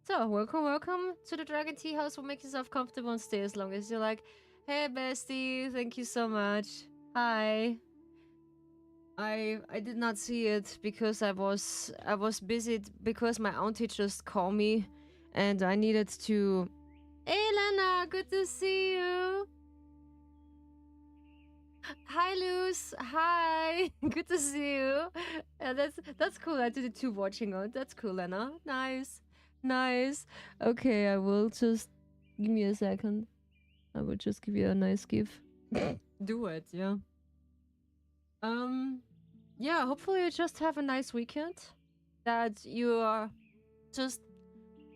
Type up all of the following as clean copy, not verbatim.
So, welcome to the Dragon Tea House. We'll make yourself comfortable and stay as long as you like. Hey, bestie, thank you so much. Hi. I did not see it because I was busy because my auntie just called me, and I needed to. Hey, Lena, good to see you. Hi, Luz. Hi, good to see you. Yeah, that's cool. I did it too. Watching on. That's cool, Lena. Nice. Okay, I will just give me a second. I will just give you a nice gift. Do it, yeah. Yeah, hopefully you just have a nice weekend. That you are just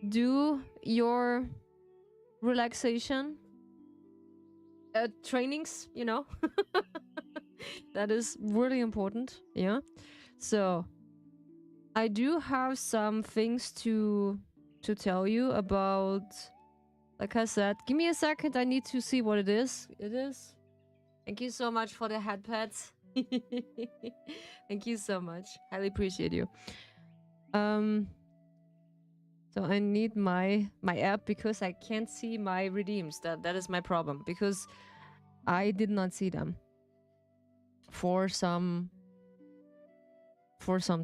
do your relaxation trainings, you know. That is really important, yeah. So I do have some things to tell you about. Like I said, give me a second. I need to see what it is. Thank you so much for the head pets. Thank you so much. Highly appreciate you. So I need my app because I can't see my redeems. That is my problem because I did not see them for some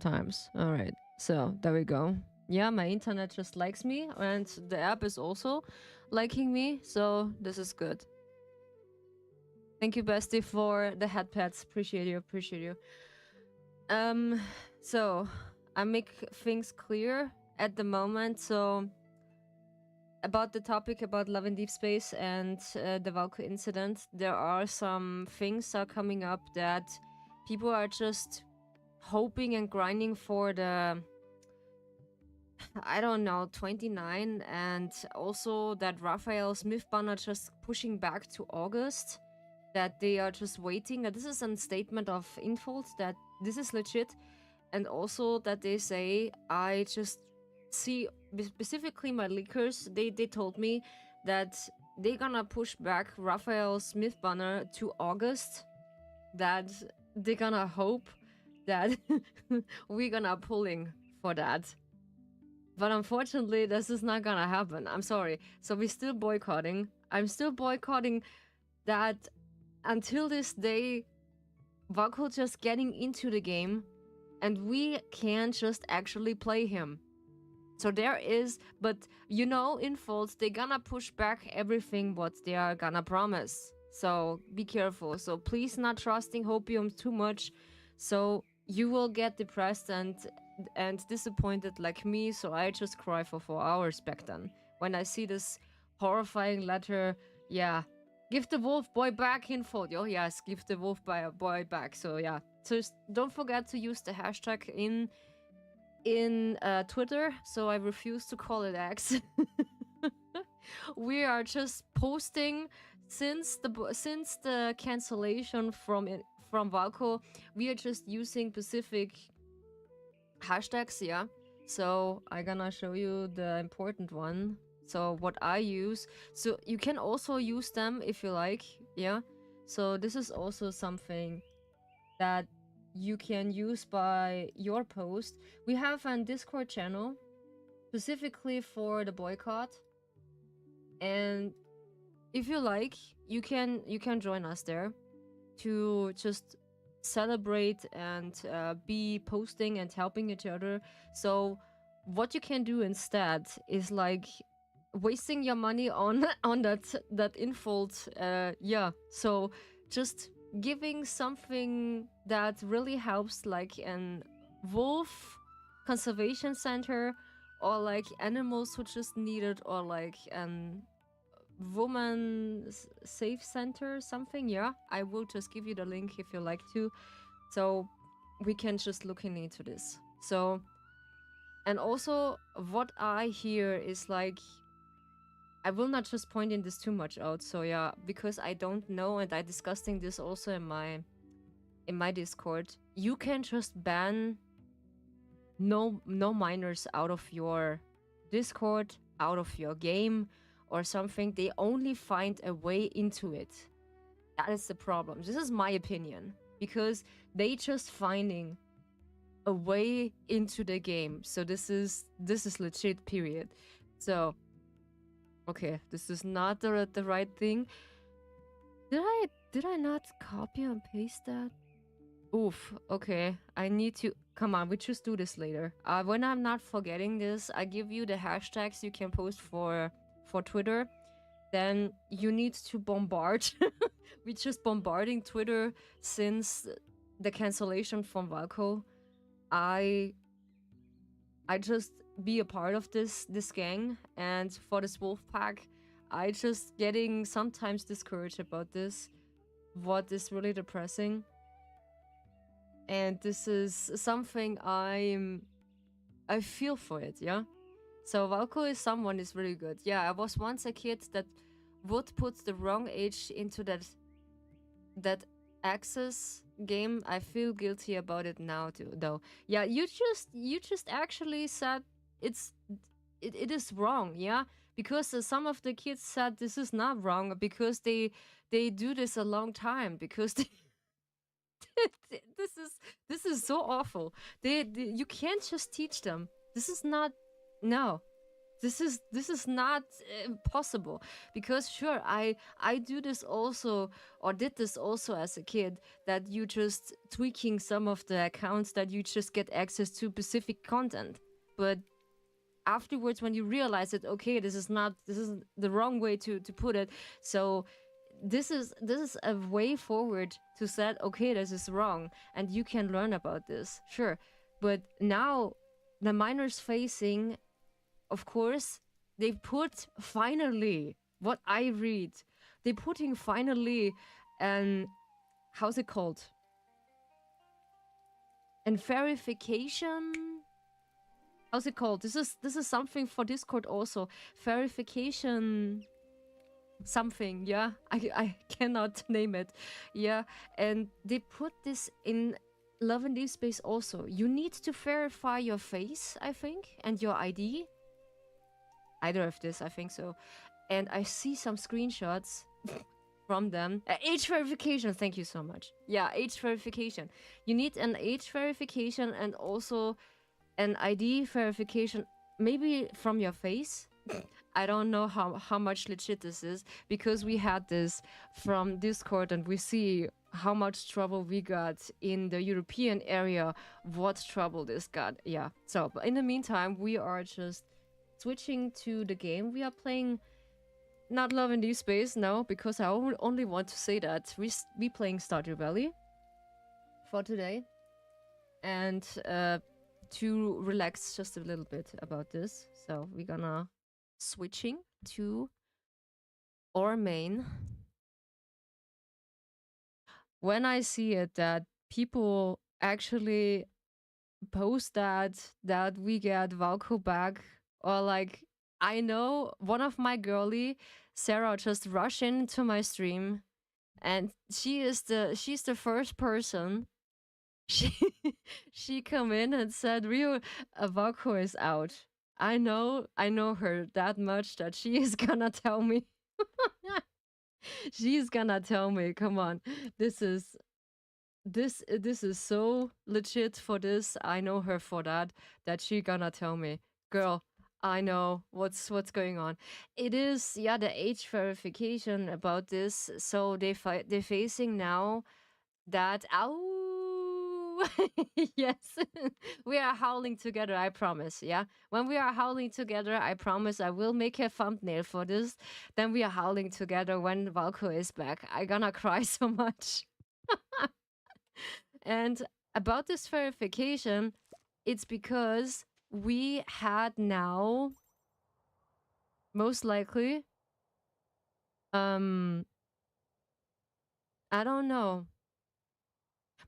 times. All right. So there we go. Yeah, my internet just likes me and the app is also liking me. So this is good. Thank you, bestie, for the head pets. Appreciate you. So I make things clear at the moment. So about the topic about love in deep space and the Valko incident, there are some things are coming up that people are just hoping and grinding for the, I don't know, 29, and also that Raphael Smith banner just pushing back to August, that they are just waiting. This is a statement of Infold that this is legit, and also that they say, I just see, specifically my leakers, they told me that they're gonna push back Raphael Smith banner to August, that they're gonna hope that we're gonna pulling for that. But unfortunately, this is not gonna happen. I'm sorry. So we're still boycotting. I'm still boycotting that until this day. Valko just getting into the game, and we can just actually play him. So there is, but you know, in Folds, they're gonna push back everything what they are gonna promise. So be careful. So please not trusting Hopium too much. So you will get depressed and disappointed like me. So I just cry for 4 hours back then. When I see this horrifying letter, yeah. Give the wolf boy back info. Oh yes, give the wolf boy back. So yeah. So don't forget to use the hashtag in Twitter. So I refuse to call it X. We are just posting since the cancellation from Valko. We are just using specific hashtags, yeah. So I'm gonna show you the important one. So what I use, so you can also use them if you like, yeah. So this is also something that you can use by your post. We have a Discord channel specifically for the boycott, and if you like, you can join us there to just celebrate and be posting and helping each other. So what you can do instead is like wasting your money on that Infold, yeah. So just giving something that really helps, like an wolf conservation center, or like animals who just need it, or like an woman safe center, something. Yeah, I will just give you the link if you like to, so we can just looking into this. So, and also what I hear is like, I will not just point in this too much out, so yeah, because I don't know, and I discussing this also in my Discord. You can just ban no minors out of your Discord, out of your game or something. They only find a way into it. That is the problem. This is my opinion, because they just finding a way into the game. So this is legit, period. So, okay, this is not the right thing. Did I not copy and paste that? Oof. Okay, I need to come on. We just do this later. When I'm not forgetting this, I give you the hashtags you can post for Twitter. Then you need to bombard. We just bombarding Twitter since the cancellation from Valco. I just be a part of this gang, and for this wolf pack, I just getting sometimes discouraged about this. What is really depressing, and this is something I feel for it. Yeah. So Valko is someone is really good. Yeah, I was once a kid that would put the wrong age into that access game. I feel guilty about it now too, though. Yeah, you just actually said it's it is wrong. Yeah, because some of the kids said this is not wrong because they do this a long time because this is so awful. They you can't just teach them. This is not no. This is not possible because sure I do this also or did this also as a kid that you just tweaking some of the accounts that you just get access to specific content, but afterwards when you realize it, okay, this is the wrong way to put it. So this is a way forward to say, okay, this is wrong and you can learn about this, sure. But now the minors facing, of course, they put finally what I read. They putting finally an how's it called? And verification. How's it called? This is something for Discord also. Verification something, yeah. I cannot name it. Yeah. And they put this in Love and Deep Space also. You need to verify your face, I think, and your ID. Either of this, I think so. And I see some screenshots from them. Age verification, thank you so much. Yeah, age verification. You need an age verification and also an ID verification, maybe from your face. I don't know how much legit this is because we had this from Discord and we see how much trouble we got in the European area, what trouble this got. Yeah. So, but in the meantime, we are just switching to the game we are playing. Not Love in Deep Space, no, because I only want to say that we playing Stardew Valley for today. And to relax just a little bit about this. So we're gonna switching to our main. When I see it that people actually post that we get Valko back, or like I know one of my girly, Sarah, just rushed into my stream and she's the first person. She she come in and said Rio Valko is out. I know her that much that she is gonna tell me. She's gonna tell me, come on. This is so legit for this. I know her for that she gonna tell me. Girl, I know what's going on. It is, yeah, the age verification about this. So they're facing now that ow. Yes. We are howling together, I promise. Yeah, when we are howling together, I promise I will make a thumbnail for this. Then we are howling together when Valko is back. I gonna cry so much. And about this verification, it's because we had now most likely I don't know.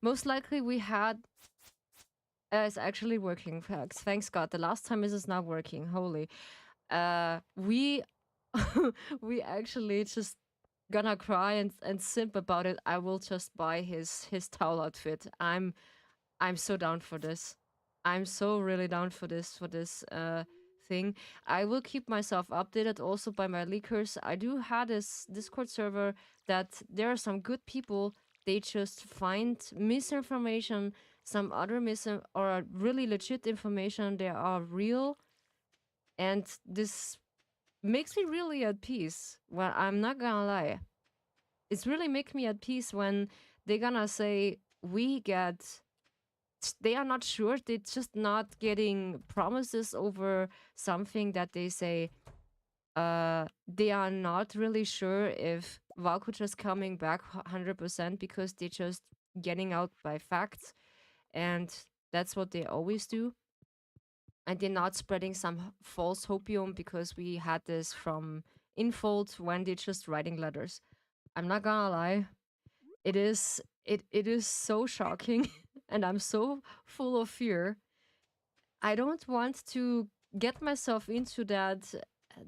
Most likely we had it's actually working. Thanks God. The last time this is not working. Holy. We we actually just gonna cry and simp about it. I will just buy his towel outfit. I'm so down for this. I'm so really down for this thing. I will keep myself updated also by my leakers. I do have this Discord server that there are some good people. They just find misinformation, some other or really legit information. They are real, and this makes me really at peace. Well, I'm not gonna lie. It's really make me at peace when they're gonna say we get they are not sure, they're just not getting promises over something that they say they are not really sure if Valko just coming back 100% because they're just getting out by facts, and that's what they always do. And they're not spreading some false hopium because we had this from Infold when they're just writing letters. I'm not gonna lie, it is so shocking and I'm so full of fear. I don't want to get myself into that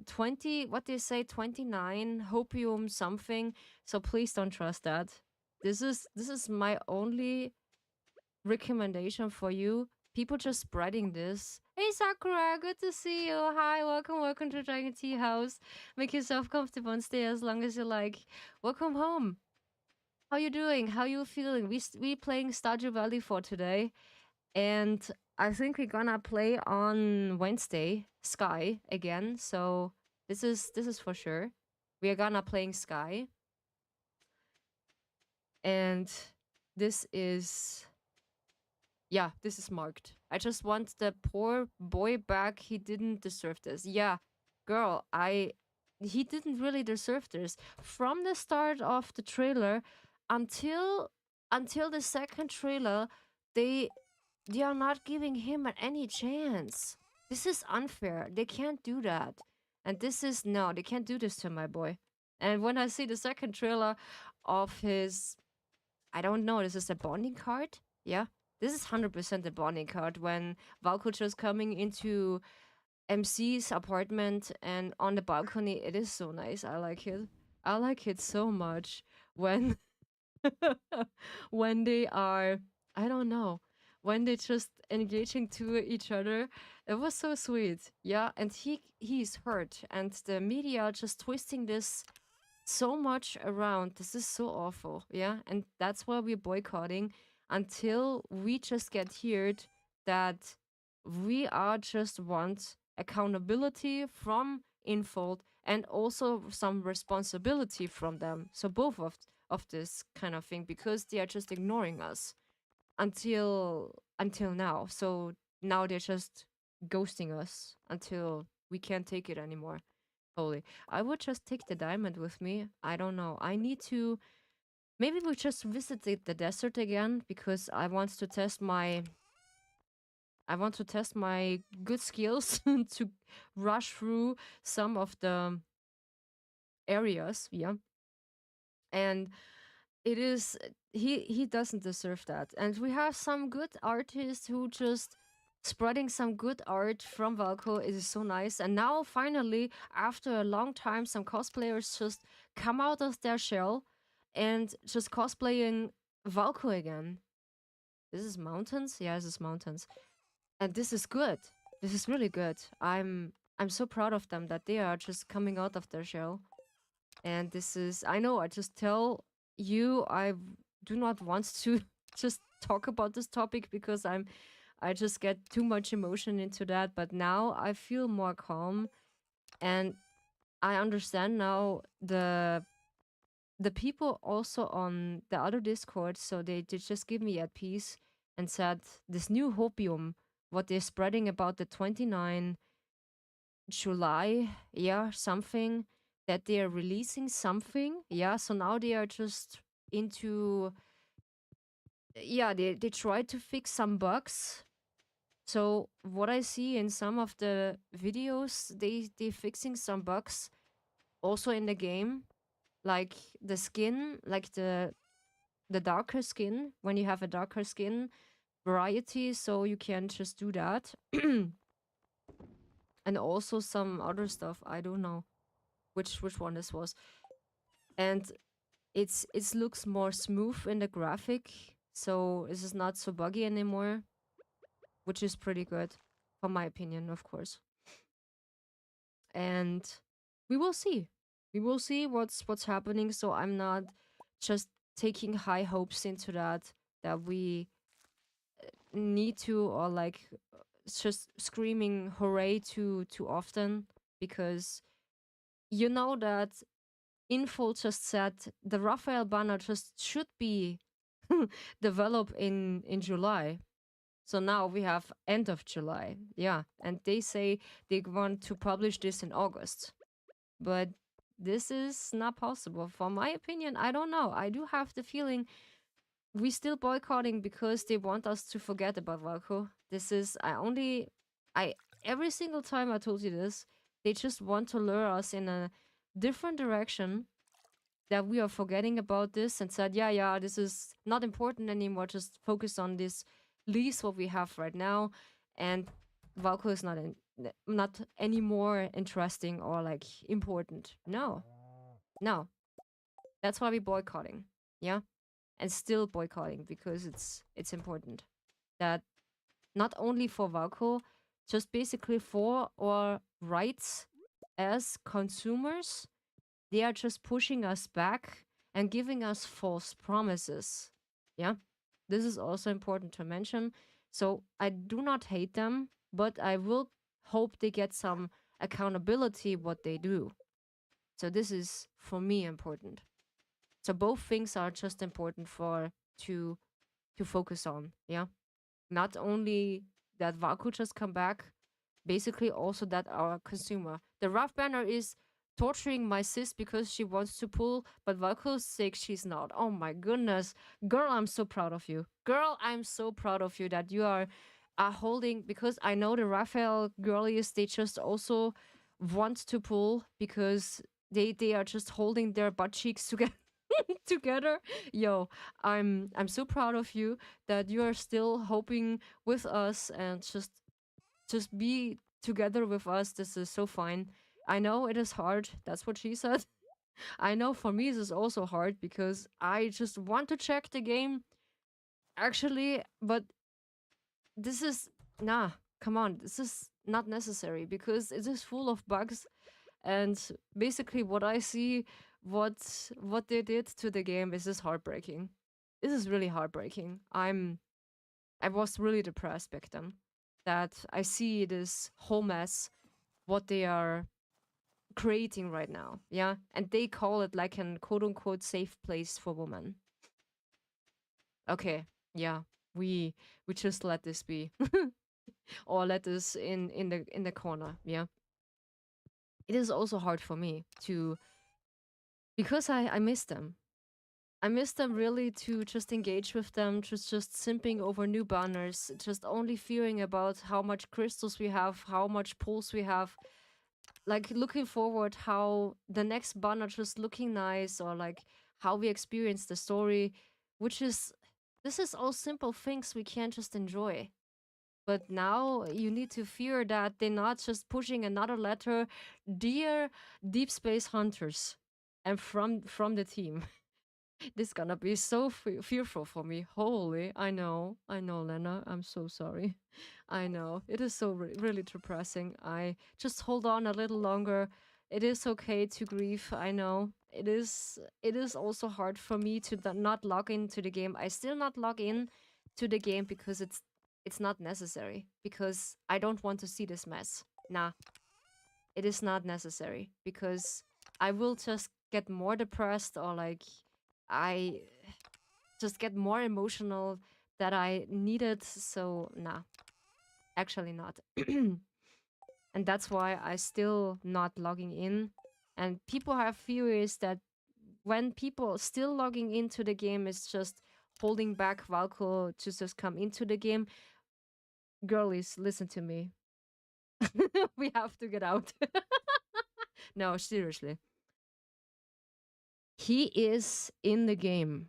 20, what they say, 29 hopium something, so please don't trust that. This is my only recommendation for you. People just spreading this. Hey Sakura, good to see you. Hi, welcome to Dragon Tea House. Make yourself comfortable and stay as long as you like. Welcome home. How you doing? How you feeling? We playing Stardew Valley for today, and I think we're gonna play on Wednesday Sky again. So this is for sure. We are gonna playing Sky, and this is yeah, this is marked. I just want the poor boy back. He didn't deserve this. Yeah, girl, he didn't really deserve this. From the start of the trailer until the second trailer, they they are not giving him any chance. This is unfair. They can't do that. And this is no, they can't do this to my boy. And when I see the second trailer of his I don't know. This is a bonding card. Yeah, this is 100% a bonding card. When Valko just coming into MC's apartment and on the balcony, it is so nice. I like it. I like it so much when when they are I don't know when they just engaging to each other. It was so sweet. Yeah, and he's hurt, and the media just twisting this so much around. This is so awful. Yeah. And that's why we're boycotting until we just get heard that we are just want accountability from Infold and also some responsibility from them. So both of this kind of thing because they are just ignoring us until now. So now they're just ghosting us until we can't take it anymore. Holy. I would just take the diamond with me. I don't know. I need to. Maybe we just visit the desert again because I want to test my. I want to test my good skills to rush through some of the areas. Yeah, and it is he doesn't deserve that. And we have some good artists who just spreading some good art from Valko. It is so nice. And now finally, after a long time, some cosplayers just come out of their shell and just cosplaying Valko again. This is mountains? Yeah, this is mountains. And this is good. This is really good. I'm so proud of them that they are just coming out of their shell. And this is I know I just tell you do not want to just talk about this topic because I just get too much emotion into that, but now I feel more calm and I understand now the people also on the other Discord, so they just give me at peace and said this new hopium, what they're spreading about the 29 July, yeah, something that they are releasing something, yeah. So now they are just into, yeah, they try to fix some bugs. So what I see in some of the videos, they fixing some bugs also in the game, like the skin, like the darker skin. When you have a darker skin variety, so you can just do that, and also some other stuff. I don't know which one this was, and it looks more smooth in the graphic, so this is not so buggy anymore, which is pretty good, for my opinion, of course. And we will see. We will see what's happening. So I'm not just taking high hopes into that we need to or like just screaming hooray too often because You know that info just said the Raphael banner just should be developed in July. So now we have end of July. Yeah. And they say they want to publish this in August. But this is not possible. For my opinion, I don't know. I do have the feeling we still boycotting because they want us to forget about Valko. This is I every single time I told you this, they just want to lure us in a different direction that we are forgetting about this and said, yeah, this is not important anymore. Just focus on this least what we have right now, and Valko is not any more interesting or like important. No, no, that's why we're boycotting. Yeah, and still boycotting because it's important that not only for Valko, just basically for our rights as consumers, they are just pushing us back and giving us false promises. Yeah, this is also important to mention. So I do not hate them, but I will hope they get some accountability what they do. So this is for me important. So both things are just important for to focus on. Yeah, not only that Vaku just come back, basically also that our consumer. The rough banner is torturing my sis because she wants to pull, but Vaku's sake she's not. Oh my goodness. Girl, I'm so proud of you. Girl, I'm so proud of you that you are holding, because I know the Raphael girlies, they just also want to pull because they are just holding their butt cheeks together together. Yo, I'm so proud of you that you are still hoping with us and just be together with us. This is so fine. I know it is hard. That's what she said. I know for me this is also hard because I just want to check the game actually, but this is nah, come on. This is not necessary because it is full of bugs, and basically what I see, what they did to the game is just heartbreaking. This is really heartbreaking. I was really depressed back then that I see this whole mess what they are creating right now. Yeah, and they call it like an quote unquote safe place for women. Okay, yeah, we just let this be or let this in the corner. Yeah, it is also hard for me to, because I miss them. I miss them really to just engage with them, just simping over new banners, just only fearing about how much crystals we have, how much pulls we have, like looking forward how the next banner just looking nice, or like how we experience the story, which is, this is all simple things we can't just enjoy. But now you need to fear that they're not just pushing another letter, dear Deep Space Hunters, and from the team. This gonna be so fearful for me. Holy, I know, Lena. I'm so sorry. I know it is so really depressing. I just hold on a little longer. It is okay to grieve. I know it is. It is also hard for me to not log into the game. I still not log in to the game because it's not necessary. Because I don't want to see this mess. Nah, it is not necessary because I will just get more depressed, or like I just get more emotional that I needed. So nah, actually not. And that's why I still not logging in. And people have theories that when people still logging into the game is just holding back Valko to just come into the game. Girlies, listen to me. We have to get out. No, seriously. He is in the game.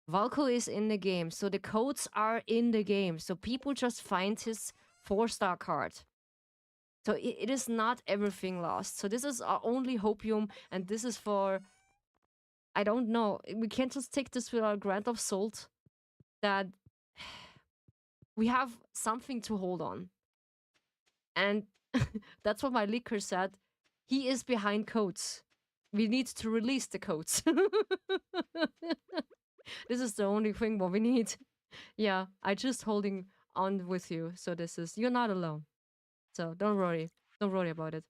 Valko is in the game, so the codes are in the game. So people just find his 4-star card. So it is not everything lost. So this is our only hopium, and this is for, I don't know. We can't just take this with a grain of salt that we have something to hold on. And that's what my leaker said. He is behind codes. We need to release the codes. This is the only thing what we need. Yeah, I just holding on with you. So this is, you're not alone. So don't worry. Don't worry about it.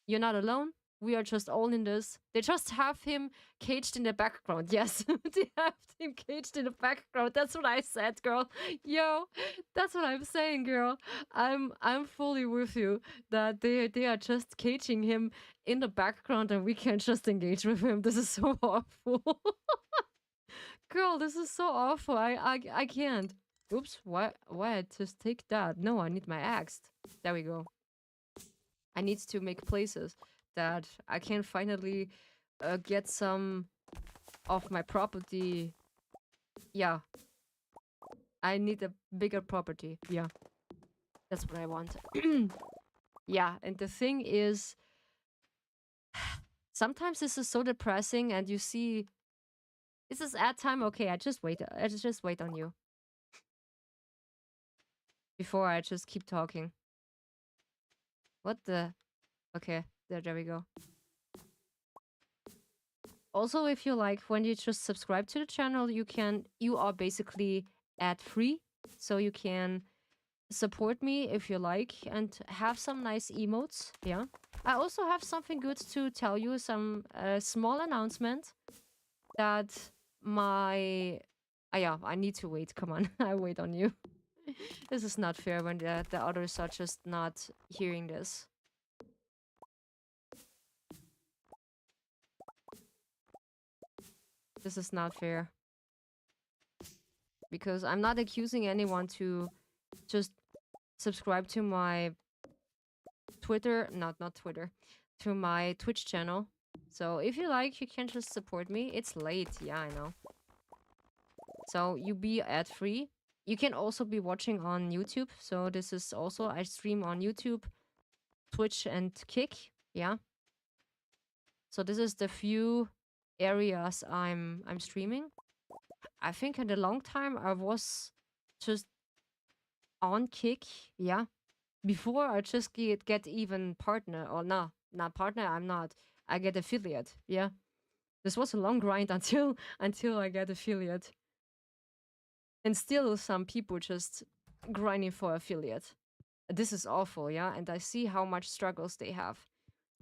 You're not alone. We are just all in this. They just have him caged in the background. Yes, they have him caged in the background. That's what I said, girl. Yo, that's what I'm saying, girl. I'm fully with you that they are just caging him in the background and we can just engage with him. This is so awful. Girl, this is so awful. I can't. Oops, why I just take that? No, I need my axe. There we go. I need to make places that I can finally get some of my property. Yeah. I need a bigger property. Yeah. That's what I want. Yeah, and the thing is, sometimes this is so depressing and you see, is this ad time? Okay, I just wait on you. Before I just keep talking. What the? Okay, there we go. Also, if you like, when you just subscribe to the channel, you are basically ad free, so you can support me if you like and have some nice emotes. Yeah, I also have something good to tell you, some small announcement that my yeah, I need to wait. Come on. I wait on you. This is not fair when the others are just not hearing this. This is not fair. Because I'm not accusing anyone to just subscribe to my Twitter, not Twitter, to my Twitch channel. So if you like, you can just support me. It's late, yeah, I know. So you be ad free. You can also be watching on YouTube. So this is also, I stream on YouTube, Twitch, and Kick. Yeah. So this is the few areas I'm streaming. I think in a long time I was just on Kick, yeah. Before I just get even partner, or not partner, I'm not. I get affiliate, yeah. This was a long grind until I get affiliate. And still some people just grinding for affiliate. This is awful, yeah, and I see how much struggles they have.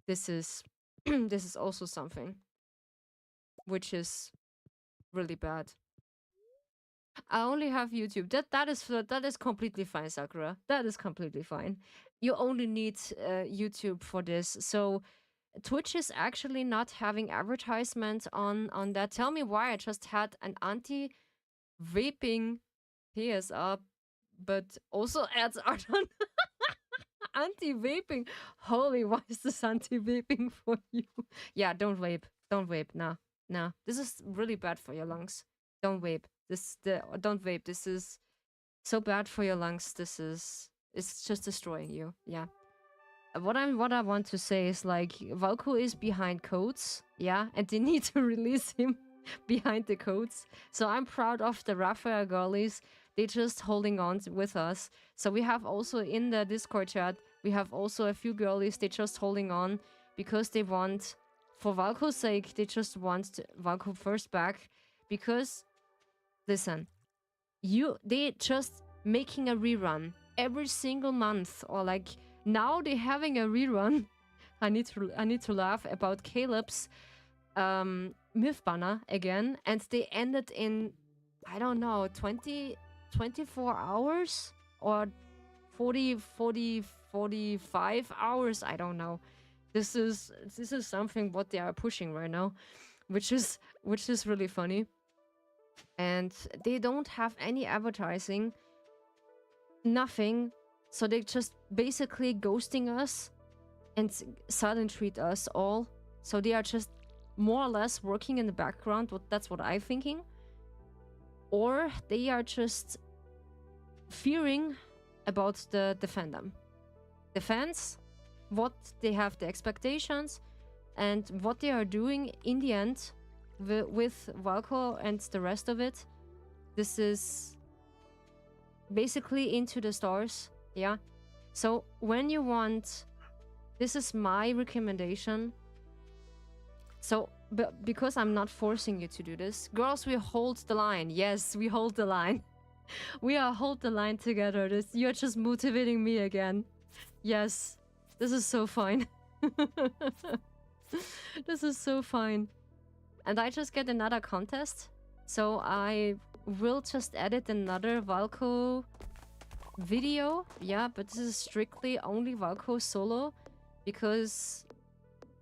This is this is also something which is really bad. I only have YouTube. That is completely fine, Sakura. That is completely fine. You only need YouTube for this. So Twitch is actually not having advertisement on that. Tell me why. I just had an anti-vaping PSR, but also ads are on anti-vaping. Holy, why is this anti-vaping for you? Yeah, don't vape. Don't vape. Nah. This is really bad for your lungs. Don't vape. Don't vape. This is so bad for your lungs. It's just destroying you. Yeah. What I want to say is, like, Valko is behind codes, yeah, and they need to release him behind the codes. So I'm proud of the Raphael girlies. They just holding on with us. So we have also in the Discord chat, we have also a few girlies. They just holding on because they want, for Valko's sake, they just want Valko first back. Because, listen, they just making a rerun every single month, or like now they're having a rerun. I need to laugh about Caleb's myth banner again, and they ended in, I don't know, 24 hours or 45 hours. I don't know. This is something what they are pushing right now, which is really funny. And they don't have any advertising, nothing, so they just basically ghosting us and silent treat us all. So they are just more or less working in the background. That's what I'm thinking. Or they are just fearing about the fandom. The fans, what they have, the expectations, and what they are doing in the end with Valko and the rest of it. This is basically into the stars, yeah. So when you want, this is my recommendation. So, because I'm not forcing you to do this, girls, we hold the line. Yes, we hold the line. We are hold the line together. You're just motivating me again. Yes, this is so fine. This is so fine. And I just get another contest. So I will just edit another Valko video. Yeah, but this is strictly only Valko solo. Because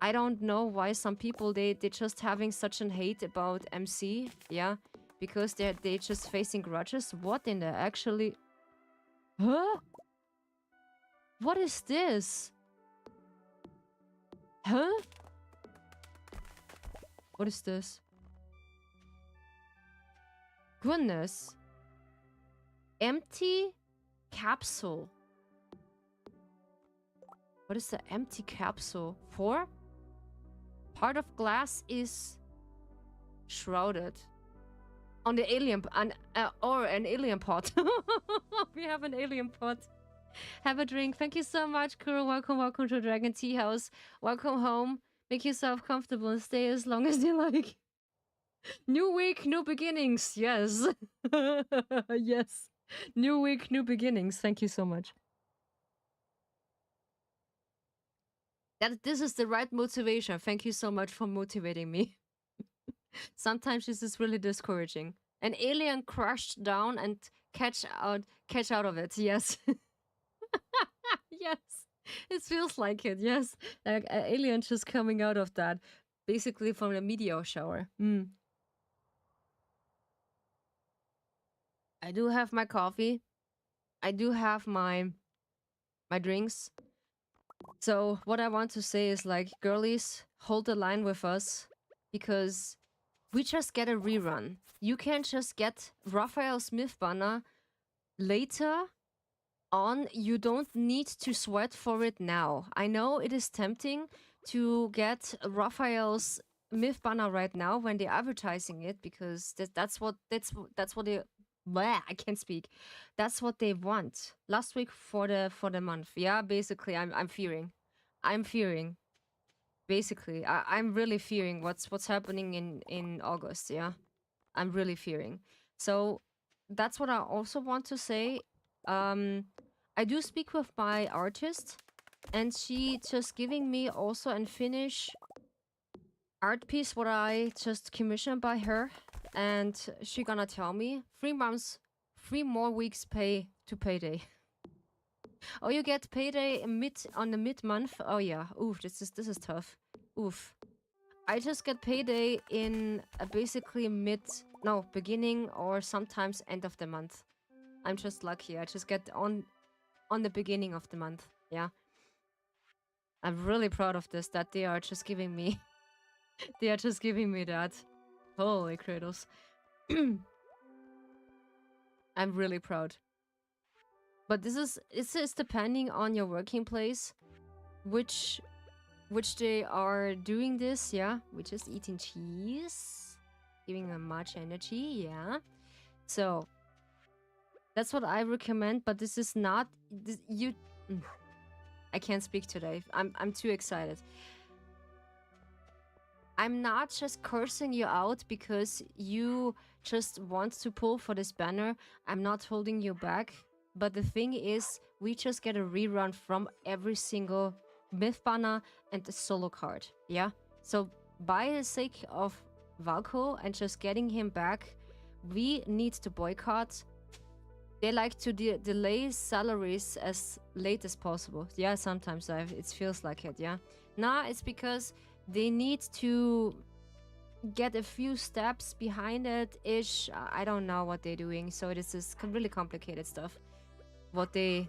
I don't know why some people, they just having such an hate about MC. Yeah, because they just facing grudges. What in the actually... Huh? What is this? Huh? What is this? Goodness. Empty capsule. What is the empty capsule for? Part of glass is shrouded. On the alien... or an alien pot. We have an alien pot. Have a drink. Thank you so much, Kuro. Welcome to Dragon Tea House. Welcome home. Make yourself comfortable and stay as long as you like. New week, new beginnings. Yes. Yes. New week, new beginnings. Thank you so much. This is the right motivation. Thank you so much for motivating me. Sometimes this is really discouraging. An alien crashed down and catch out of it. Yes. Yes. It feels like it. Yes. Like an alien just coming out of that. Basically from a meteor shower. I do have my coffee. I do have my drinks. So what I want to say is, like, girlies, hold the line with us, because we just get a rerun. You can just get Raphael Smith banner later on. You don't need to sweat for it now. I know it is tempting to get Raphael's Myth banner right now when they're advertising it, because that's what they... Blah, I can't speak. That's what they want. Last week for the month. Yeah, basically, I'm fearing. I'm fearing. Basically, I'm really fearing what's happening in August. Yeah, I'm really fearing. So that's what I also want to say. I do speak with my artist, and she just giving me also an finish art piece what I just commissioned by her. And she gonna tell me 3 months, 3 more weeks pay to payday. Oh, you get payday on the mid-month? Oh yeah. Oof, this is tough. Oof. I just get payday in basically beginning or sometimes end of the month. I'm just lucky. I just get on the beginning of the month. Yeah. I'm really proud of this, that they are just giving me they are just giving me that. Holy Kratos. I'm really proud. But this is depending on your working place, which they are doing this. Yeah, we just eating cheese, giving them much energy. Yeah, so that's what I recommend. But this is not you. I can't speak today. I'm too excited. I'm not just cursing you out because you just want to pull for this banner. I'm not holding you back. But the thing is, we just get a rerun from every single myth banner and the solo card. Yeah? So by the sake of Valko and just getting him back, we need to boycott. They like to delay salaries as late as possible. Yeah, sometimes it feels like it, yeah? Nah, it's because they need to get a few steps behind it-ish. I don't know what they're doing, so this is really complicated stuff. What they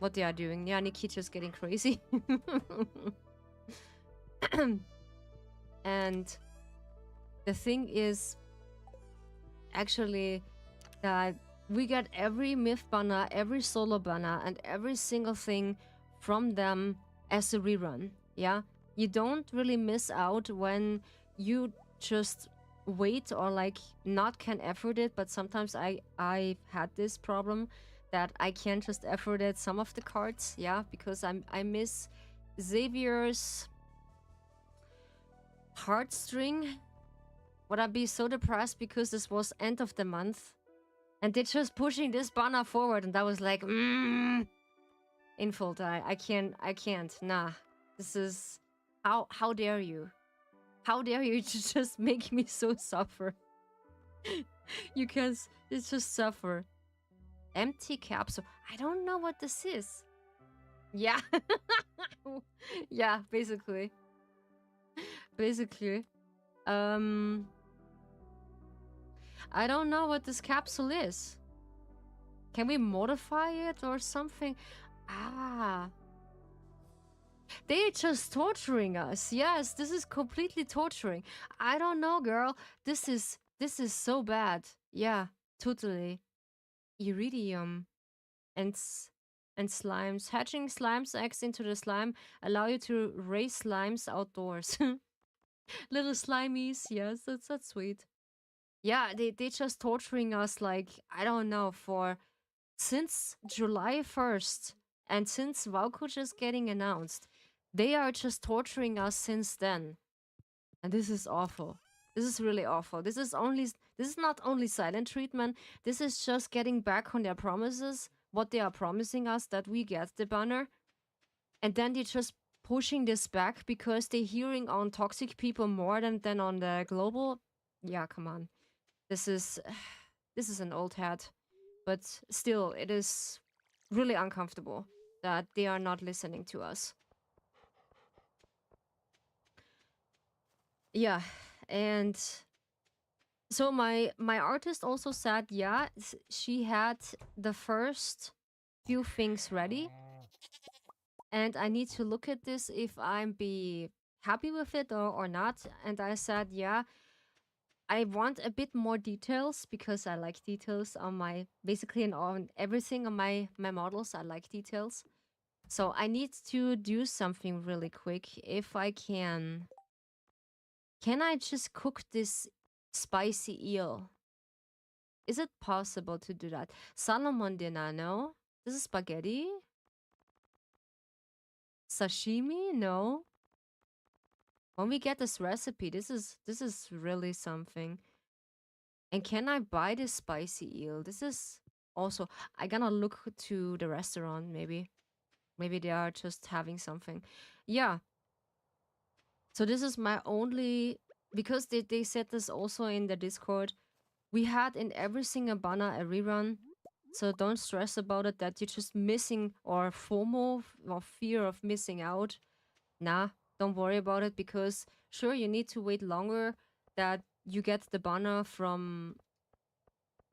are doing. Yeah, Nikita's getting crazy. And the thing is actually that we get every myth banner, every solo banner, and every single thing from them as a rerun. Yeah, you don't really miss out when you just wait or like not can effort it. But sometimes I had this problem that I can't just effort it some of the cards. Yeah, because I miss Xavier's heartstring. Would I be so depressed because this was end of the month and they're just pushing this banner forward, and I was like, Infult, I can't. Nah, this is how dare you? How dare you just make me so suffer? You can it's just suffer. Empty capsule. I don't know what this is. Yeah. Yeah, basically. Basically. Um I don't know what this capsule is. Can we modify it or something? Ah. They're just torturing us. Yes, this is completely torturing. I don't know, girl. This is so bad. Yeah, totally. Iridium and and slimes. Hatching slimes eggs into the slime allow you to raise slimes outdoors. Little slimies. Yes, that's sweet. Yeah, they just torturing us like I don't know for since July 1st and since Valkuch is getting announced. They are just torturing us since then. And this is awful. This is really awful. This is not only silent treatment, this is just getting back on their promises, what they are promising us that we get the banner. And then they're just pushing this back because they're hearing on toxic people more than on the global. Yeah, come on. This is this is an old hat. But still it is really uncomfortable that they are not listening to us. Yeah, and so my artist also said, yeah, she had the first few things ready, and I need to look at this if I'm be happy with it or not. And I said, yeah, I want a bit more details because I like details on my basically on everything on my models. I like details. So I need to do something really quick if I can. Can I just cook this spicy eel? Is it possible to do that? Salmon dinner, no? This is spaghetti? Sashimi? No. When we get this recipe, this is really something. And can I buy this spicy eel? This is also I gonna look to the restaurant maybe. Maybe they are just having something. Yeah. So this is my only because they said this also in the Discord. We had in every single banner a rerun. So don't stress about it that you're just missing or FOMO or fear of missing out. Nah, don't worry about it because sure you need to wait longer that you get the banner from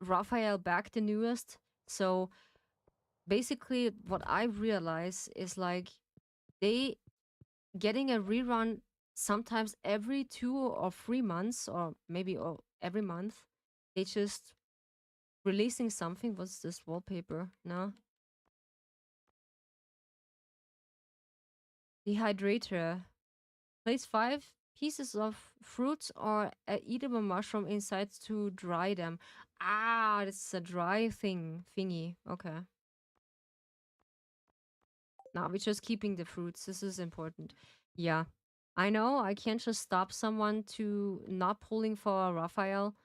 Raphael back the newest. So basically what I realize is like they getting a rerun sometimes every 2 or 3 months or maybe every month. They just releasing something. What's this wallpaper? No. Dehydrator. Place 5 pieces of fruit or a eatable mushroom inside to dry them. Ah, it's a dry thingy. Okay. Now we're just keeping the fruits. This is important. Yeah. I know I can't just stop someone to not pulling for Raphael.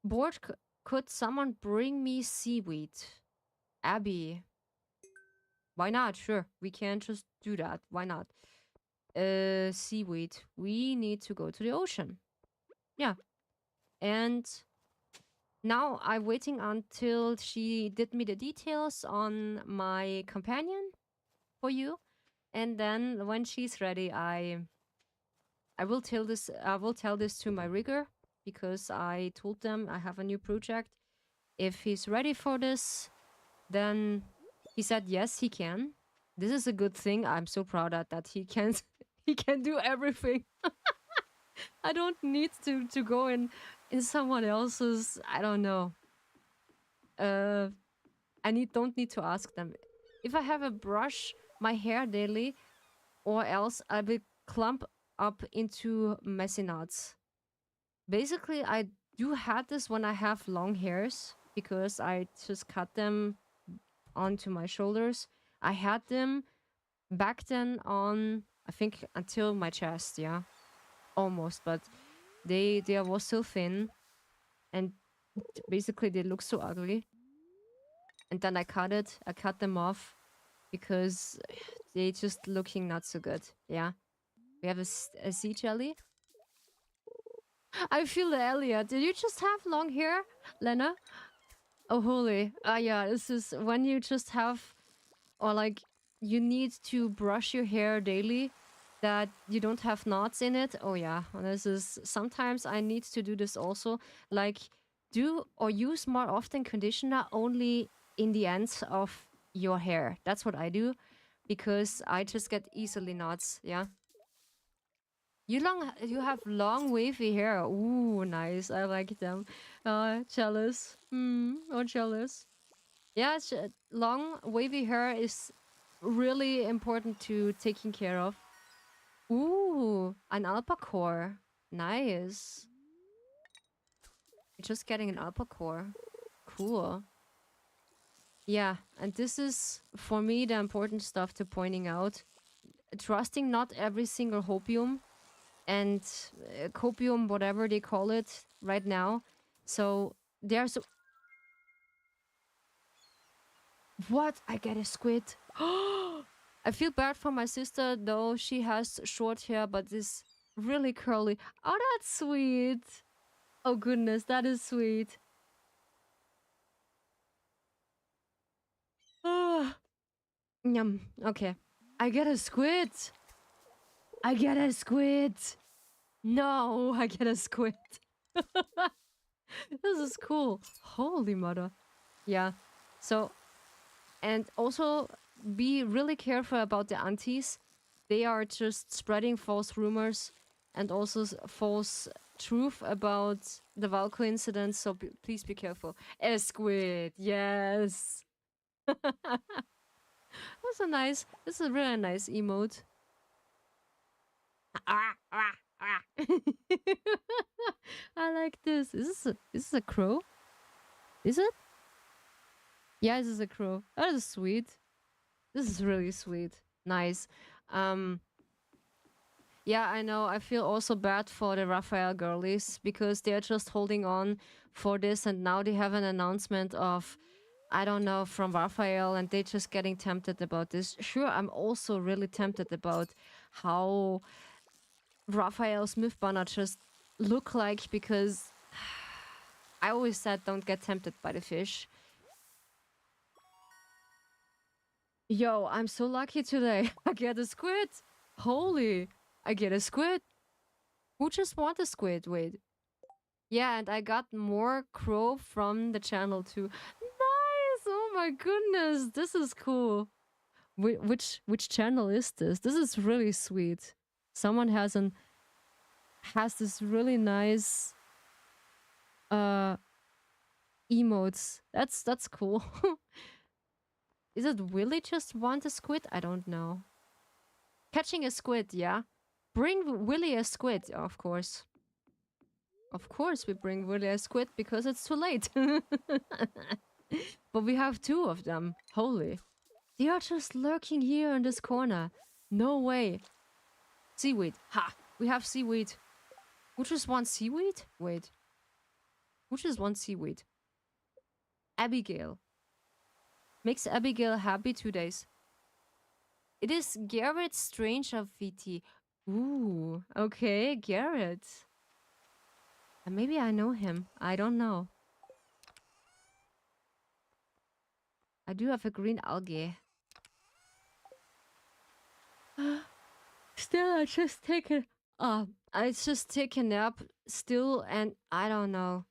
Bored, could someone bring me seaweed? Abby. Why not? Sure. We can just do that. Why not? Seaweed. We need to go to the ocean. Yeah. And now I'm waiting until she did me the details on my companion for you. And then when she's ready, I will tell this to my rigger because I told them I have a new project. If he's ready for this, then he said yes, he can. This is a good thing. I'm so proud that he can he can do everything. I don't need to go in someone else's. I don't know. Uh, don't need to ask them. If I have a brush my hair daily, or else I will clump up into messy knots. Basically, I do have this when I have long hairs because I just cut them onto my shoulders. I had them back then on I think until my chest, yeah, almost, but they were so thin and basically they look so ugly. And then I cut them off because they just looking not so good. Yeah, we have a sea jelly. I feel the Elliot. Did you just have long hair, Lena? Oh, holy. Ah, yeah, this is when you just have, or like, you need to brush your hair daily, that you don't have knots in it. Oh, yeah. This is, sometimes I need to do this also. Like, do or use more often conditioner only in the ends of your hair. That's what I do because I just get easily knots. Yeah. You have long wavy hair. Ooh, nice. I like them. Jealous. Oh, jealous. Yeah, long wavy hair is really important to taking care of. Ooh, an alpacore. Nice. Just getting an alpacore. Cool. Yeah, and this is for me the important stuff to pointing out. Trusting not every single hopium and copium, whatever they call it right now. So there's what? I get a squid. I feel bad for my sister though. She has short hair, but this really curly. Oh, that's sweet. Oh goodness, that is sweet. Yum. Okay. I get a squid. I get a squid. No, I get a squid. This is cool. Holy mother. Yeah. So, and also be really careful about the aunties. They are just spreading false rumors and also false truth about the Valko incident. So please be careful. A squid. Yes. That's a nice. This is a really nice emote. I like this. Is this a crow? Is it? Yeah, this is a crow. That is sweet. This is really sweet. Nice. Um yeah, I know. I feel also bad for the Raphael girlies because they're just holding on for this and now they have an announcement of I don't know from Raphael and they just getting tempted about this. Sure, I'm also really tempted about how Raphael's myth banner just look like because I always said don't get tempted by the fish. Yo, I'm so lucky today. I get a squid. Holy, I get a squid. Who just want a squid? Wait. Yeah, and I got more crow from the channel too. Nice. Oh my goodness, this is cool. Which channel is this? This is really sweet. Someone has this really nice uh emotes. That's cool. Is it Willy just want a squid? I don't know. Catching a squid, yeah. Bring Willy a squid, of course. Of course we bring Willy a squid because it's too late. But we have two of them. Holy. They are just lurking here in this corner. No way. Seaweed. Ha! We have seaweed. Who just wants seaweed? Wait. Who just wants seaweed? Abigail. Makes Abigail happy 2 days. It is Garrett Strange of VT. Ooh, okay, Garrett. Maybe I know him. I don't know. I do have a green algae. Still, I just take a nap still, and I don't know.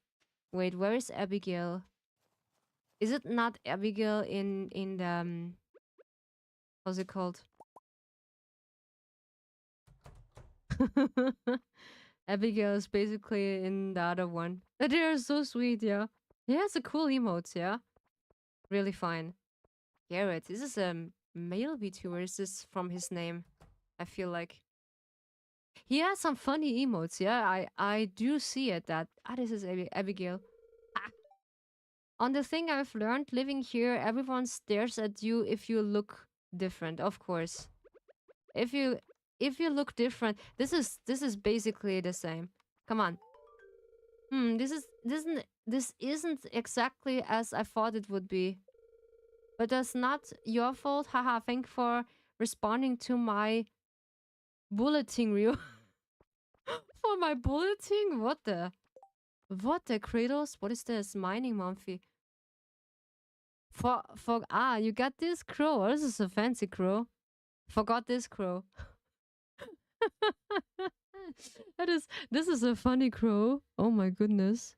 Wait, where is Abigail? Is it not Abigail in the how's it called? Abigail is basically in the other one. They are so sweet, yeah. He has a cool emotes, yeah. Really fine. Garrett, this is a male VTuber. Is this from his name? I feel like he has some funny emotes. Yeah, I do see it. That this is Abigail. Ah. On the thing I've learned living here, everyone stares at you if you look different. Of course, if you look different, this is basically the same. Come on. This isn't exactly as I thought it would be. But that's not your fault. Haha, thank for responding to my bulleting reel. for my bulleting? What the? What the, Kratos? What is this? Mining Mumphy. You got this crow. Oh, this is a fancy crow. Forgot this crow. This is a funny crow. Oh my goodness.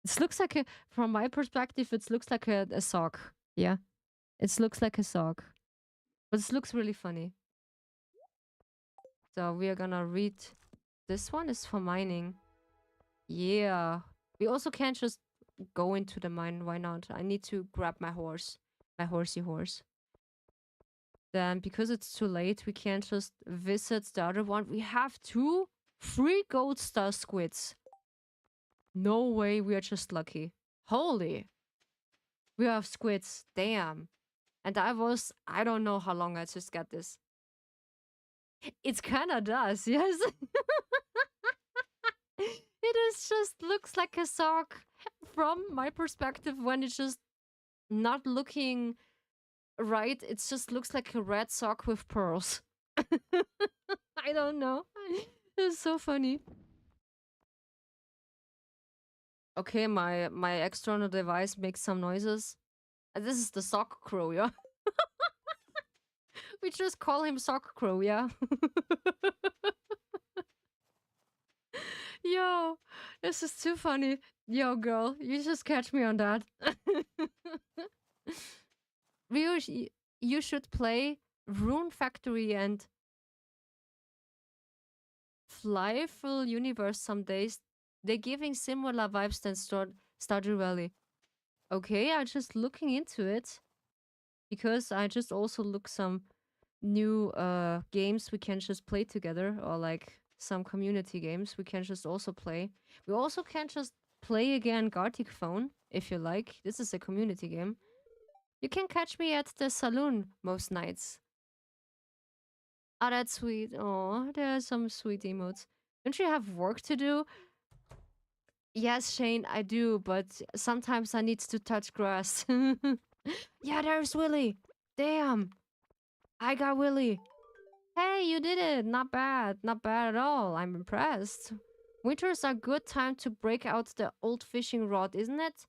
This looks like a, from my perspective, it looks like a sock. Yeah. It looks like a sock. But this looks really funny. So we are gonna read. This one is for mining. Yeah. We also can't just go into the mine. Why not? I need to grab my horse. My horsey horse. Then, because it's too late, we can't just visit the other one. We have 3 gold star squids. No way, we are just lucky. Holy. We have squids. Damn. And I don't know how long I just got this. It kinda does, yes. It is just looks like a sock from my perspective when it's just not looking right. It just looks like a red sock with pearls. I don't know. It's so funny. Okay, my external device makes some noises. This is the sock crow, yeah? We just call him sock crow, yeah? Yo, this is too funny. Yo, girl, you just catch me on that. You should play Rune Factory and Flyful Universe some days. They're giving similar vibes than Stardew Valley. Okay, I'm just looking into it. Because I just also look some new games we can just play together. Or like some community games we can just also play. We also can just play again Gartic Phone, if you like. This is a community game. You can catch me at the saloon most nights. Oh, that's sweet. Oh, there are some sweet emotes. Don't you have work to do? Yes, Shane, I do, but sometimes I need to touch grass. Yeah, there's Willy. Damn. I got Willy. Hey, you did it. Not bad. Not bad at all. I'm impressed. Winters are a good time to break out the old fishing rod, isn't it?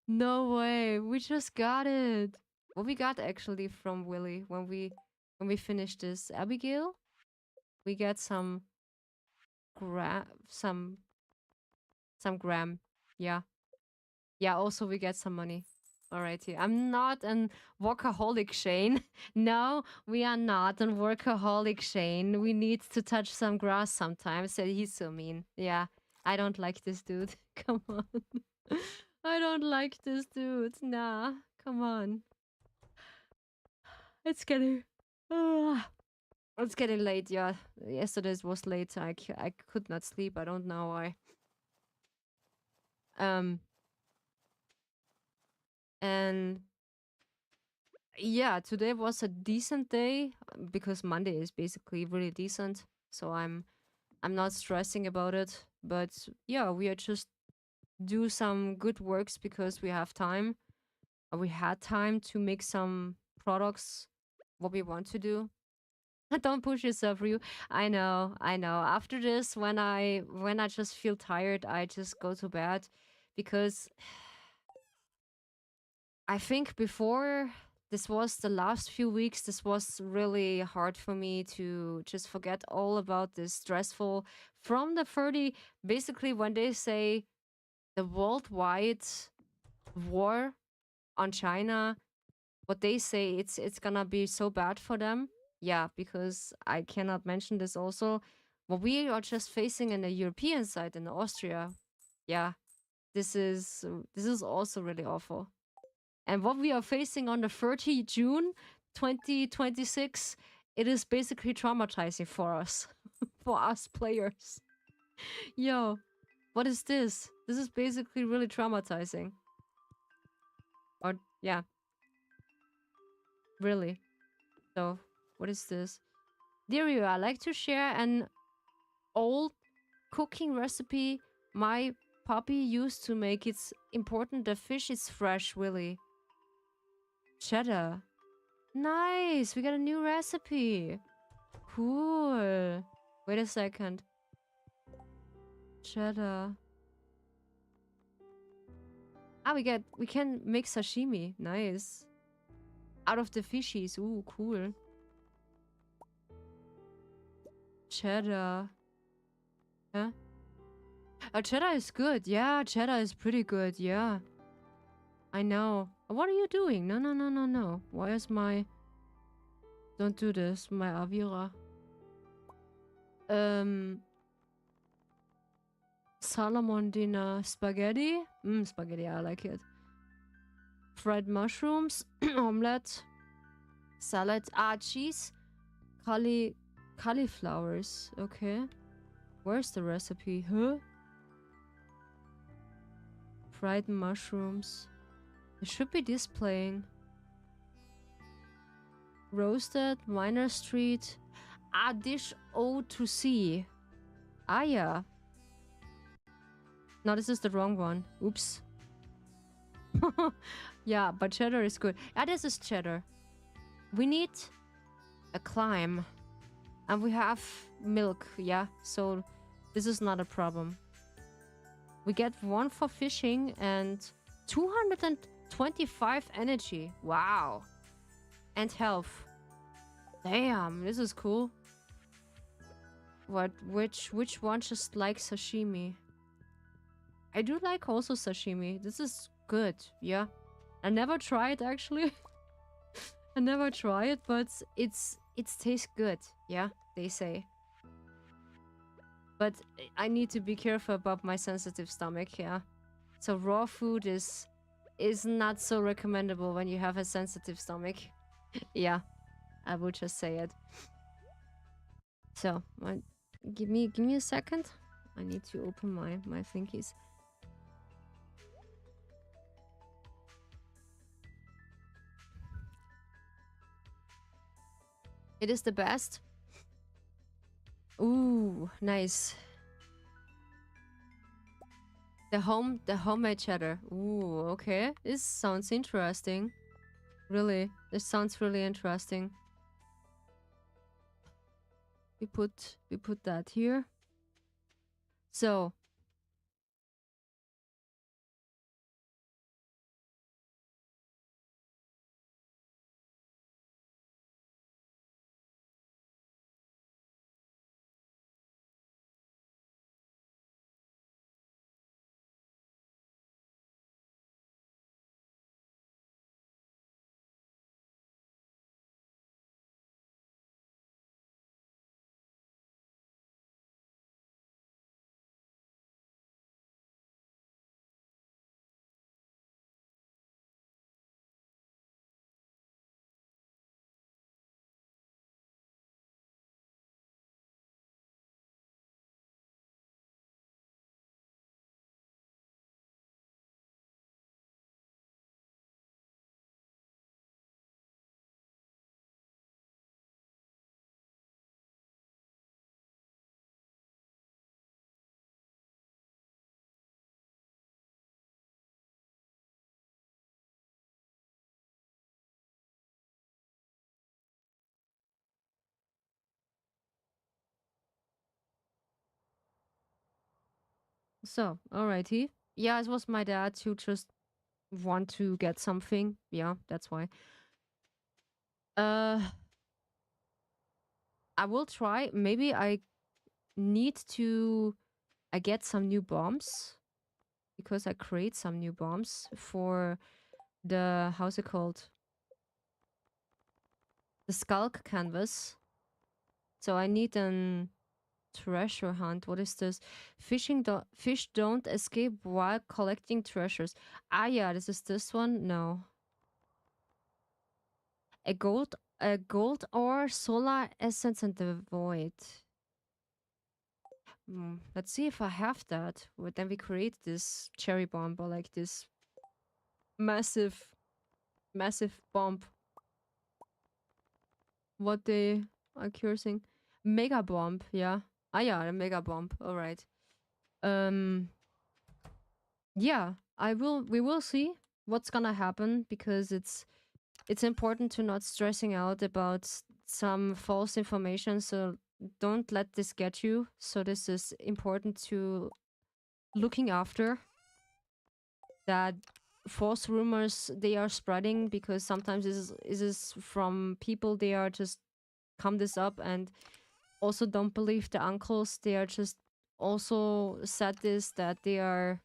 No way. We just got it. What we got actually from Willy when we finished this. Abigail? We get some some gram. Yeah. Yeah, also we get some money. Alrighty. I'm not an workaholic, Shane. No, we are not an workaholic, Shane. We need to touch some grass sometimes. He's so mean. Yeah. I don't like this dude. Come on. I don't like this dude. Nah. Come on. It's getting... it's getting late, yeah. Yesterday was late. I could not sleep. I don't know why. And yeah, today was a decent day because Monday is basically really decent. So I'm not stressing about it. But yeah, we are just do some good works because we have time. We had time to make some products what we want to do. Don't push yourself, Ryu. I know. After this, when I just feel tired, I just go to bed because I think before this was the last few weeks, this was really hard for me to just forget all about this stressful from the 30. Basically, when they say the worldwide war on China, what they say it's gonna be so bad for them. Yeah, because I cannot mention this also. What we are just facing in the European side in Austria, yeah, this is also really awful. And what we are facing on the 30 June 2026, it is basically traumatizing for us, for us players. Yo, what is this? This is basically really traumatizing. Or, yeah. Really. So, what is this? Dear you, I like to share an old cooking recipe my puppy used to make. It's important the fish is fresh, Willy. Cheddar. Nice! We got a new recipe. Cool. Wait a second. Cheddar. Ah, we can make sashimi. Nice. Out of the fishies. Ooh, cool. Cheddar. Yeah. Cheddar is good. Yeah, cheddar is pretty good. Yeah. I know. What are you doing? No, no, no, no, no. Why is my... Don't do this, my Avira. Salmon dinner spaghetti. Spaghetti, I like it. Fried mushrooms, omelette, salad, cheese, cauliflowers. Okay. Where's the recipe? Huh? Fried mushrooms. It should be displaying. Roasted, Minor Street. Dish O to C. Yeah. No, this is the wrong one. Oops. Yeah, but cheddar is good. This is cheddar. We need a climb. And we have milk, yeah? So this is not a problem. We get 1 for fishing and 225 energy. Wow. And health. Damn, this is cool. Which one just like sashimi? I do like also sashimi. This is good, yeah. I never tried actually. I never tried, but it tastes good, yeah, they say. But I need to be careful about my sensitive stomach, yeah. So raw food is not so recommendable when you have a sensitive stomach. Yeah, I will just say it. So, give me a second. I need to open my thingies. It is the best. Ooh, nice. The homemade cheddar. Ooh, okay. This sounds interesting. Really, this sounds really interesting. We put that here. So alrighty. Yeah, it was my dad who just want to get something. Yeah, that's why. I will try. Maybe I need to I get some new bombs because I create some new bombs for the how's it called? The skulk canvas. So I need an treasure hunt. What is this? Fish don't escape while collecting treasures. Yeah, this is this one. No. A gold ore, solar essence, and the void. Let's see if I have that. Well, then we create this cherry bomb or like this massive bomb. What they are cursing. Mega bomb, yeah. Yeah, a mega bomb. Alright. Yeah, we will see what's gonna happen because it's important to not stressing out about some false information. So don't let this get you. So this is important to looking after that. False rumors they are spreading because sometimes this is from people they are just come this up, and also don't believe the uncles. They are just also said this that they are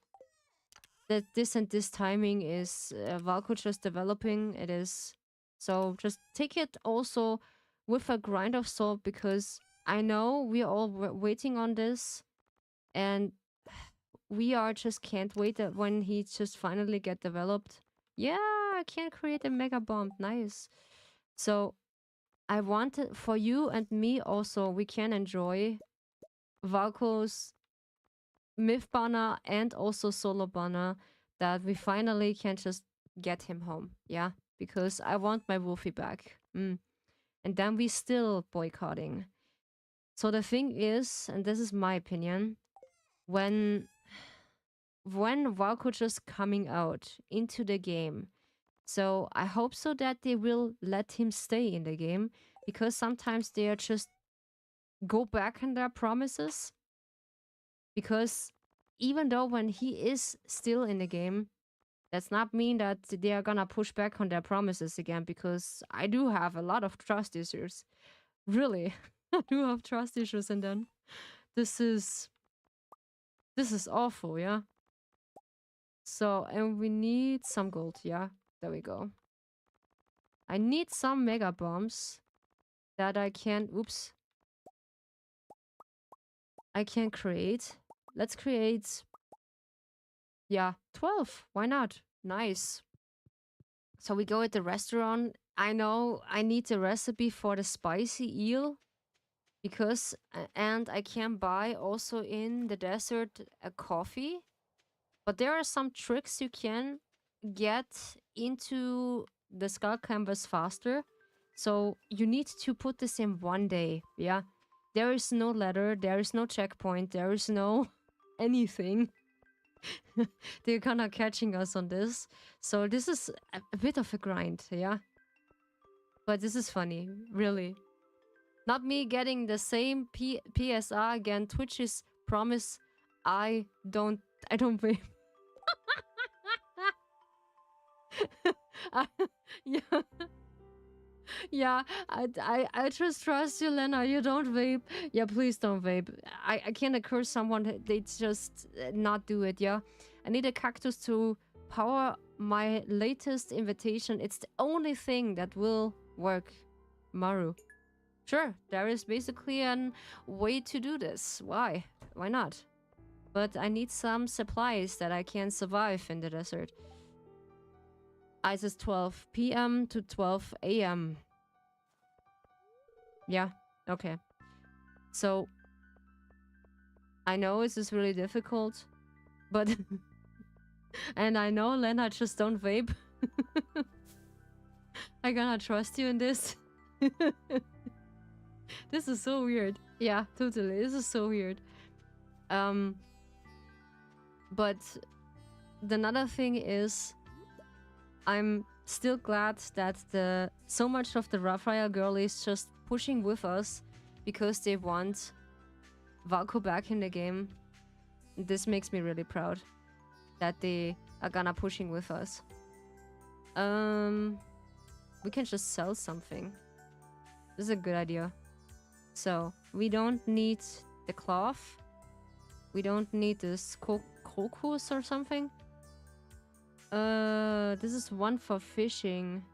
that this and this timing is Valko just developing. It is so just take it also with a grind of salt because I know we are all waiting on this, and we are just can't wait that when he just finally get developed. Yeah, I can create a mega bomb. Nice. So I want it for you and me also. We can enjoy Valko's myth banner and also solo banner that we finally can just get him home. Yeah, because I want my Wolfie back. And then we still boycotting. So the thing is, and this is my opinion, when Valko just coming out into the game, so I hope so that they will let him stay in the game because sometimes they are just go back on their promises. Because even though when he is still in the game, that's not mean that they are gonna push back on their promises again, because I do have a lot of trust issues. Really. I do have trust issues, and then this is awful, yeah. So, and we need some gold, yeah. There we go. I need some mega bombs that I can I can create. Let's create, yeah, 12. Why not? Nice. So we go at the restaurant. I know I need a recipe for the spicy eel because, and I can buy also in the desert a coffee. But there are some tricks you can get into the skull canvas faster. So you need to put this in one day. Yeah. There is no ladder. There is no checkpoint. There is no anything. They're kind of catching us on this. So this is a bit of a grind, yeah? But this is funny, really. Not me getting the same PSR again. Twitch's promise. I don't win. Yeah. Yeah, I just trust you, Lena. You don't vape. Yeah, please don't vape. I can't encourage someone. They just not do it. Yeah, I need a cactus to power my latest invitation. It's the only thing that will work, Maru. Sure, there is basically an way to do this. Why? Why not? But I need some supplies that I can survive in the desert. Ice is 12 p.m. to 12 a.m. Yeah, okay. So, I know this is really difficult, but... and I know, Lena, just don't vape. I gonna trust you in this. This is so weird. Yeah, totally. This is so weird. But another thing is, I'm still glad that so much of the Raphael girl is just pushing with us because they want Valko back in the game. This makes me really proud that they are gonna pushing with us. We can just sell something. This is a good idea. So, we don't need the cloth. We don't need this crocus or something. This is one for fishing.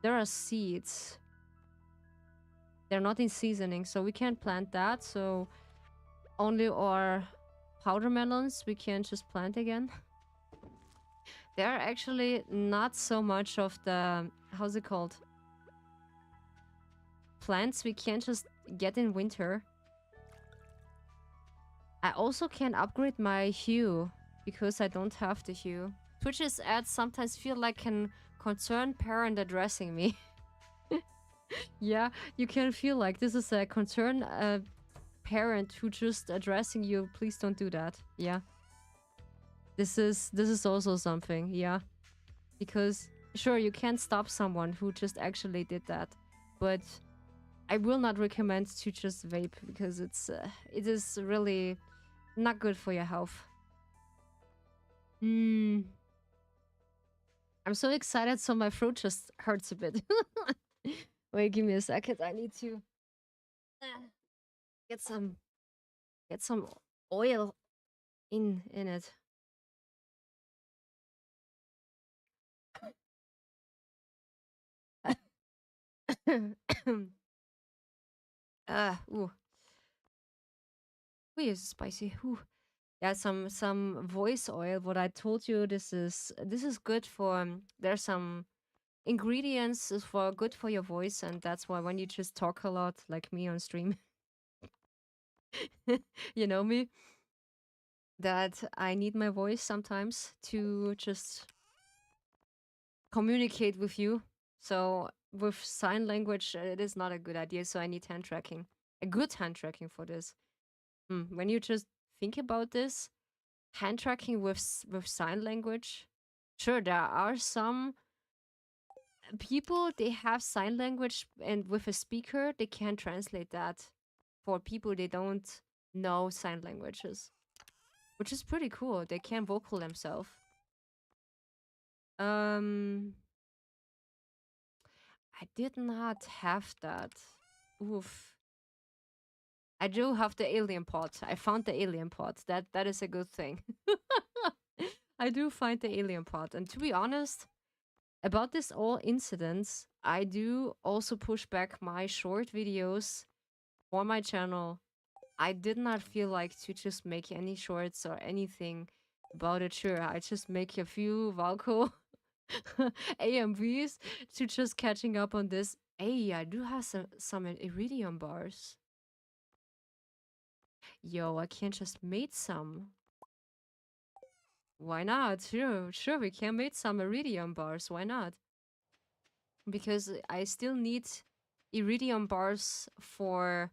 There are seeds. They're not in seasoning, so we can't plant that. So, only our powder melons we can just plant again. There are actually not so much of the, how's it called? Plants we can just get in winter. I also can upgrade my hue because I don't have the hue. Twitch's ads sometimes feel like an concerned parent addressing me. Yeah, you can feel like this is a concerned parent who just addressing you. Please don't do that. Yeah. This is also something, yeah. Because sure, you can't stop someone who just actually did that, but I will not recommend to just vape because it is really not good for your health. I'm so excited, so my throat just hurts a bit. Wait, give me a second. I need to get some oil in it. Ooh, it's spicy. Ooh. Yeah, some voice oil. What I told you, this is good for. There's some ingredients is for good for your voice, and that's why when you just talk a lot, like me on stream, you know me, that I need my voice sometimes to just communicate with you. So with sign language, it is not a good idea. So I need hand tracking, a good hand tracking for this. When you just think about this, hand tracking with sign language, sure, there are some people they have sign language, and with a speaker they can translate that for people they don't know sign languages, which is pretty cool. They can vocal themselves. Um, I did not have that. Oof. I do have the alien pod. I found the alien pod. That is a good thing. I do find the alien pod, and to be honest, about this all incidents, I do also push back my short videos for my channel. I did not feel like to just make any shorts or anything about it. Sure, I just make a few Valco AMVs to just catching up on this. Hey, I do have some iridium bars. Yo, I can just make some. Why not? Sure, we can make some iridium bars. Why not? Because I still need iridium bars for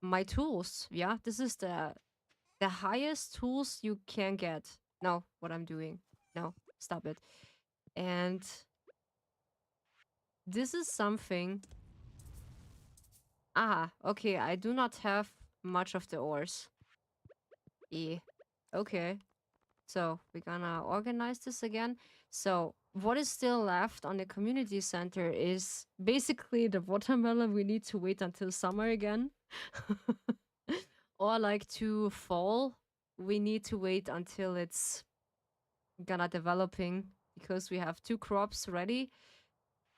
my tools. Yeah, this is the highest tools you can get. No, what I'm doing. No, stop it. And this is something. Ah, okay, I do not have much of the ores. Eh. Okay. So we're gonna organize this again. So what is still left on the community center is basically the watermelon. We need to wait until summer again. Or like to fall. We need to wait until it's gonna developing because we have 2 crops ready.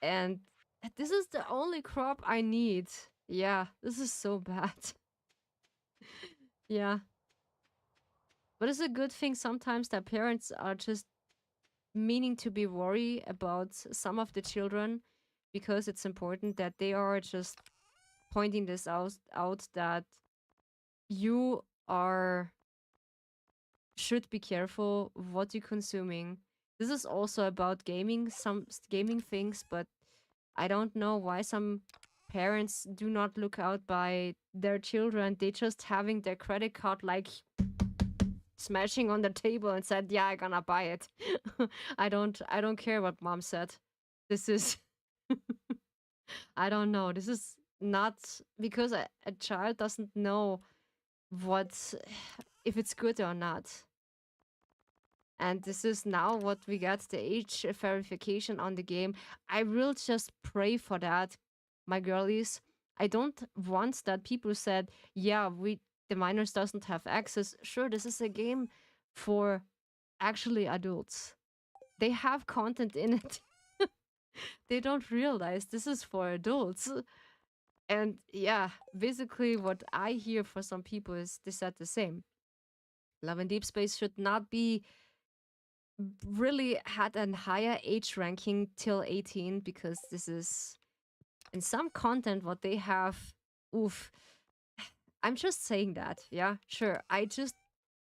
And this is the only crop I need. Yeah, this is so bad. Yeah. But it's a good thing sometimes that parents are just meaning to be worried about some of the children because it's important that they are just pointing this out that you are should be careful what you're consuming. This is also about gaming, some gaming things, but I don't know why some parents do not look out by their children. They just having their credit card like smashing on the table and said, "Yeah, I'm gonna buy it." I don't care what mom said. This is I don't know. This is not because a child doesn't know what if it's good or not. And this is now what we get the age verification on the game. I will just pray for that, my girlies. I don't want that people said, yeah, the minors doesn't have access. Sure, this is a game for actually adults. They have content in it. They don't realize this is for adults. And yeah, basically what I hear for some people is they said the same. Love and Deep Space should not be really had a higher age ranking till 18 because this is in some content what they have. Oof. I'm just saying that. Yeah, sure. I just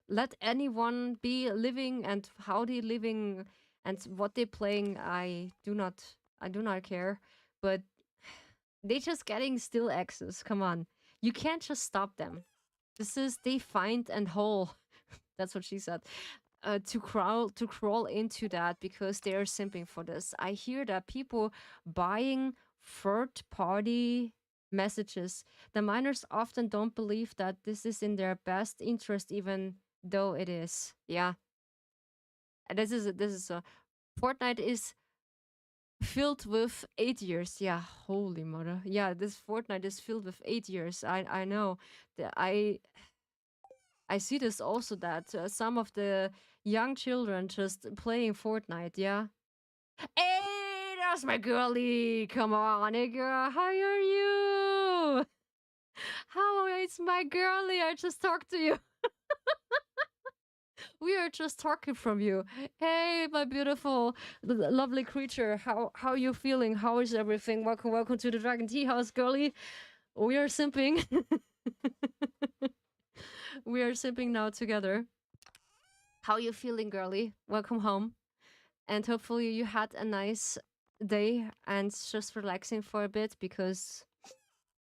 let anyone be living and how they living and what they playing. I do not care. But they just getting still access. Come on. You can't just stop them. This is they find and whole. That's what she said. to crawl into that because they're simping for this. I hear that people buying third party messages. The miners often don't believe that this is in their best interest, even though it is. Yeah, and this is a Fortnite is filled with 8 years. Yeah, holy mother. Yeah, this Fortnite is filled with 8 years. I know. I see this also that some of the young children just playing Fortnite. Yeah. Hey, that's my girlie. Come on, hey girl. How are you? How is my girlie? I just talked to you. We are just talking from you. Hey, my beautiful, lovely creature. How you feeling? How is everything? Welcome to the Dragon Tea House, girlie. We are simping. We are simping now together. How you feeling, girlie? Welcome home. And hopefully you had a nice day and just relaxing for a bit because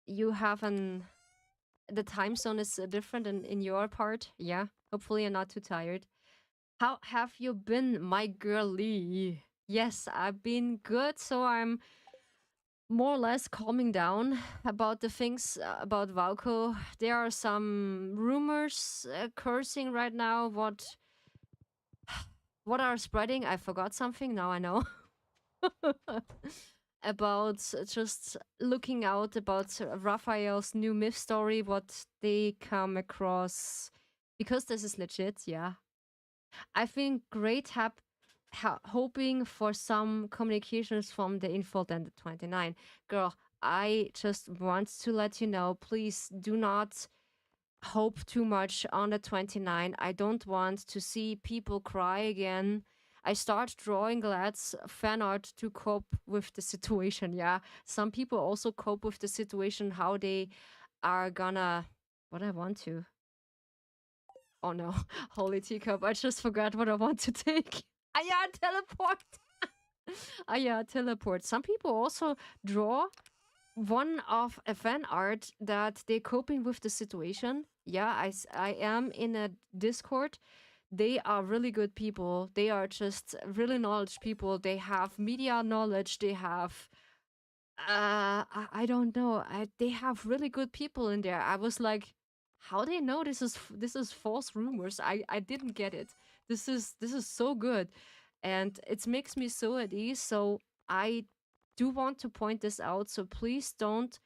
you have the time zone is different in your part. Yeah. Hopefully you're not too tired. How have you been, my girlie? Yes, I've been good. So I'm more or less calming down about the things about Valko. There are some rumors cursing right now. What are spreading? I forgot something. Now I know. About just looking out about Raphael's new myth story, what they come across. Because this is legit, yeah. I think great hoping for some communications from the info and the 29. Girl, I just want to let you know, please do not hope too much on the 29. I don't want to see people cry again. I start drawing lads fan art to cope with the situation. Yeah, some people also cope with the situation how they are gonna. What I want to. Oh no, holy teacup! I just forgot what I want to take. Ah yeah, teleport. Ah yeah, teleport. Some people also draw one of a fan art that they're coping with the situation. Yeah, I am in a Discord. They are really good people. They are just really knowledge people. They have media knowledge. They have I don't know. They have really good people in there. I was like, how they know this is false rumors? I didn't get it. This is so good, and it makes me so at ease. So I do want to point this out. So please don't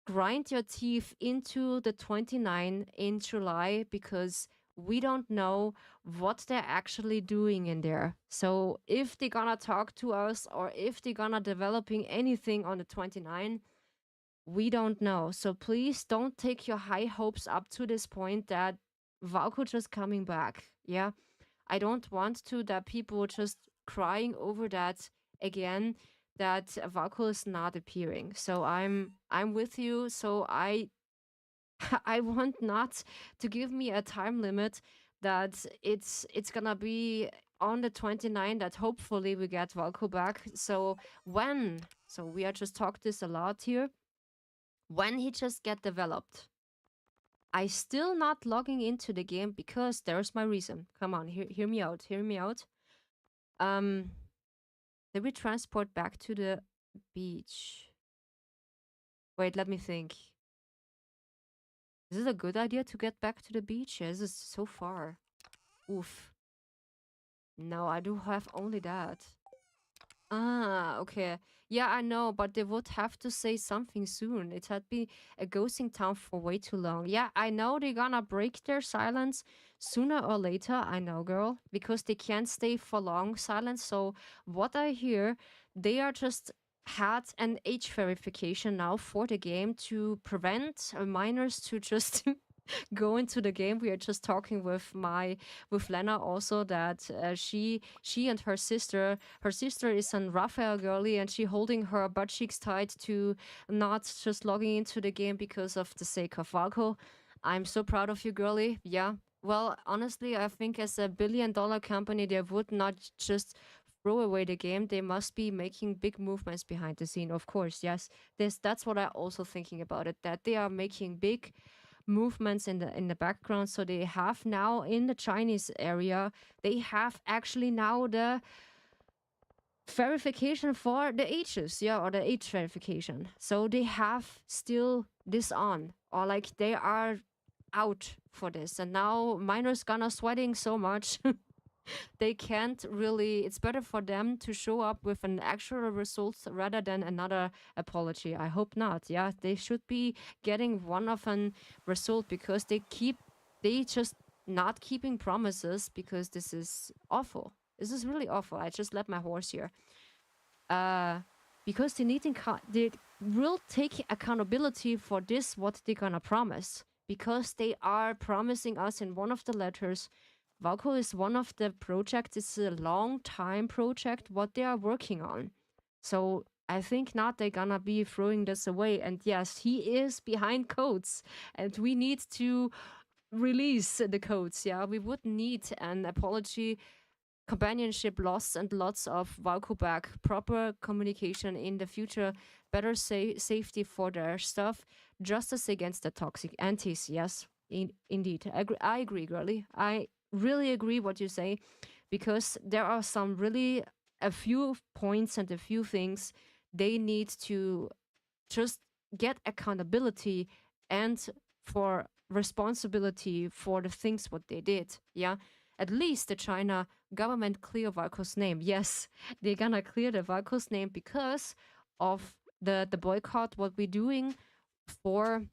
grind your teeth into the 29 in July because we don't know what they're actually doing in there. So if they're gonna talk to us or if they're gonna developing anything on the 29, we don't know. So please don't take your high hopes up to this point that Valko just coming back. Yeah. I don't want to that people just crying over that again that Valko is not appearing. So I'm with you. So I I want not to give me a time limit that it's gonna be on the 29 that hopefully we get Valko back. So when so we are just talked this a lot here. When he just get developed, I still not logging into the game because there's my reason. Come on, hear me out. Hear me out. Um, did we transport back to the beach? Wait, let me think. Is it a good idea to get back to the beach? Yeah, this is so far. Oof. No, I do have only that. Ah, okay. Yeah, I know, but they would have to say something soon. It had been a ghosting town for way too long. Yeah, I know they're gonna break their silence sooner or later. I know, girl, because they can't stay for long silent. So what I hear, they are just had an age verification now for the game to prevent minors to just go into the game. We are just talking with Lena also that she and her sister is an Raphael girly and she holding her butt cheeks tight to not just logging into the game because of the sake of Valko. I'm so proud of you, girly. Yeah. Well, honestly, I think as a billion-dollar company, they would not just throw away the game. They must be making big movements behind the scene. Of course, yes. That's what I also thinking about it. That they are making big movements in the background. So they have now in the Chinese area, they have actually now the verification for the ages, yeah, or the age verification. So they have still this on, or like they are out for this. And now minors gonna sweating so much they can't really, it's better for them to show up with an actual result rather than another apology. I hope not. Yeah, they should be getting one of an result because they just not keeping promises because this is awful. This is really awful. I just let my horse here. uh because they will take accountability for this what they're gonna promise, because they are promising us in one of the letters. Valko is one of the projects. It's a long time project what they are working on. So I think not they're gonna be throwing this away. And yes, he is behind codes, and we need to release the codes. Yeah, we would need an apology, companionship loss, and lots of Valko back, proper communication in the future, better safety for their stuff, justice against the toxic antis. Yes, indeed. I agree, girly. I really agree what you say, because there are some really a few points and a few things they need to just get accountability and for responsibility for the things what they did. Yeah, at least the China government clear Valko's name. Yes, they're gonna clear the Valko's name because of the boycott what we're doing for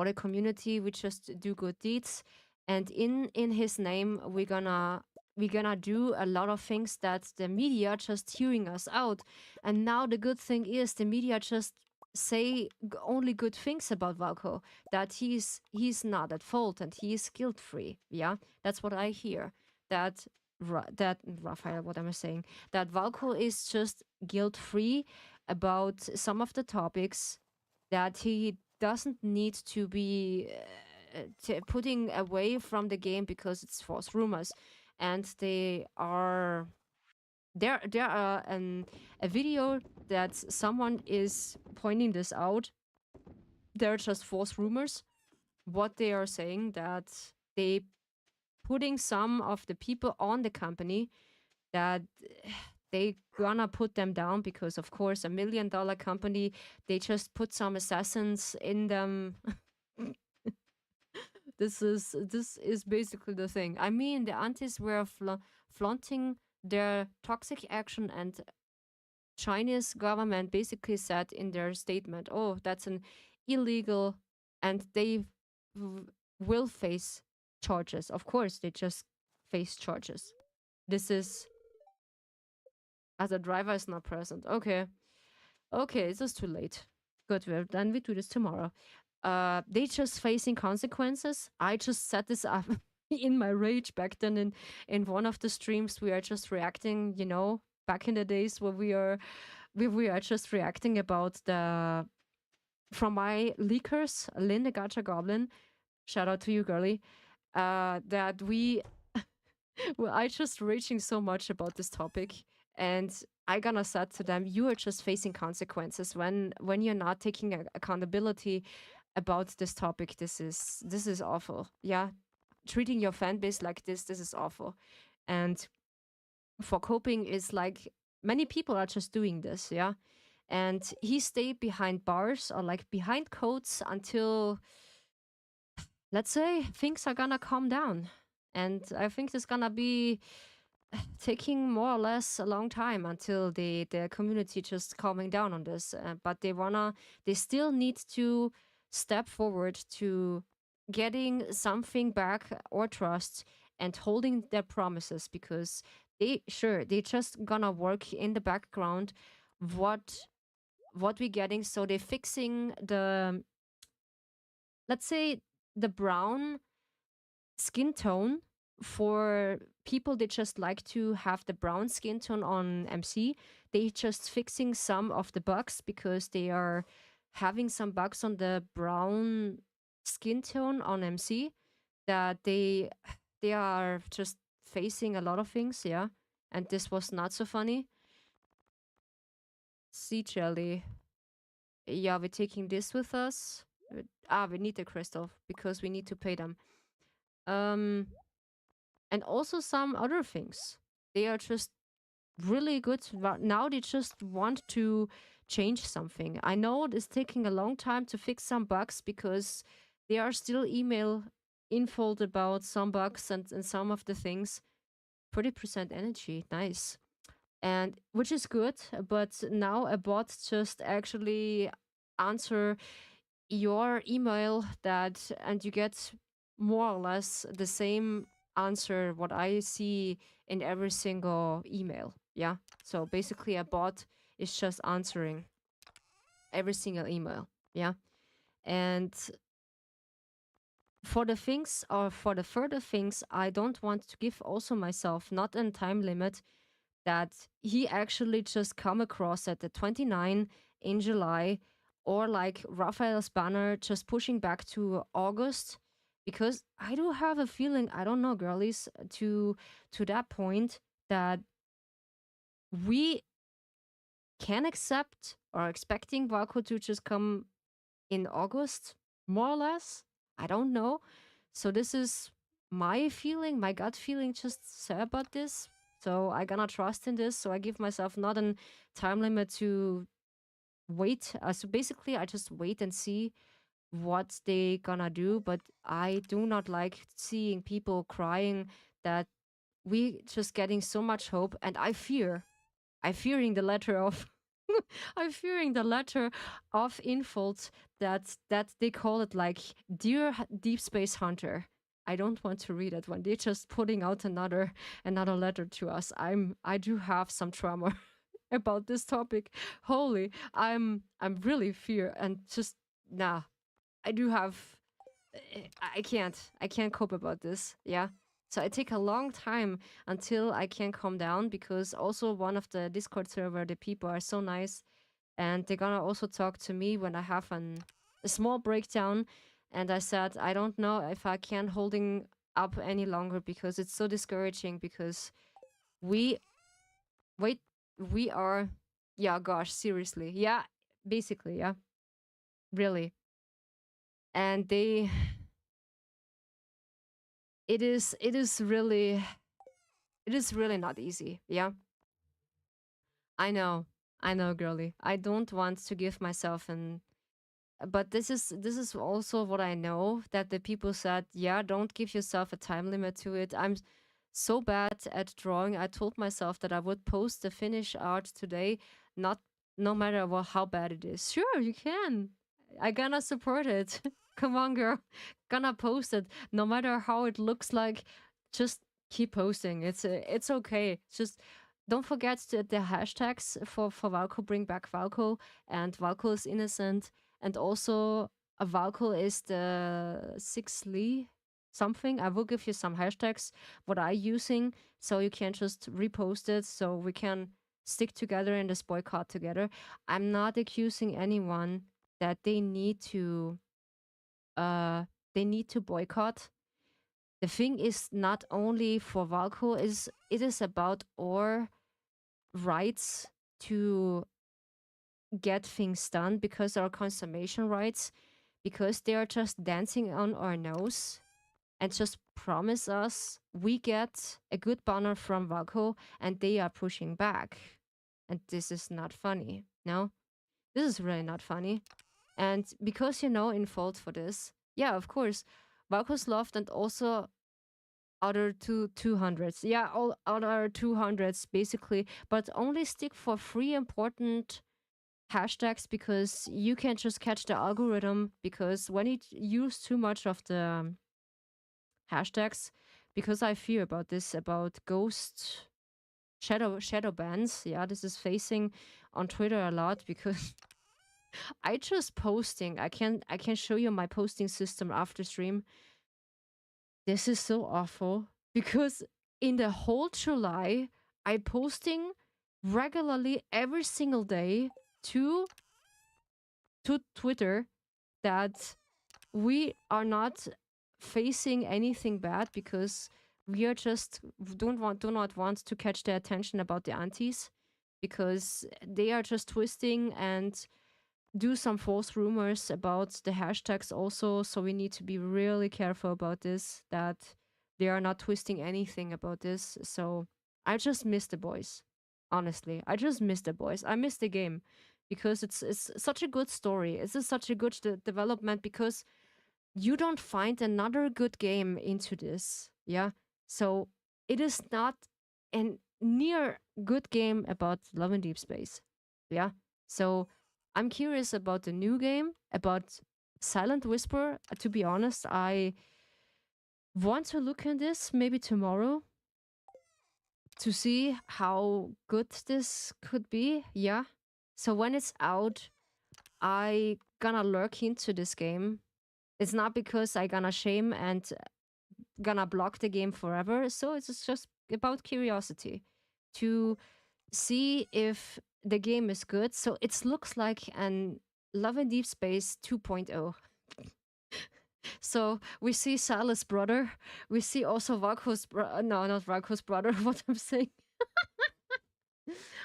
the community. We just do good deeds, and in his name we're gonna do a lot of things that the media just hearing us out. And now the good thing is the media just say only good things about Valko, that he's not at fault and he is guilt free. Yeah, that's what I hear. That that Raphael, what am I saying? That Valko is just guilt free about some of the topics, that he doesn't need to be putting away from the game because it's false rumors. And there are a video that someone is pointing this out. They're just false rumors. What they are saying, that they putting some of the people on the company, that they gonna put them down because of course $1 million company, they just put some assassins in them. This is basically the thing. I mean, the antis were flaunting their toxic action, and Chinese government basically said in their statement, "Oh, that's an illegal," and they will face charges. Of course, they just face charges. This is as a driver is not present. Okay, okay, it's just too late. Good, well, then we do this tomorrow. They just facing consequences. I just set this up in my rage back then in one of the streams. We are just reacting, back in the days where we are just reacting about the from my leakers, Lynn the Gacha Goblin. Shout out to you, girly. That we well, I just raging so much about this topic, and I gonna said to them, you are just facing consequences when you're not taking accountability about this topic. This is awful. Yeah, treating your fan base like this is awful. And for coping is like many people are just doing this. Yeah, and he stayed behind bars or like behind codes until, let's say, things are gonna calm down. And I think it's gonna be taking more or less a long time until the community just calming down on this. But they still need to step forward to getting something back or trust and holding their promises, because they just gonna work in the background what we getting. So they're fixing the, let's say, the brown skin tone for people that just like to have the brown skin tone on MC. They just fixing some of the bugs because they are having some bugs on the brown skin tone on MC, that they are just facing a lot of things. Yeah, and this was not so funny. Sea jelly. Yeah, we're taking this with us. We need the crystal because we need to pay them. Um, and also some other things. They are just really good. Now they just want to change something. I know it's taking a long time to fix some bugs because there are still email infold about some bugs and some of the things. 30% energy, nice. And which is good, but now a bot just actually answer your email that and you get more or less the same answer what I see in every single email. Yeah. So basically a bot is just answering every single email. Yeah. And for the things or for the further things, I don't want to give also myself not a time limit that he actually just come across at the 29 in July, or like Raphael's banner just pushing back to August, because I do have a feeling, I don't know, girlies, to that point that we can accept or expecting Valko to just come in August, more or less. I don't know. So this is my feeling, my gut feeling just say about this. So I gonna trust in this. So I give myself not a time limit to wait. So basically I just wait and see what they gonna do. But I do not like seeing people crying that we just getting so much hope, and I'm fearing the letter of I'm fearing the letter of Infold that they call it like Dear Deep Space Hunter. I don't want to read it when they're just putting out another letter to us. I do have some trauma about this topic. Holy, I'm really fear and just nah. I do have I can't cope about this. Yeah. So I take a long time until I can calm down, because also one of the Discord server, the people are so nice, and they're gonna also talk to me when I have a small breakdown. And I said I don't know if I can holding up any longer, because it's so discouraging, because we wait we are, yeah, gosh, seriously, yeah, basically, yeah, really. And they it is really not easy. Yeah, I know, I know, girly. I don't want to give myself an, but this is also what I know, that the people said, yeah, don't give yourself a time limit to it. I'm so bad at drawing. I told myself that I would post the finished art today, not no matter what, how bad it is. Sure, you can. I gonna support it. Come on, girl. Gonna post it no matter how it looks like. Just keep posting. It's okay. Just don't forget the hashtags for Valko. Bring back Valko, and Valko is innocent, and also a Valko is the 6th something. I will give you some hashtags what I using, so you can just repost it, so we can stick together in this boycott together. I'm not accusing anyone that uh they need to boycott. The thing is not only for Valko, is it is about our rights to get things done, because our consummation rights, because they are just dancing on our nose and just promise us we get a good banner from Valko, and they are pushing back. And this is not funny. No, this is really not funny. And because in fault for this, yeah, of course, Valko's loved, and also other 200s. Yeah, all other 200s basically, but only stick for 3 important hashtags, because you can just catch the algorithm, because when you use too much of the hashtags, because I fear about this, about ghost shadow bans. Yeah, this is facing on Twitter a lot, because I just posting. I can show you my posting system after stream. This is so awful, because in the whole July I posting regularly every single day to Twitter that we are not facing anything bad, because we are just do not want to catch the attention about the aunties, because they are just twisting and do some false rumors about the hashtags also, so we need to be really careful about this, that they are not twisting anything about this. So I just miss the boys. Honestly, I just miss the boys. I miss the game because it's such a good story. It's just such a good development because you don't find another good game into this. Yeah. So it is not an near good game about Love and Deep Space. Yeah. So I'm curious about the new game, about Silent Whisper. To be honest, I want to look in this maybe tomorrow to see how good this could be. Yeah. So when it's out, I gonna lurk into this game. It's not because I gonna shame and gonna block the game forever. So it's just about curiosity to see if the game is good. So it looks like an Love and Deep Space 2.0. So we see Sal's brother. We see also Valko's no, not Valko's brother. What I'm saying.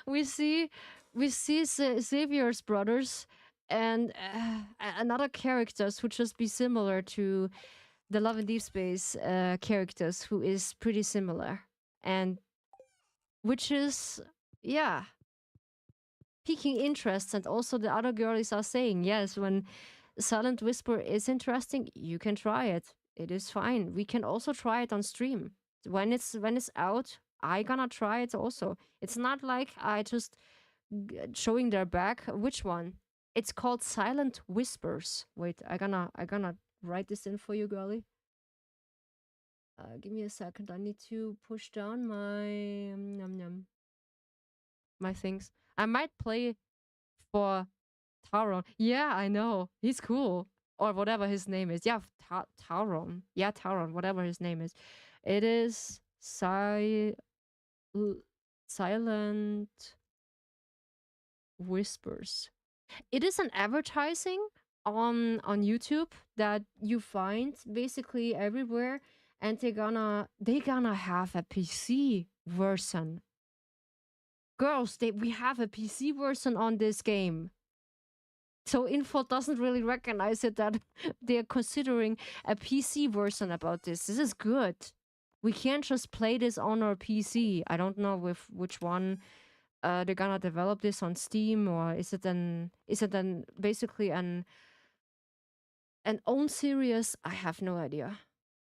we see Xavier's brothers and another characters who just be similar to the Love and Deep Space characters, who is pretty similar, and which is, yeah, piquing interest. And also the other girlies are saying, yes, when Silent Whisper is interesting, you can try it. It is fine. We can also try it on stream. When it's out, I gonna try it also. It's not like I just showing their back. Which one? It's called Silent Whispers. Wait, I gonna write this in for you, girlie. Give me a second. I need to push down my my things. I might play for Tauron. Yeah, I know. He's cool. Or whatever his name is. Yeah, Tauron. Yeah, Tauron, whatever his name is. It is Silent Whispers. It is an advertising on YouTube that you find basically everywhere, and they gonna have a PC version. Girls, we have a PC version on this game. So Info doesn't really recognize it that they're considering a PC version about this. This is good. We can't just play this on our PC. I don't know with which one they're gonna develop this on Steam, or is it an basically an own series? I have no idea.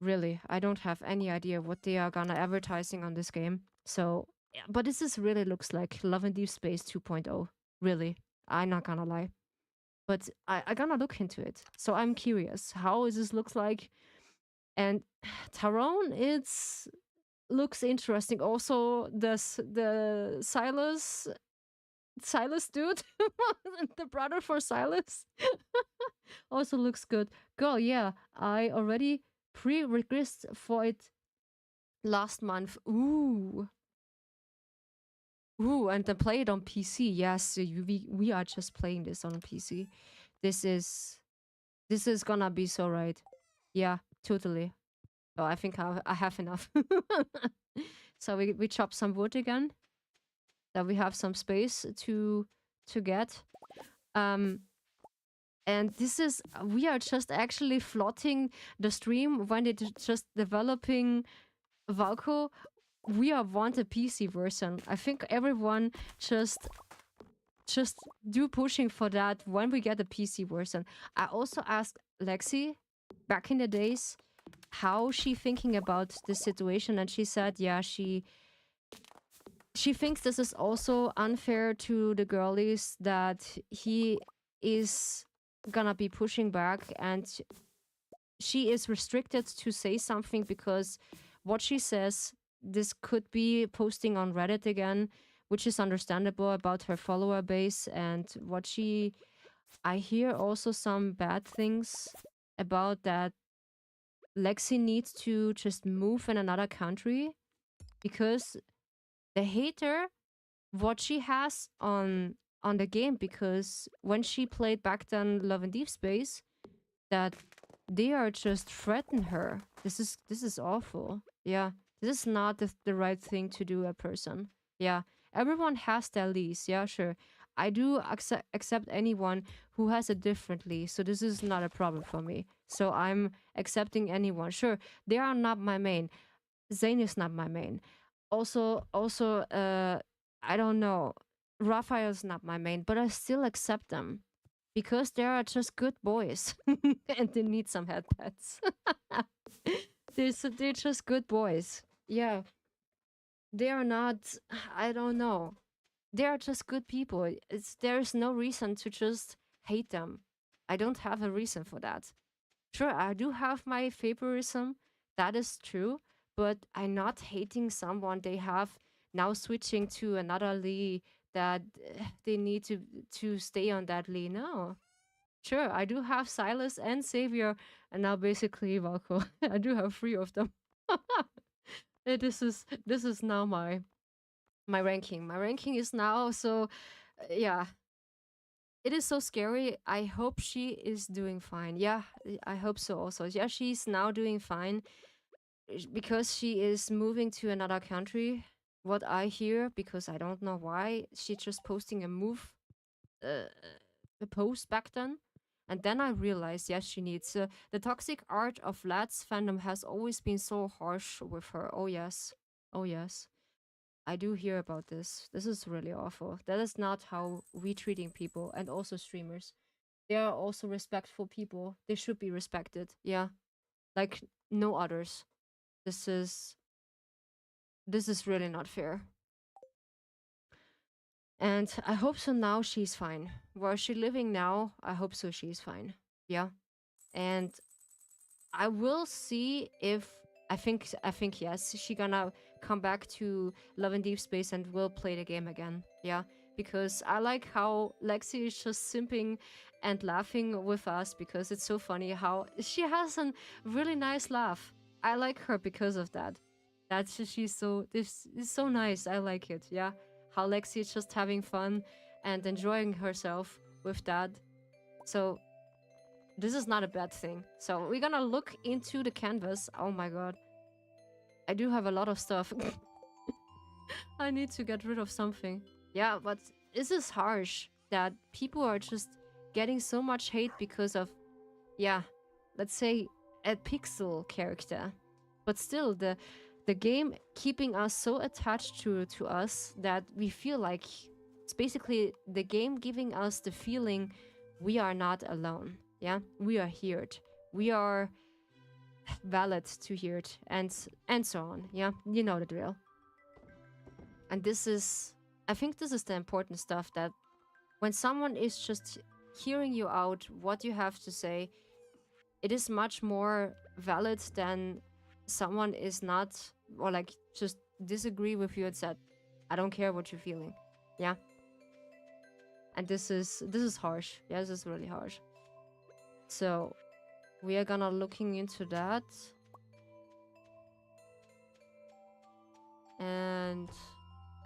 Really, I don't have any idea what they are gonna advertising on this game. So, yeah, but this really looks like Love and Deep Space 2.0. Really, I'm not gonna lie. But I gonna look into it. So I'm curious how this looks like. And Tyrone, it's looks interesting. Also, the Silas dude, the brother for Silas, also looks good. Girl, yeah, I already pre-requested for it last month. Ooh, and then play it on PC. Yes, we are just playing this on PC. This is gonna be so right. Yeah, totally. Oh, I think I have enough. So we chop some wood again. That we have some space to get. And this is, we are just actually floating the stream when it's just developing Valko. We are want a PC version. I think everyone just do pushing for that when we get a PC version. I also asked Lexi back in the days how she thinking about this situation, and she said, yeah, she thinks this is also unfair to the girlies, that he is gonna be pushing back, and she is restricted to say something because what she says, this could be posting on Reddit again, which is understandable about her follower base. And what I hear also some bad things about that Lexi needs to just move in another country because the hater, what she has on the game, because when she played back then Love and Deep Space, that they are just threaten her. This is awful. Yeah, this is not the right thing to do a person. Yeah, everyone has their lease. Yeah, sure. I do accept anyone who has it differently. So this is not a problem for me. So I'm accepting anyone. Sure, they are not my main. Zane is not my main. Also, I don't know. Raphael's not my main, but I still accept them because they are just good boys and they need some head pets. They're just good boys. Yeah, they are not. I don't know. They are just good people. There's no reason to just hate them. I don't have a reason for that. Sure, I do have my favoritism. That is true, but I'm not hating someone. They have now switching to another Lee that they need to stay on that Lee. No, sure, I do have Silas and Savior, and now basically Valko. I do have three of them. This is now my ranking. My ranking is now so yeah. It is so scary. I hope she is doing fine. Yeah, I hope so also. Yeah, she's now doing fine because she is moving to another country. What I hear, because I don't know why, she's just posting uh, a post back then. And then I realized, yes, she needs. The toxic art of lads fandom has always been so harsh with her. Oh, yes. Oh, yes. I do hear about this. This is really awful. That is not how we treating people and also streamers. They are also respectful people. They should be respected. Yeah. Like no others. This is this is really not fair. And I hope so now she's fine. Where is she living now? I hope so she's fine. Yeah. And I will see if I think yes, she gonna come back to Love and Deep Space and will play the game again. Yeah, because I like how Lexi is just simping and laughing with us because it's so funny how she has a really nice laugh. I like her because of that. She's so this is so nice. I like it. Yeah, how Lexi is just having fun and enjoying herself with that. So this is not a bad thing. So we're gonna look into the canvas. Oh my god. I do have a lot of stuff. I need to get rid of something. Yeah, but this is harsh that people are just getting so much hate because of, yeah, let's say a pixel character. But still, the game keeping us so attached to us that we feel like it's basically the game giving us the feeling we are not alone. Yeah, we are heard. We are valid to hear it, and so on. Yeah, you know the drill. And this is, I think, this is the important stuff that when someone is just hearing you out, what you have to say, it is much more valid than someone is not or like just disagree with you and said, I don't care what you're feeling. Yeah. And this is harsh. Yeah, this is really harsh. So we are gonna looking into that. And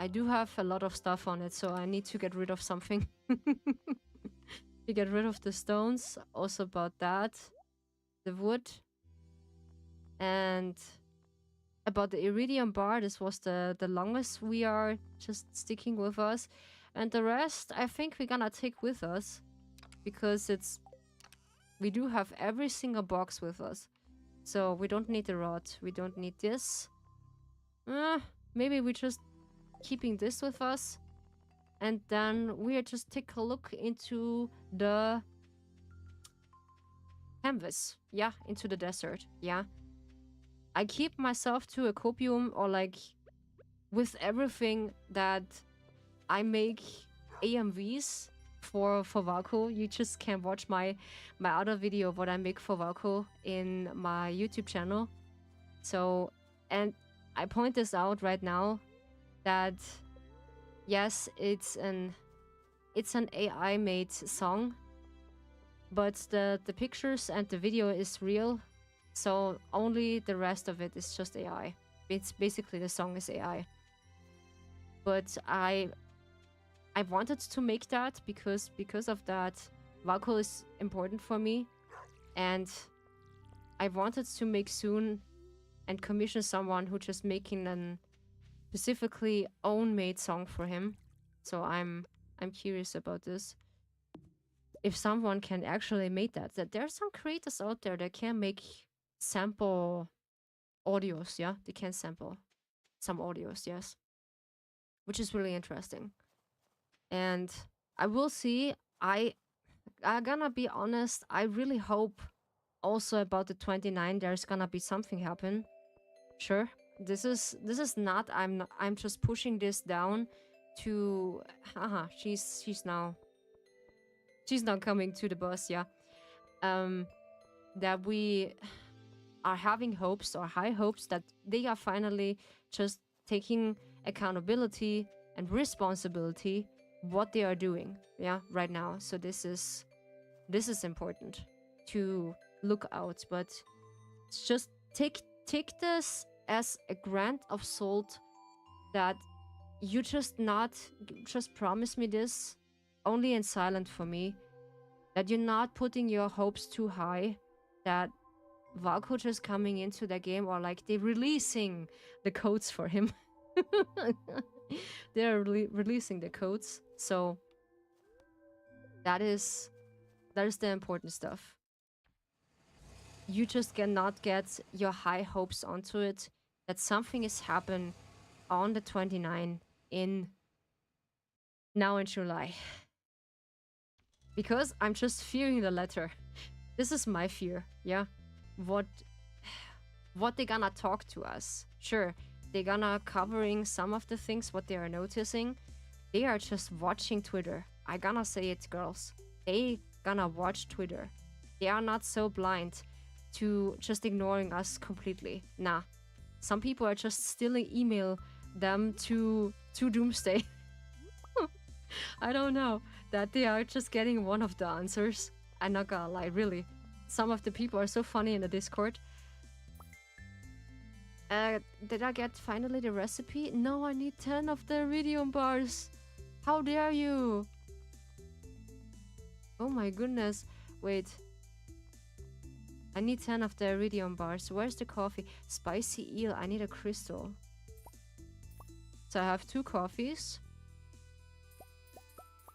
I do have a lot of stuff on it, so I need to get rid of something. To get rid of the stones, also about that. The wood. And about the iridium bar, this was the longest we are just sticking with us. And the rest, I think we're gonna take with us. Because we do have every single box with us. So we don't need the rod. We don't need this. Maybe we just keeping this with us. And then we are just take a look into the canvas. Yeah, into the desert. Yeah. I keep myself to a copium or like with everything that I make AMVs for Valko. You just can watch my other video of what I make for Valko in my YouTube channel. So, and I point this out right now that yes, it's an AI made song, but the pictures and the video is real. So only the rest of it is just AI. It's basically the song is AI. But I wanted to make that because of that, Valko is important for me, and I wanted to make soon and commission someone who just making an specifically own made song for him. So I'm I'm curious about this. If someone can actually make that there are some creators out there that can make sample audios, yeah? They can sample some audios, yes. Which is really interesting. And I will see. I gonna be honest, I really hope also about the 29 there's gonna be something happen. Sure. This is not I'm just pushing this down to she's now coming to the bus, yeah. That we are having hopes or high hopes that they are finally just taking accountability and responsibility what they are doing, yeah, right now. So this is important to look out, but just take this as a grant of salt that you just promise me this only in silent for me, that you're not putting your hopes too high, that Valko just coming into the game, or like they're releasing the codes for him. They're releasing the codes, so that is the important stuff. You just cannot get your high hopes onto it that something is happen on the 29 in July. Because I'm just fearing the letter. This is my fear, yeah? What they gonna talk to us. Sure, they gonna covering some of the things what they are noticing. They are just watching Twitter. I gonna say it, girls. They gonna watch Twitter. They are not so blind to just ignoring us completely. Nah. Some people are just stealing email them to Doomsday. I don't know. That they are just getting one of the answers. I'm not gonna lie, really. Some of the people are so funny in the Discord. Did I get finally the recipe? No, I need 10 of the iridium bars. How dare you? Oh my goodness. Wait. I need 10 of the iridium bars. Where's the coffee? Spicy eel. I need a crystal. So I have 2 coffees.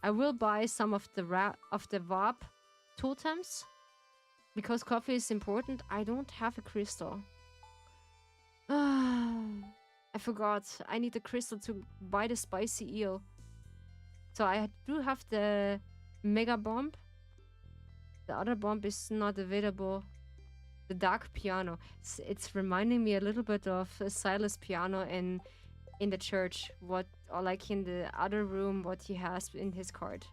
I will buy some of the VAP totems. Because coffee is important. I don't have a crystal. I forgot. I need a crystal to buy the spicy eel. So I do have the mega bomb. The other bomb is not available. The dark piano. It's reminding me a little bit of Silas' piano in the church. Or like in the other room, what he has in his card.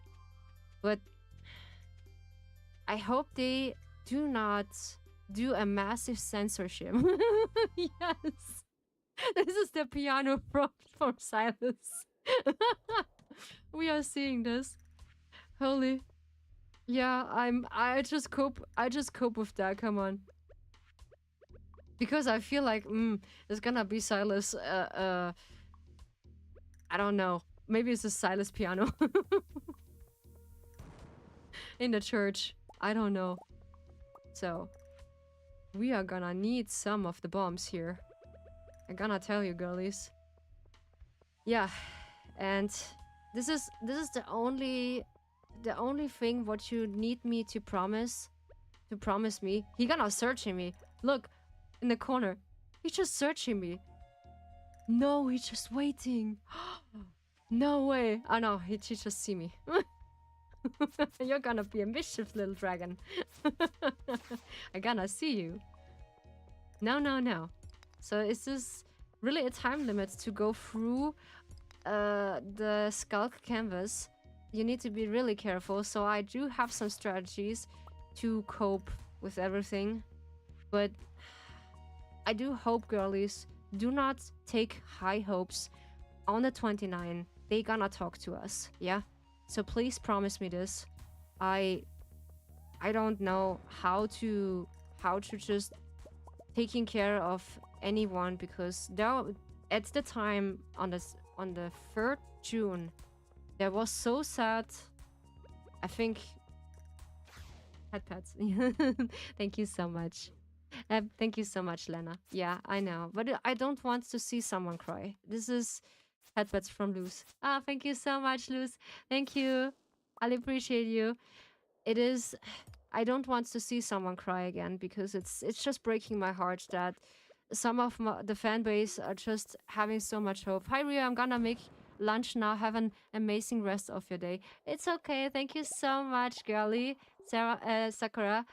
But I hope they do not do a massive censorship. Yes. This is the piano from Silas. We are seeing this. Holy. Yeah, I just cope with that, come on. Because I feel like there's gonna be Silas I don't know. Maybe it's a Silas piano. In the church. I don't know. So we are gonna need some of the bombs here. I'm gonna tell you, girlies. Yeah, and this is the only thing what you need me to promise me. He gonna searching me. Look, in the corner. He's just searching me. No, he's just waiting. No way. Oh no, he just see me. You're gonna be a mischief, little dragon. I'm gonna see you. No. So is this really a time limit to go through the Skulk canvas? You need to be really careful. So I do have some strategies to cope with everything. But I do hope, girlies, do not take high hopes on the 29. They gonna talk to us, yeah? So please promise me this. I don't know how to just taking care of anyone, because there at the time on the 3rd June that was so sad. I think pets. Thank you so much. Thank you so much, Lena. Yeah, I know, but I don't want to see someone cry. This is Headbutts from Luz. Ah, thank you so much, Luz. Thank you. I appreciate you. It is. I don't want to see someone cry again because it's just breaking my heart that some of the fan base are just having so much hope. Hi Rio, I'm gonna make lunch now. Have an amazing rest of your day. It's okay. Thank you so much, girlie. Sakura,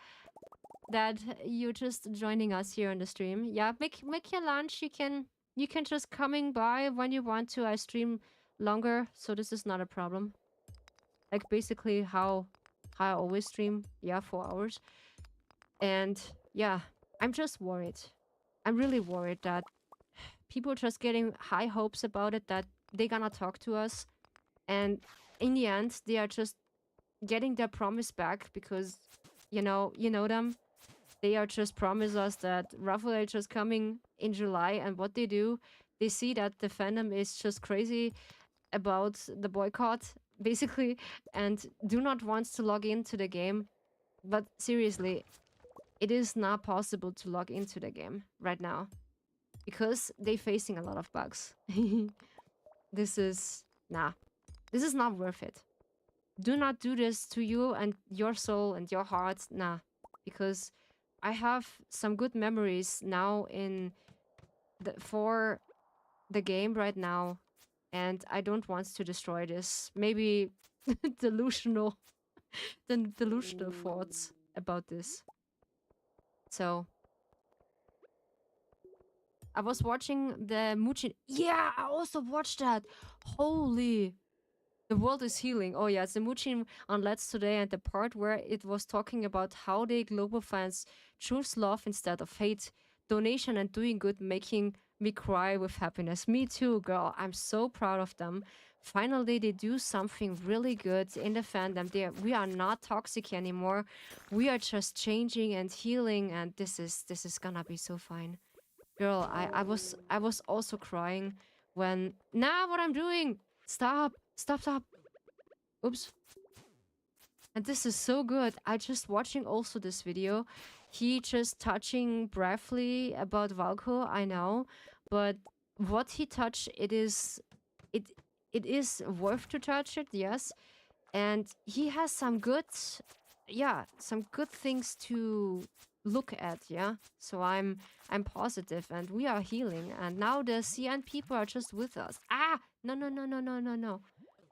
that you're just joining us here on the stream. Yeah, make your lunch. You can just coming by when you want to. I stream longer, so this is not a problem. Like basically how I always stream. Yeah, 4 hours. And yeah, I'm just worried. I'm really worried that people are just getting high hopes about it that they're gonna talk to us, and in the end they are just getting their promise back because you know them. They are just promise us that Raphael is just coming in July, and what they do, they see that the fandom is just crazy about the boycott basically, and do not want to log into the game. But seriously, it is not possible to log into the game right now because they're facing a lot of bugs. This is nah. This is not worth it. Do not do this to you and your soul and your heart, nah. Because I have some good memories now for the game right now, and I don't want to destroy this. Maybe delusional, delusional thoughts about this. So I was watching the Muchin. Yeah, I also watched that. Holy. The world is healing. Oh yeah, it's the Muchin on Let's today, and the part where it was talking about how they global fans choose love instead of hate, donation and doing good, making me cry with happiness. Me too, girl. I'm so proud of them. Finally, they do something really good in the fandom. We are not toxic anymore. We are just changing and healing, and this is gonna be so fine. Girl, I was also crying when what I'm doing. Stop. Oops. And this is so good. I just watching also this video. He just touching briefly about Valko, I know, but what he touched, it it is worth to touch it, yes. And he has some good things to look at, yeah. So I'm positive, and we are healing, and now the CN people are just with us. No.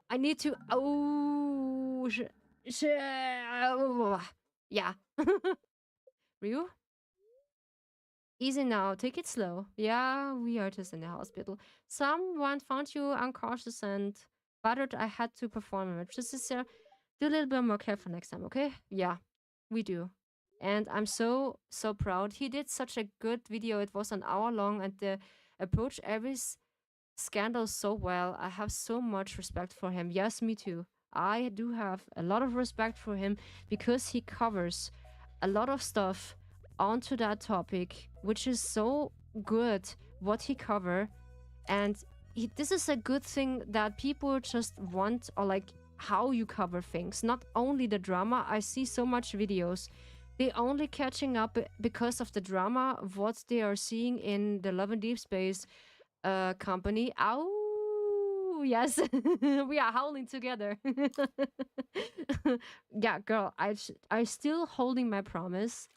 I need to. Oh, yeah. Ryu, easy now. Take it slow. Yeah, we are just in the hospital. Someone found you unconscious and bothered. I had to perform it. Just do a little bit more careful next time, okay? Yeah, we do. And I'm so proud. He did such a good video. It was an hour long, and the approach every scandal so well. I have so much respect for him. Yes, me too. I do have a lot of respect for him because he covers a lot of stuff onto that topic, which is so good what he cover. And this is a good thing that people just want, or like how you cover things, not only the drama. I see so much videos. They only catching up because of the drama of what they are seeing in the Love and Deep Space company. Ow, yes, we are howling together. Yeah, girl, I still holding my promise.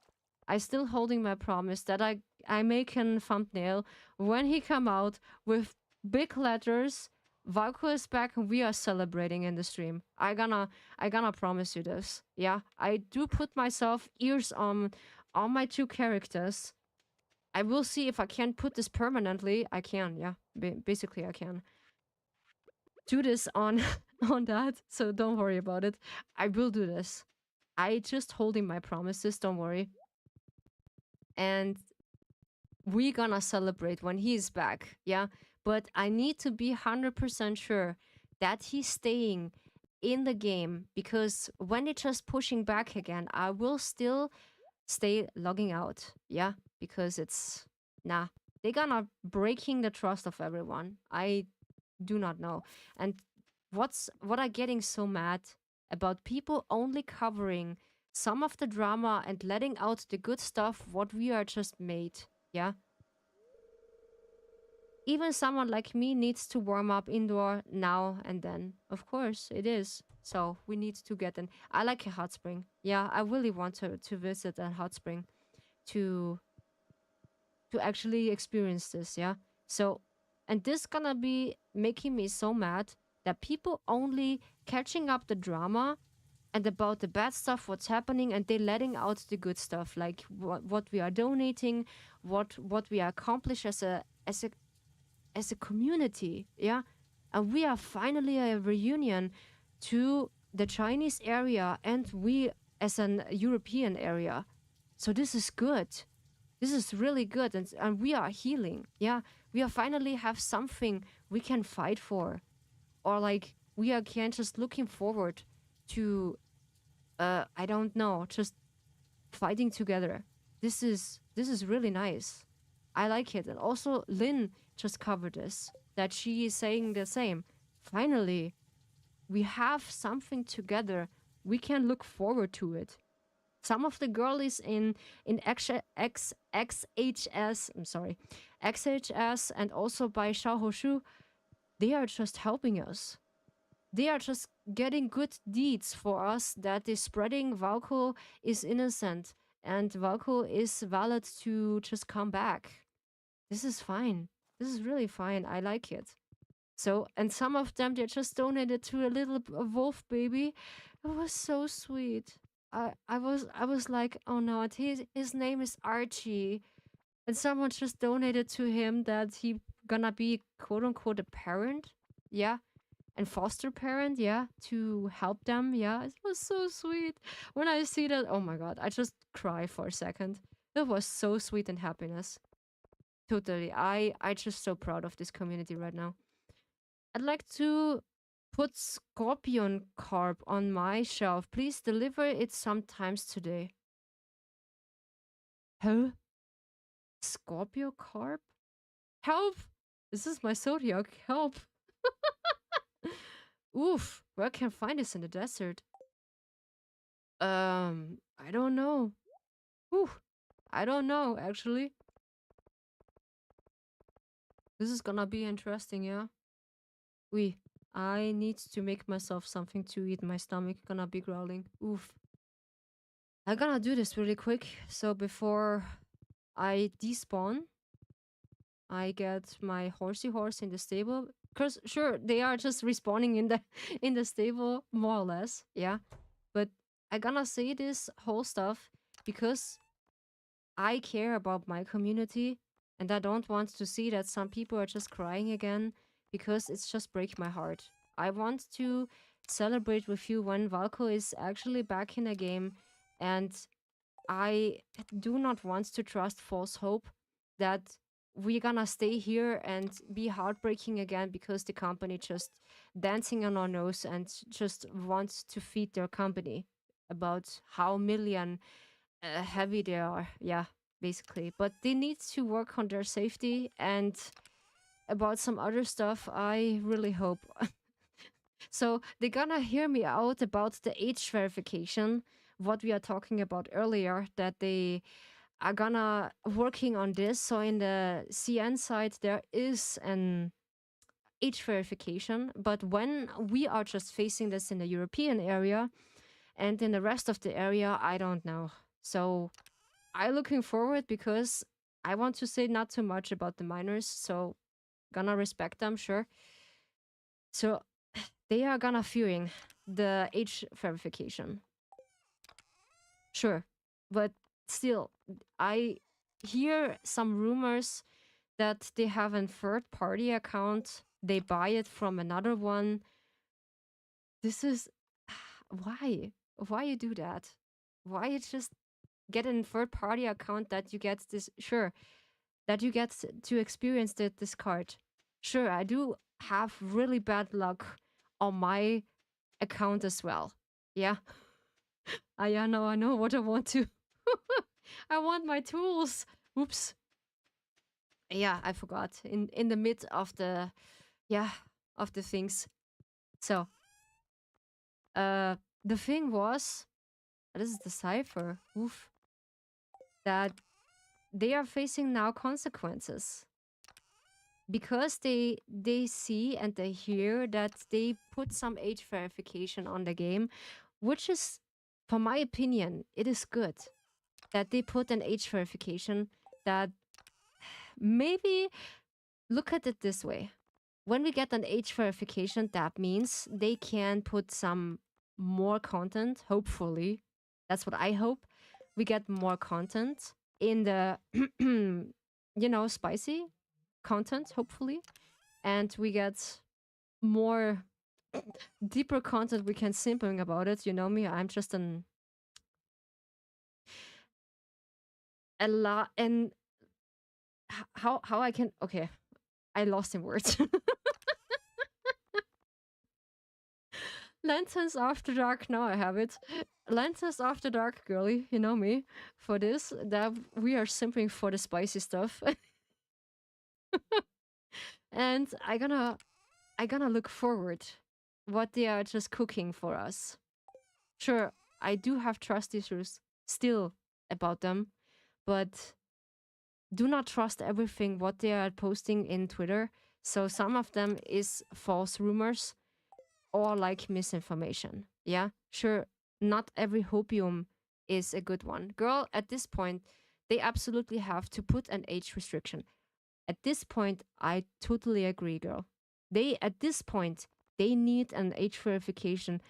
I still holding my promise that I make a thumbnail when he come out with big letters. Valko is back and we are celebrating in the stream. I gonna promise you this. Yeah, I do put myself ears on my two characters. I will see if I can put this permanently. I can, yeah. Basically, I can do this on on that. So don't worry about it. I will do this. I just holding my promises. Don't worry. And we gonna celebrate when he's back, yeah. But I need to be 100% sure that he's staying in the game, because when it's just pushing back again, I will still stay logging out, yeah, because it's they're gonna breaking the trust of everyone. I do not know. And what I getting so mad about people only covering some of the drama and letting out the good stuff what we are just made, yeah. even someone like me needs to warm up indoor now and then. Of course, it is. So we need to get in. I like a hot spring. Yeah, I really want to visit a hot spring to actually experience this. Yeah. So, and this gonna be making me so mad that people only catching up the drama and about the bad stuff, what's happening, and they letting out the good stuff, like what we are donating, what we accomplish as a community, yeah. And we are finally a reunion to the Chinese area and we as an European area. So this is good. This is really good, and we are healing. Yeah, we are finally have something we can fight for, or like we are can just looking forward to. I don't know, just fighting together. This is really nice. I like it. And also Lynn just covered this, that she is saying the same. Finally, we have something together. We can look forward to it. Some of the girlies in XHS, I'm sorry, XHS and also by Xiaohoshu, they are just helping us. They are just getting good deeds for us, that is spreading Valko is innocent and Valko is valid to just come back. This is fine. This is really fine. I like it. So, and some of them, they just donated to a little wolf baby. It was so sweet. I was like, oh no, his name is Archie, and someone just donated to him that he gonna be quote unquote a parent, yeah, and foster parent, yeah, to help them, yeah. It was so sweet. When I see that, oh my god, I just cry for a second. It was so sweet and happiness. Totally, I just so proud of this community right now. I'd like to put Scorpion Carp on my shelf. Please deliver it sometimes today. Huh? Scorpio Carp? Help! This is my zodiac. Help! Oof, where can I find this in the desert? I don't know. Ooh, I don't know, actually. This is gonna be interesting, yeah? Oui, I need to make myself something to eat. My stomach gonna be growling. Oof. I'm gonna do this really quick. So before I despawn, I get my horsey horse in the stable. Cause sure, they are just respawning in the in the stable, more or less. Yeah. But I gonna say this whole stuff because I care about my community and I don't want to see that some people are just crying again, because it's just break my heart. I want to celebrate with you when Valko is actually back in a game, and I do not want to trust false hope that we're gonna stay here and be heartbreaking again because the company just dancing on our nose and just wants to feed their company about how million heavy they are. Yeah, basically. But they need to work on their safety, and about some other stuff, I really hope. So they're gonna hear me out about the age verification, what we are talking about earlier, that they are gonna working on this. So in the CN side, there is an age verification, but when we are just facing this in the European area and in the rest of the area, I don't know. So I looking forward because I want to say not too much about the minors, so gonna respect them, sure. So they are gonna fearing the age verification. Sure. But still, I hear some rumors that they have a third party account. They buy it from another one. This is why? Why you do that? Why you just get a third party account that you get this sure that you get to experience this card. Sure, I do have really bad luck on my account as well. Yeah. I know what I want to. I want my tools. Oops. Yeah, I forgot. In the mid of the yeah, of the things. So, the thing was, this is the cipher. Oof. That they are facing now consequences. because they see and they hear that they put some age verification on the game, which is, for my opinion, it is good that they put an age verification. That maybe, look at it this way: when we get an age verification, that means they can put some more content. Hopefully, that's what I hope. We get more content in the spicy content, hopefully, and we get more deeper content. We can simping about it. You know me, I'm just a lot. And how I can, okay, I lost in words. Lanterns After Dark, now I have it. Lanterns After Dark, girly, you know me, for this, that we are simping for the spicy stuff. And I gonna look forward what they are just cooking for us. Sure, I do have trust issues still about them, but do not trust everything what they are posting in Twitter. So some of them is false rumors or like misinformation. Yeah, sure, not every hopium is a good one. Girl, at this point, they absolutely have to put an age restriction. At this point, I totally agree, girl. At this point, they need an age verification.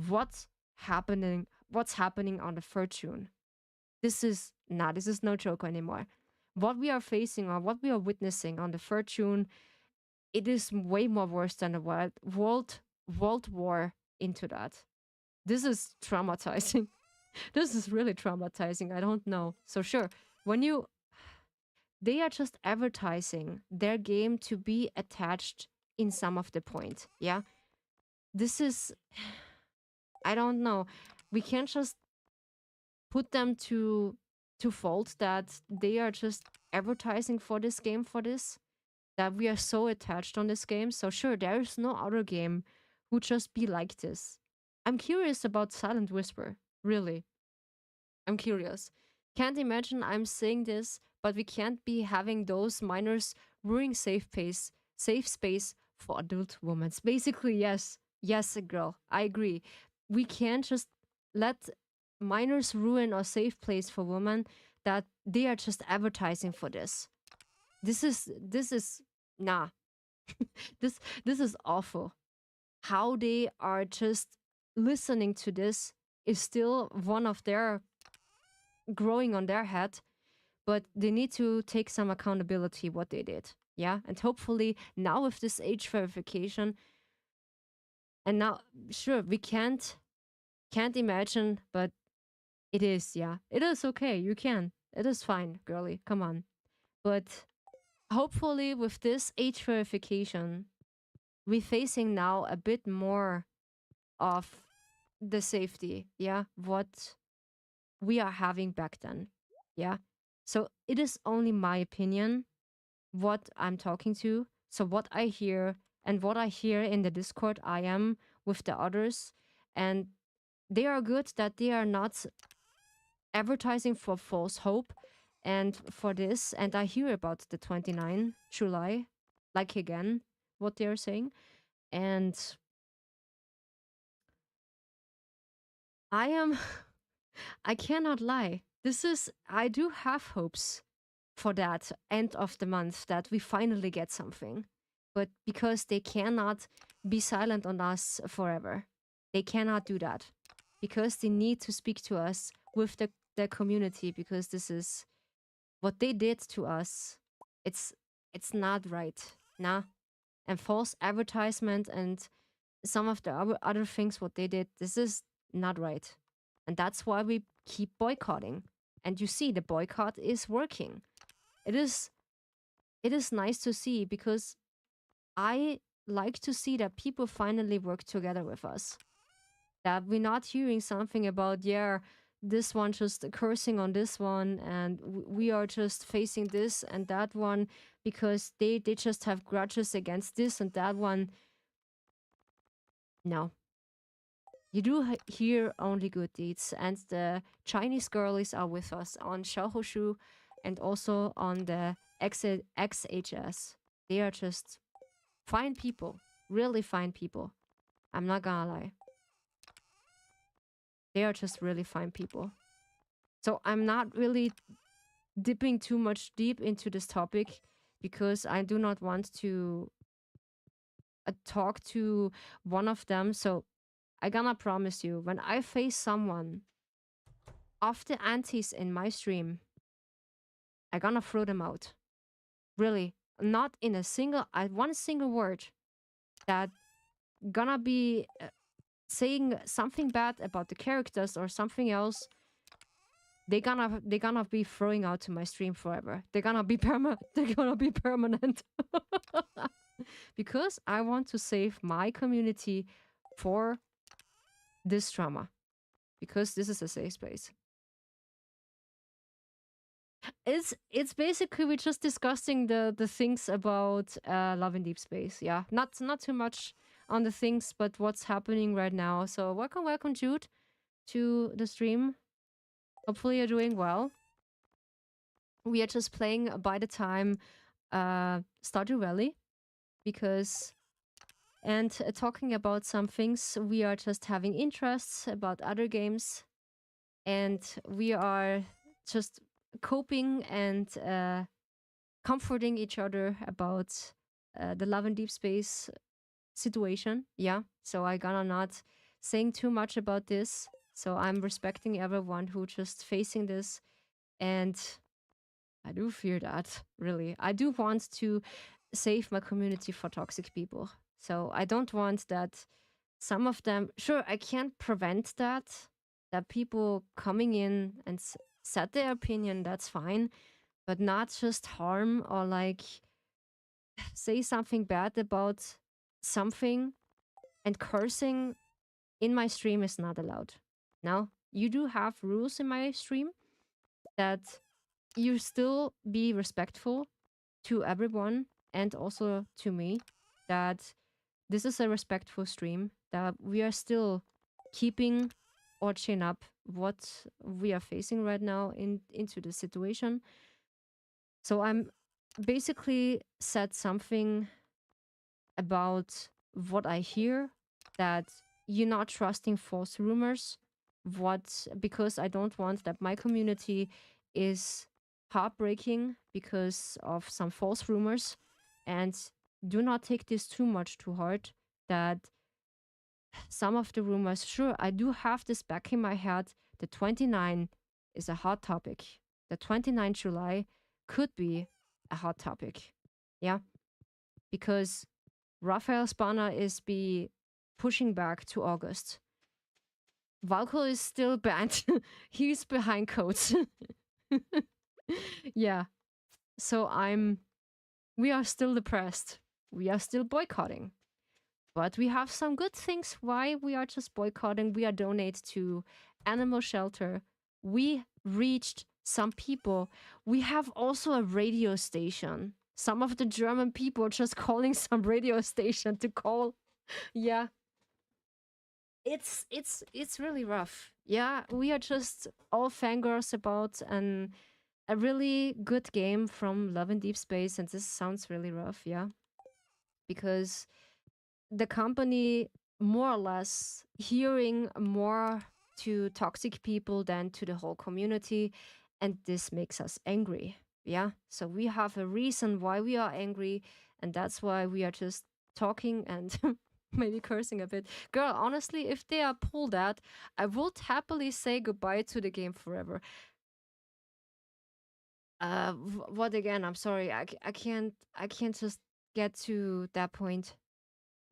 What's happening on the 3rd June? This is no joke anymore. What we are facing or what we are witnessing on the 3rd June, it is way more worse than a world war into that. This is traumatizing. This is really traumatizing. I don't know. So sure, when you they are just advertising their game to be attached in some of the point. Yeah. This is I don't know. We can't just put them to fault that they are just advertising for this game for this, that we are so attached on this game. So sure, there is no other game who just be like this. I'm curious about Silent Whisper. Really. I'm curious. Can't imagine I'm saying this, but we can't be having those minors ruining safe space for adult women. Basically, yes. Yes, girl. I agree. We can't just let minors ruin our safe place for women that they are just advertising for this. This is nah. This is awful. How they are just listening to this is still one of their growing on their head, but they need to take some accountability what they did. Yeah, and hopefully now with this age verification, and now sure we can't imagine, but it is, yeah, it is okay. You can, it is fine, girly. Come on, but hopefully with this age verification, we're facing now a bit more of the safety. Yeah, what we are having back then. Yeah. So it is only my opinion what I'm talking to. So what I hear and what I hear in the Discord, I am with the others. And they are good that they are not advertising for false hope and for this. And I hear about the 29 July, like again, what they are saying. And I am, I cannot lie. I do have hopes for that end of the month that we finally get something. But because they cannot be silent on us forever, they cannot do that because they need to speak to us with the community, because this is what they did to us. It's not right. Nah. And false advertisement and some of the other things what they did, this is not right. And that's why we keep boycotting. And you see the boycott is working. It is nice to see, because I like to see that people finally work together with us. That we're not hearing something about, yeah, this one just cursing on this one, and we are just facing this and that one because they just have grudges against this and that one. No. You do hear only good deeds, and the Chinese girlies are with us on Xiaohoshu and also on the XHS They are just fine people. Really fine people. I'm not gonna lie. They are just really fine people. So I'm not really dipping too much deep into this topic because I do not want to talk to one of them. So I gonna promise you, when I face someone of the antis in my stream, I gonna throw them out. Really, not in a single, one single word that gonna be saying something bad about the characters or something else. They gonna be throwing out to my stream forever. They're gonna be permanent. Because I want to save my community for this drama. Because this is a safe space. It's basically we're just discussing the things about Love in Deep Space. Yeah, not too much on the things, but what's happening right now. So welcome Jude to the stream. Hopefully you're doing well. We are just playing by the time Stardew Valley because and talking about some things. We are just having interests about other games, and we are just coping and comforting each other about the Love and Deep Space situation. Yeah, so I gonna not saying too much about this. So I'm respecting everyone who just facing this, and I do fear that, really. I do want to save my community for toxic people. So I don't want that some of them, sure, I can't prevent that people coming in and set their opinion, that's fine, but not just harm or like say something bad about something, and cursing in my stream is not allowed. Now, you do have rules in my stream that you still be respectful to everyone and also to me, that this is a respectful stream, that we are still keeping or chin up what we are facing right now into the situation. So I'm basically said something about what I hear, that you're not trusting false rumors, because I don't want that my community is heartbreaking because of some false rumors, and do not take this too much to heart, that some of the rumors, sure, I do have this back in my head. The 29 is a hot topic. The 29 July could be a hot topic. Yeah. Because Raphael Spanner is be pushing back to August. Valko is still banned. He's behind codes. Yeah. So we are still depressed. We are still boycotting. But we have some good things why we are just boycotting. We are donate to animal shelter. We reached some people. We have also a radio station. Some of the German people are just calling some radio station to call. Yeah. It's really rough. Yeah, we are just all fangirls about a really good game from Love in Deep Space, and this sounds really rough, yeah. Because the company more or less hearing more to toxic people than to the whole community, and this makes us angry. Yeah, so we have a reason why we are angry, and that's why we are just talking and maybe cursing a bit. Girl, honestly, if they are pulled that, I would happily say goodbye to the game forever. What again? I'm sorry, I can't just get to that point.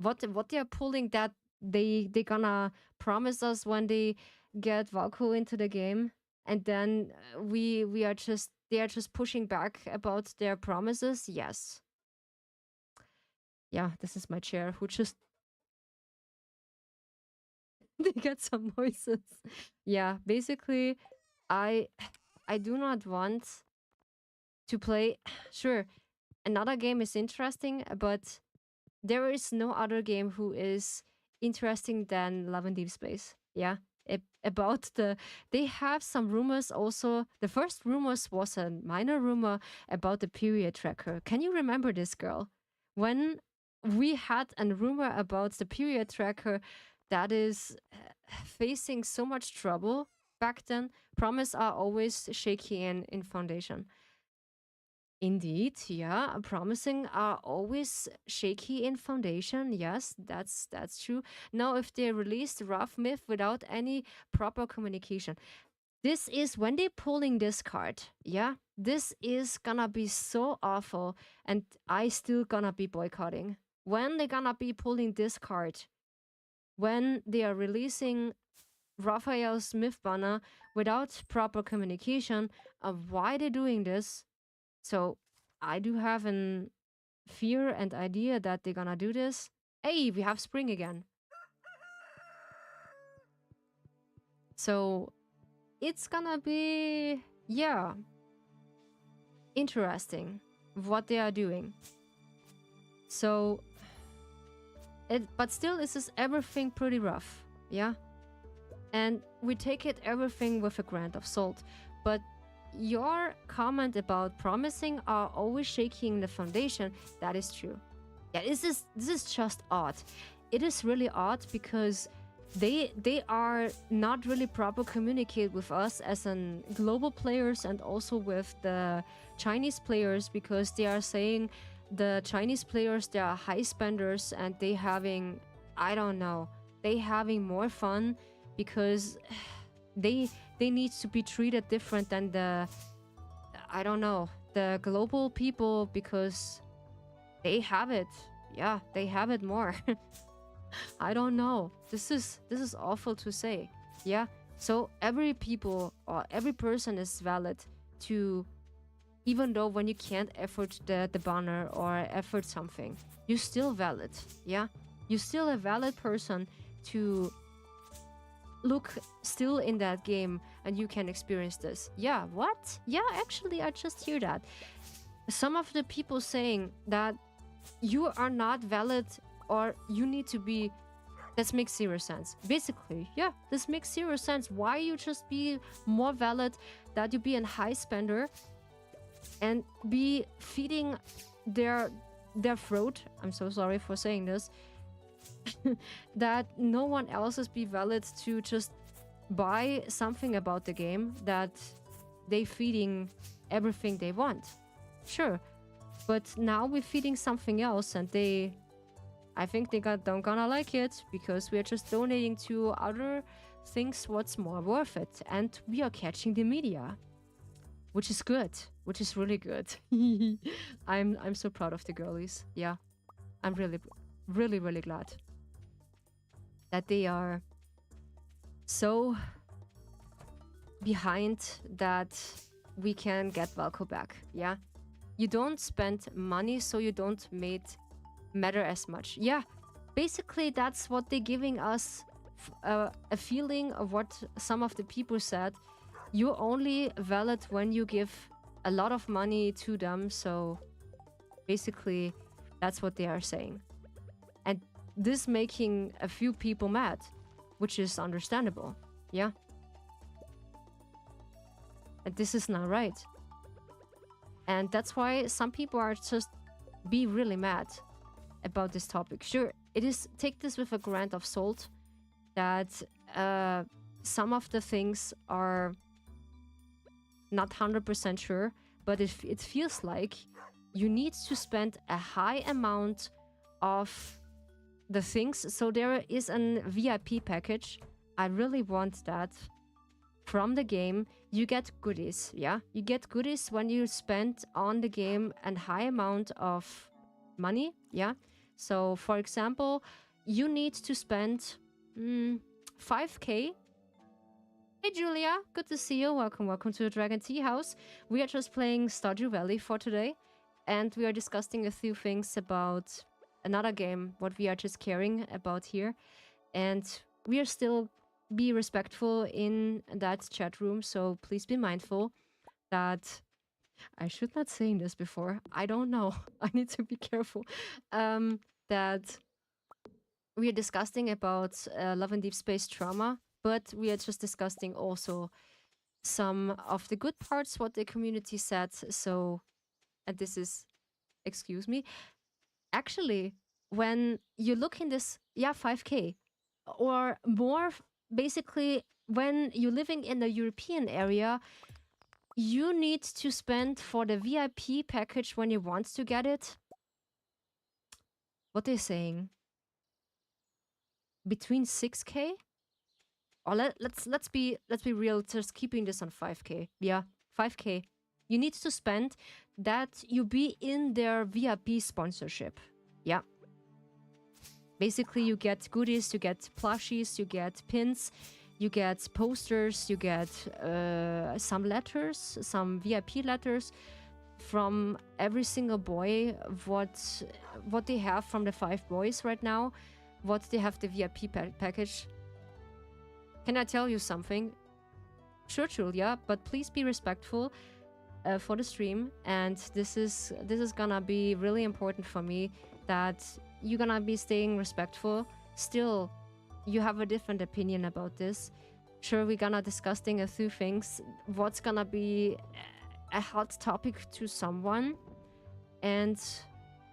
What they are pulling, that they gonna promise us when they get Valko into the game, and then we are just, they are just pushing back about their promises. Yes. Yeah, this is my chair who just they get some noises. Yeah, basically I do not want to play. Sure, another game is interesting, but there is no other game who is interesting than Love and Deep Space. Yeah. About they have some rumors also. The first rumors was a minor rumor about the period tracker. Can you remember this, girl? When we had a rumor about the period tracker that is facing so much trouble back then, promise are always shaky in foundation. Indeed, yeah, promising are always shaky in foundation. Yes, that's true. Now, if they released rough myth without any proper communication, this is when they pulling this card. Yeah, this is gonna be so awful, and I still gonna be boycotting. When they gonna be pulling this card? When they are releasing Raphael's myth banner without proper communication of why they're doing this? So I do have an fear and idea that they're gonna do this. Hey, we have spring again. So it's gonna be, yeah, interesting what they are doing. So, but still, this is everything pretty rough, yeah? And we take it everything with a grain of salt. But your comment about promising are always shaking the foundation, that is true. Yeah, this is just odd. It is really odd because they are not really proper communicate with us as an global players and also with the Chinese players, because they are saying the Chinese players, they are high spenders and they having, I don't know, they having more fun because they need to be treated different than the, I don't know, the global people, because they have it. Yeah, they have it more. I don't know. This is awful to say. Yeah. So every people or every person is valid to, even though when you can't effort the banner or effort something, you're still valid. Yeah. You're still a valid person to look still in that game and you can experience this. Yeah, what? Yeah, actually I just hear that. Some of the people saying that you are not valid or you need to be, this makes zero sense. Basically, yeah, this makes zero sense. Why you just be more valid, that you be a high spender and be feeding their throat. I'm so sorry for saying this. That no one else is be valid to just buy something about the game that they feeding everything they want. Sure, but now we're feeding something else and they, I think they don't gonna like it because we're just donating to other things what's more worth it, and we are catching the media, which is good, which is really good. I'm so proud of the girlies. Yeah, I'm really glad that they are so behind that we can get Valko back. Yeah, you don't spend money so you don't matter as much. Yeah, basically that's what they're giving us, a feeling of what some of the people said. You're only valid when you give a lot of money to them. So basically that's what they are saying, and this making a few people mad, which is understandable. Yeah, and this is not right, and that's why some people are just be really mad about this topic. Sure, it is, take this with a grain of salt that some of the things are not 100% sure, but it feels like you need to spend a high amount of the things. So there is an VIP package. I really want that. From the game, you get goodies. Yeah, you get goodies when you spend on the game a high amount of money. Yeah, so for example, you need to spend 5k. Hey Julia, good to see you. Welcome to the Dragon Tea House. We are just playing Stardew Valley for today, and we are discussing a few things about another game, what we are just caring about here. And we are still be respectful in that chat room, so please be mindful that I should not say this before. I don't know. I need to be careful. That we are discussing about Love and Deep Space trauma, but we are just discussing also some of the good parts, what the community said. So, and this is, excuse me, Actually, when you look in this, yeah, 5K or more, basically, when you're living in the European area, you need to spend for the VIP package when you want to get it. What they're saying, between 6K, or let's be real, just keeping this on 5K. Yeah, 5K. You need to spend that you be in their VIP sponsorship. Yeah. Basically, you get goodies, you get plushies, you get pins, you get posters, you get some letters, some VIP letters from every single boy. What they have from the 5 boys right now, what they have the VIP package. Can I tell you something? Sure, Julia, but please be respectful for the stream. And this is gonna be really important for me, that you're gonna be staying respectful. Still, you have a different opinion about this. Sure, we're gonna discussing a few things. What's gonna be a hot topic to someone, and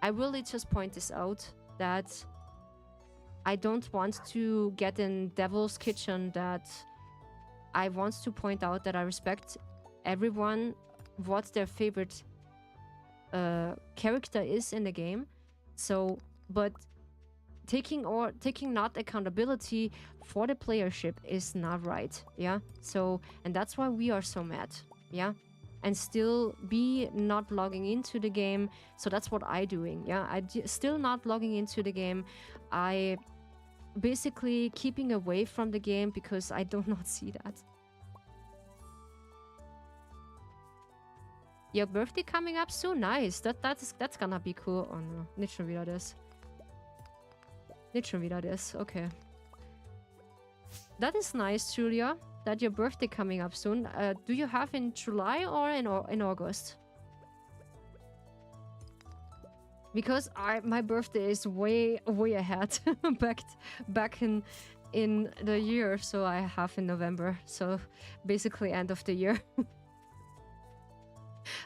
I really just point this out, that I don't want to get in devil's kitchen, that I want to point out that I respect everyone, what their favorite character is in the game. So, but taking not accountability for the playership is not right. Yeah. So, and that's why we are so mad. Yeah. And still be not logging into the game. So that's what I doing. Yeah. Still not logging into the game. I basically keeping away from the game because I do not see that. Your birthday coming up soon? Nice. That's gonna be cool. Oh no, nicht schon wieder das. Nicht schon wieder das. Okay. That is nice, Julia. That your birthday coming up soon. Do you have in July or in August? Because my birthday is way ahead, back in the year, so I have in November. So basically end of the year.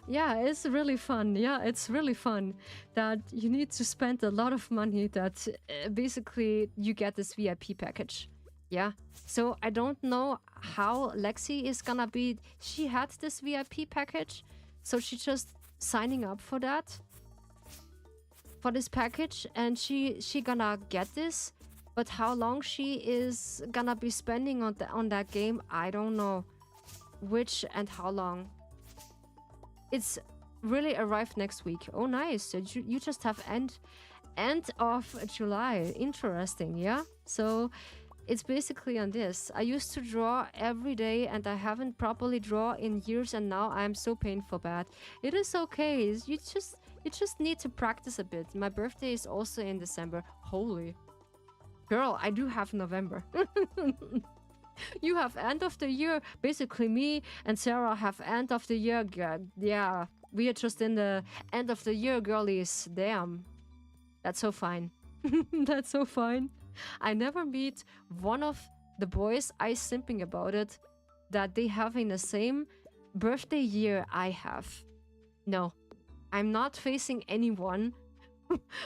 Yeah, it's really fun. Yeah, it's really fun that you need to spend a lot of money that basically you get this VIP package. Yeah. So I don't know how Lexi is gonna be. She had this VIP package, so she just signing up for that, for this package, and she gonna get this. But how long she is gonna be spending on that game, I don't know. Which and how long. It's really arrived next week. Oh, nice. So you just have end of July. Interesting, yeah? So it's basically on this. I used to draw every day and I haven't properly drawn in years, and now I'm so painful bad. It is okay. You just need to practice a bit. My birthday is also in December. Holy. Girl, I do have November. You have end of the year. Basically, me and Sarah have end of the year. Yeah, we are just in the end of the year, girlies. Damn. That's so fine. That's so fine. I never meet one of the boys I simping about it that they have in the same birthday year I have. No. I'm not facing anyone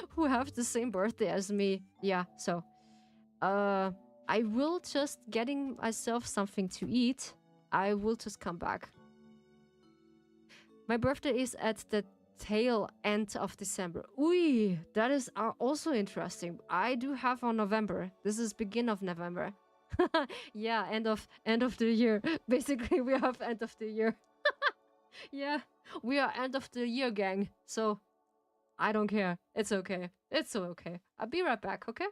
who have the same birthday as me. Yeah, so I will just getting myself something to eat. I will just come back. My birthday is at the tail end of December. Ooh, that is also interesting. I do have on November. This is begin of November. Yeah, end of the year. Basically, we have end of the year. Yeah, we are end of the year, gang. So I don't care. It's okay. It's so okay. I'll be right back, okay?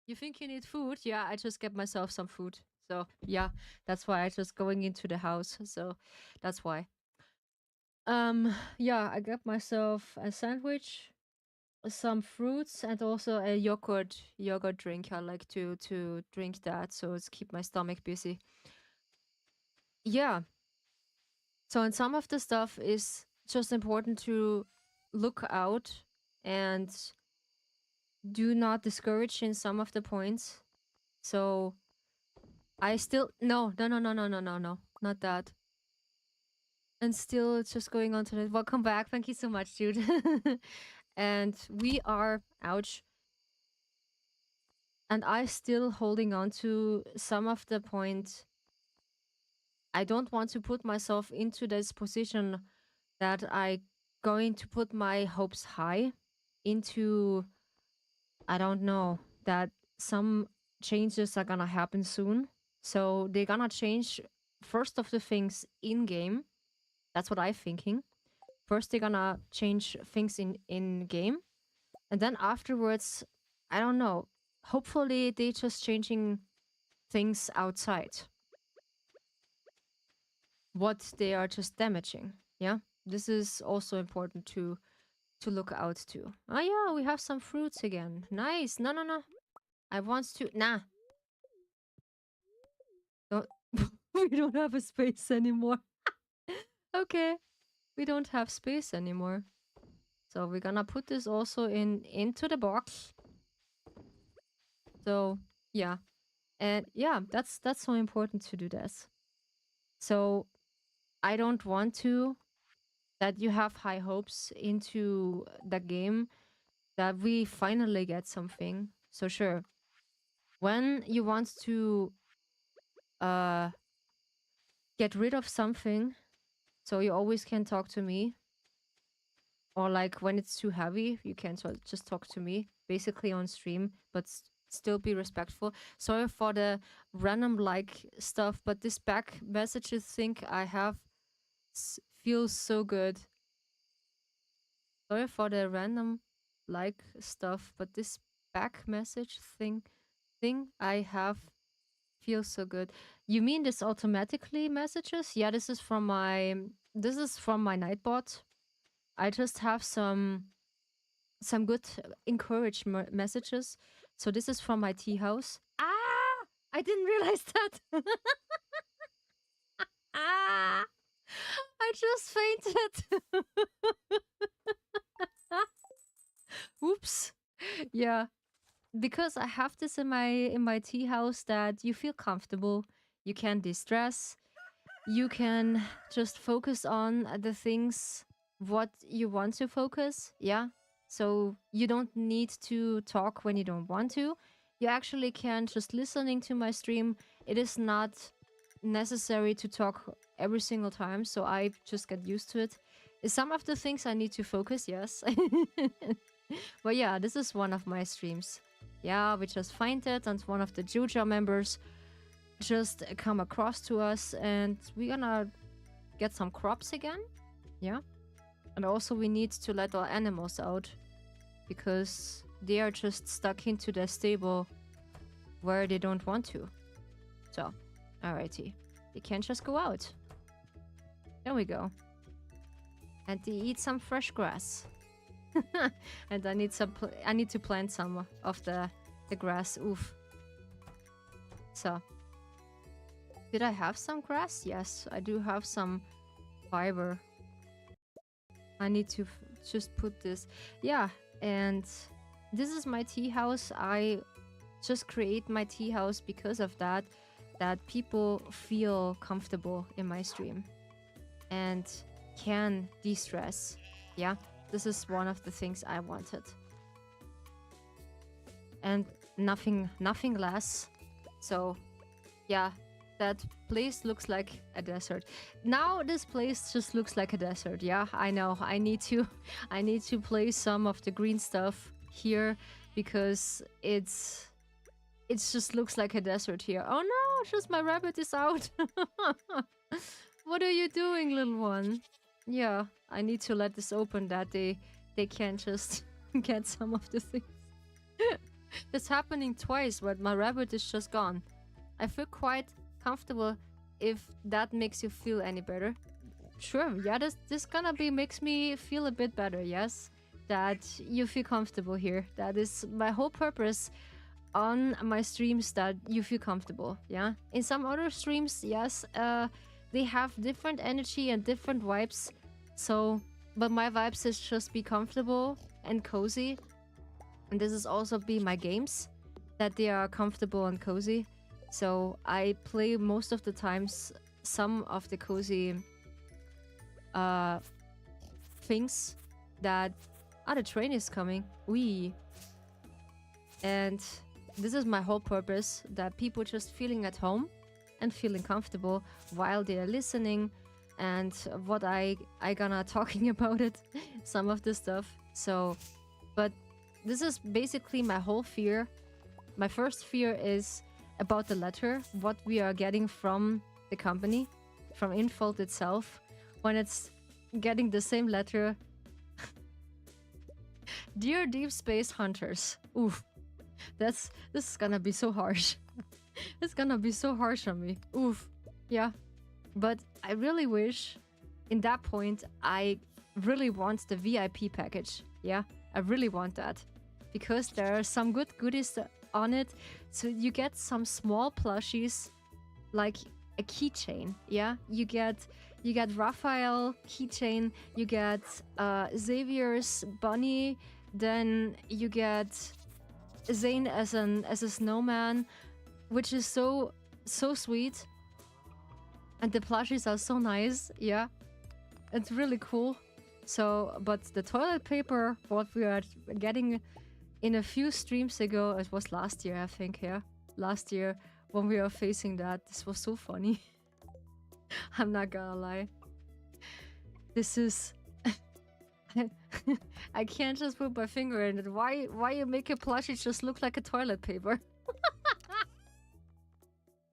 You think you need food? Yeah, I just get myself some food. So yeah, that's why I just going into the house. So that's why. Yeah, I got myself a sandwich, some fruits, and also a yogurt drink. I like to drink that, so it's keep my stomach busy. Yeah. So and some of the stuff is just important to look out and do not discourage in some of the points. So I still no, not that. And still it's just going on to the welcome back. Thank you so much, dude. And we are ouch. And I still holding on to some of the point. I don't want to put myself into this position that I going to put my hopes high into I don't know that some changes are gonna happen soon. So they're gonna change first of the things in game. That's what I'm thinking. First they're gonna change things in game, and then afterwards, I don't know. Hopefully they just changing things outside. What they are just damaging. Yeah, this is also important to look out to. Oh yeah, we have some fruits again. Nice. No. I want to. Nah. Don't. We don't have a space anymore. Okay, we don't have space anymore. So we're gonna put this also into the box. So yeah, and yeah, that's so important to do this. So I don't want to that you have high hopes into the game that we finally get something. So sure, when you want to uh get rid of something, so you always can talk to me. Or like when it's too heavy, you can just talk to me, basically on stream, but still be respectful. Sorry for the random like stuff, but this back messages thing I have feels so good. Sorry for the random like stuff, but this back message thing I have feels so good. You mean this automatically messages? Yeah, this is from my Nightbot. I just have some good encourage messages. So this is from my tea house. Ah, I didn't realize that. Ah, I just fainted. Oops. Yeah, because I have this in my tea house that you feel comfortable, you can distress, you can just focus on the things what you want to focus. Yeah, so you don't need to talk when you don't want to. You actually can just listening to my stream. It is not necessary to talk every single time, so I just get used to it. Some of the things I need to focus, yes. But yeah, this is one of my streams. Yeah, we just find it, and one of the Juja members just come across to us, and we're gonna get some crops again. Yeah. And also we need to let our animals out because they are just stuck into their stable where they don't want to. So, alrighty. They can't just go out. There we go. And they eat some fresh grass. And I need to plant some of the grass. Oof. So, did I have some grass? Yes, I do have some fiber. I need to just put this. Yeah, and this is my tea house. I just create my tea house because of that people feel comfortable in my stream and can de-stress. Yeah, this is one of the things I wanted. And nothing less. So, yeah, that place looks like a desert. Now this place just looks like a desert. Yeah, I know. I need to place some of the green stuff here because it just looks like a desert here. Oh no, just my rabbit is out. What are you doing, little one? Yeah, I need to let this open that they can just get some of the things. It's happening twice, but my rabbit is just gone. I feel quite comfortable if that makes you feel any better. Sure, yeah, this gonna be makes me feel a bit better, yes? That you feel comfortable here. That is my whole purpose on my streams, that you feel comfortable, yeah? In some other streams, yes, they have different energy and different vibes. So, but my vibes is just be comfortable and cozy. And this is also be my games, that they are comfortable and cozy. So I play most of the times some of the cozy uh things that the train is coming. And this is my whole purpose, that people just feeling at home and feeling comfortable while they are listening, and what I gonna talking about it, some of the stuff. So, but this is basically my whole fear. My first fear is about the letter, what we are getting from the company, from Infold itself, when it's getting the same letter. Dear Deep Space Hunters. Oof. This is gonna be so harsh. It's gonna be so harsh on me. Oof. Yeah. But I really wish, in that point, I really want the VIP package. Yeah, I really want that. Because there are some good goodies on it. So you get some small plushies, like a keychain. Yeah, you get Raphael keychain, you get Xavier's bunny, then you get Zane as a snowman, which is so sweet. And the plushies are so nice. Yeah, it's really cool. So, but the toilet paper, what we are getting in a few streams ago, it was last year, I think. Yeah, last year when we were facing that, this was so funny. I'm not gonna lie. This is I can't just put my finger in it. Why you make a plushie just look like a toilet paper?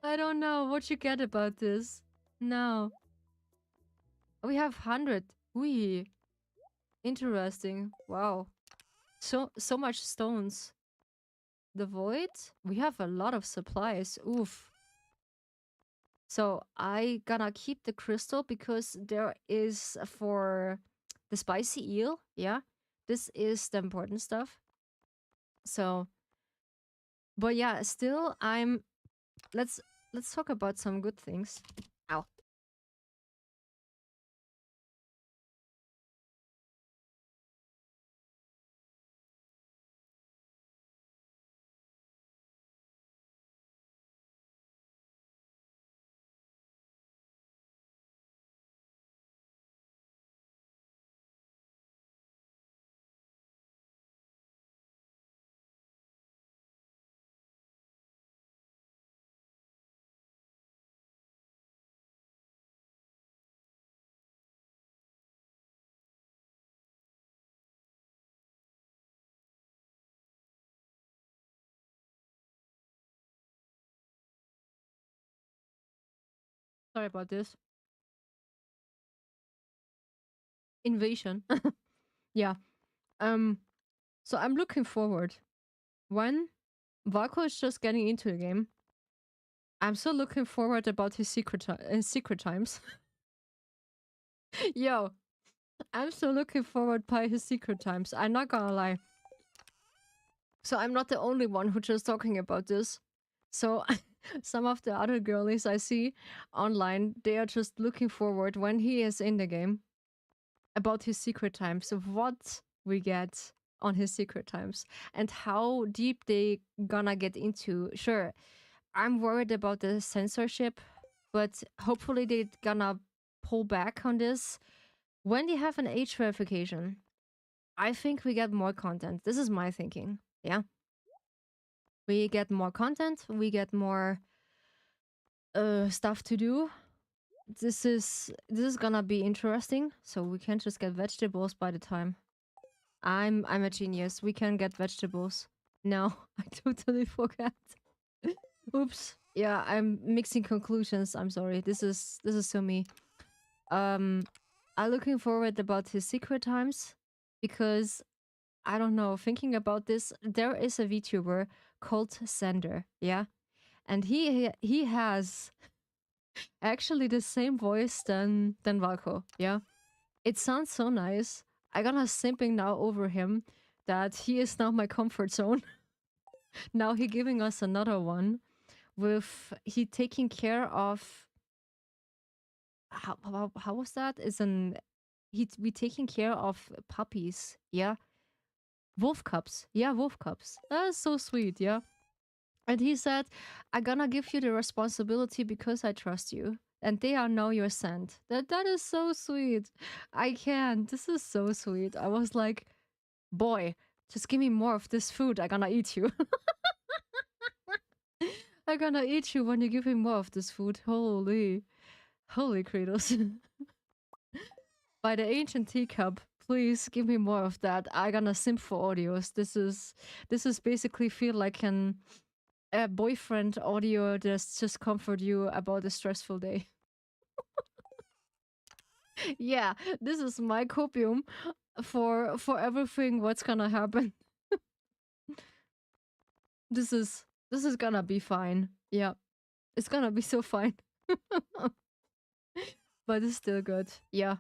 I don't know what you get about this. No. We have 100. Wee. Interesting. Wow. So much stones. The void? We have a lot of supplies. Oof. So I gonna keep the crystal because there is for the spicy eel. Yeah. This is the important stuff. So, but yeah, still let's talk about some good things. Ow. Sorry about this. Invasion. Yeah. So I'm looking forward. When Valko is just getting into the game, I'm so looking forward about his secret times. Yo, I'm so looking forward by his secret times. I'm not gonna lie. So I'm not the only one who just talking about this. So some of the other girlies I see online, they are just looking forward when he is in the game about his secret times, of what we get on his secret times and how deep they gonna get into. Sure, I'm worried about the censorship, but hopefully they gonna pull back on this. When they have an age verification, I think we get more content. This is my thinking. Yeah. We get more content, we get more stuff to do. This is gonna be interesting. So we can just get vegetables by the time. I'm a genius. We can get vegetables. No, I totally forgot. Oops. Yeah, I'm mixing conclusions. I'm sorry. This is so me. I'm looking forward about his secret times because I don't know, thinking about this, there is a VTuber called Sender, yeah? And he has actually the same voice than Valko, yeah? It sounds so nice. I got a simping now over him that he is now my comfort zone. Now he giving us another one with he taking care of how was that? Is an he be taking care of puppies, yeah? Wolf cubs. Yeah, wolf cubs. That's so sweet, yeah. And he said, I'm gonna give you the responsibility because I trust you. And they are now your scent. That is so sweet. I can. This is so sweet. I was like, boy, just give me more of this food. I'm gonna eat you. I'm gonna eat you when you give me more of this food. Holy Kratos. By the ancient teacup, please give me more of that. I'm gonna simp for audios. This is basically feel like a boyfriend audio that's just comfort you about a stressful day. Yeah, this is my copium for everything what's gonna happen. This is gonna be fine. Yeah. It's gonna be so fine. But it's still good. Yeah.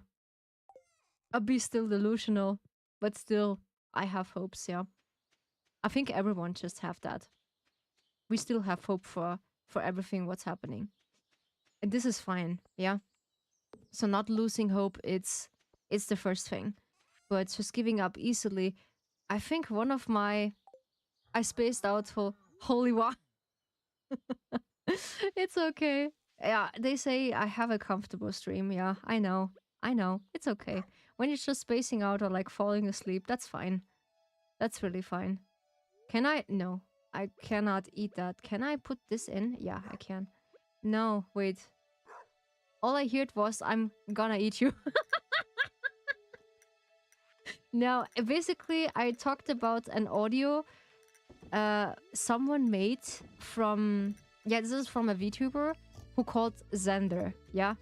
I'll be still delusional, but still I have hopes, yeah. I think everyone just have that. We still have hope for everything what's happening. And this is fine, yeah. So not losing hope, it's the first thing. But just giving up easily, I think one of my I spaced out for holy wow. It's okay. Yeah, they say I have a comfortable stream. Yeah, I know. I know. It's okay. When you're just spacing out or like falling asleep, that's fine. That's really fine. Can I? No. I cannot eat that. Can I put this in? Yeah, I can. No, wait. All I heard was, I'm gonna eat you. Now, basically, I talked about an audio someone made from... Yeah, this is from a VTuber who called Xander, yeah?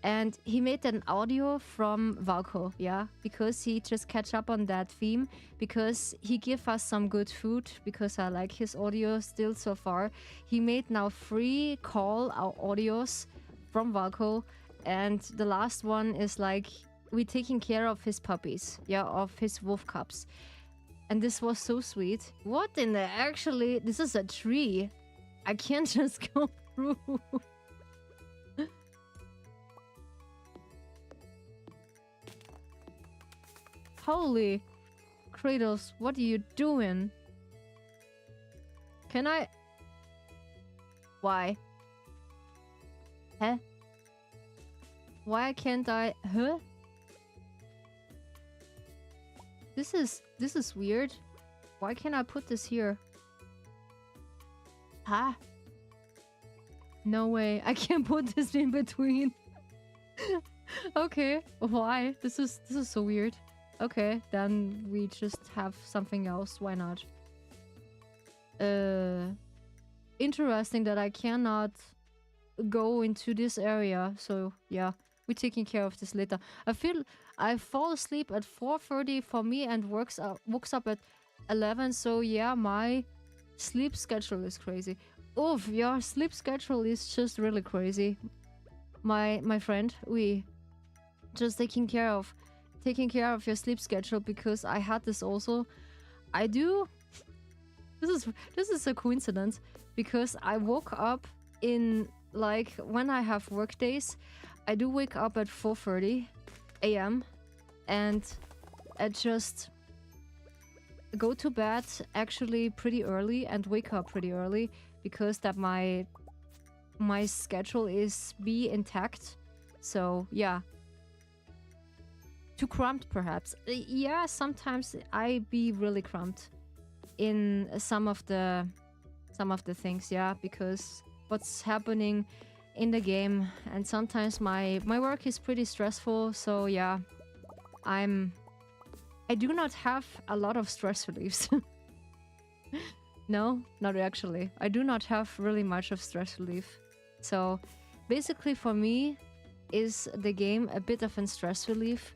And he made an audio from Valko, yeah? Because he just catch up on that theme, because he give us some good food, because I like his audio still so far. He made now 3 call our audios from Valko, and the last one is like, we taking care of his puppies, yeah, of his wolf cubs. And this was so sweet. What in the... Actually, this is a tree. I can't just go through. Holy Kratos, what are you doing? Can I... Why? Huh? Why can't I... Huh? This is weird. Why can't I put this here? Huh? No way. I can't put this in between. Okay. Why? This is so weird. Okay, then we just have something else. Why not? Interesting that I cannot go into this area. So yeah, we're taking care of this later. I fall asleep at 4:30 for me and wakes up at 11. So yeah, my sleep schedule is crazy. Oof, your sleep schedule is just really crazy. My friend, we just taking care of your sleep schedule, because I had this also. I do. This is a coincidence, because I woke up in, like, when I have work days, I do wake up at 4:30 a.m. and I just go to bed actually pretty early and wake up pretty early, because that my schedule is be intact. So yeah, too cramped perhaps. Yeah, sometimes I be really cramped in some of the things, yeah, because what's happening in the game, and sometimes my work is pretty stressful. So yeah, I do not have a lot of stress reliefs. No, not actually. I do not have really much of stress relief. So basically for me is the game a bit of a stress relief.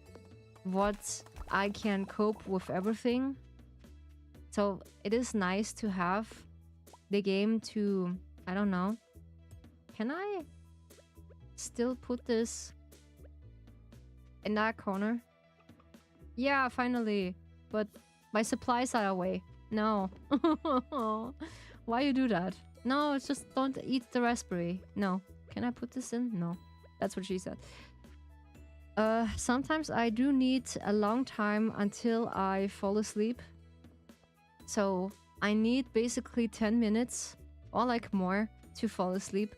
What I can cope with everything. So it is nice to have the game to, I don't know. Can I still put this in that corner? Yeah, finally. But my supplies are away. No. Why you do that? No, it's just don't eat the raspberry. No. Can I put this in? No. That's what she said. Sometimes I do need a long time until I fall asleep. So I need basically 10 minutes or like more to fall asleep.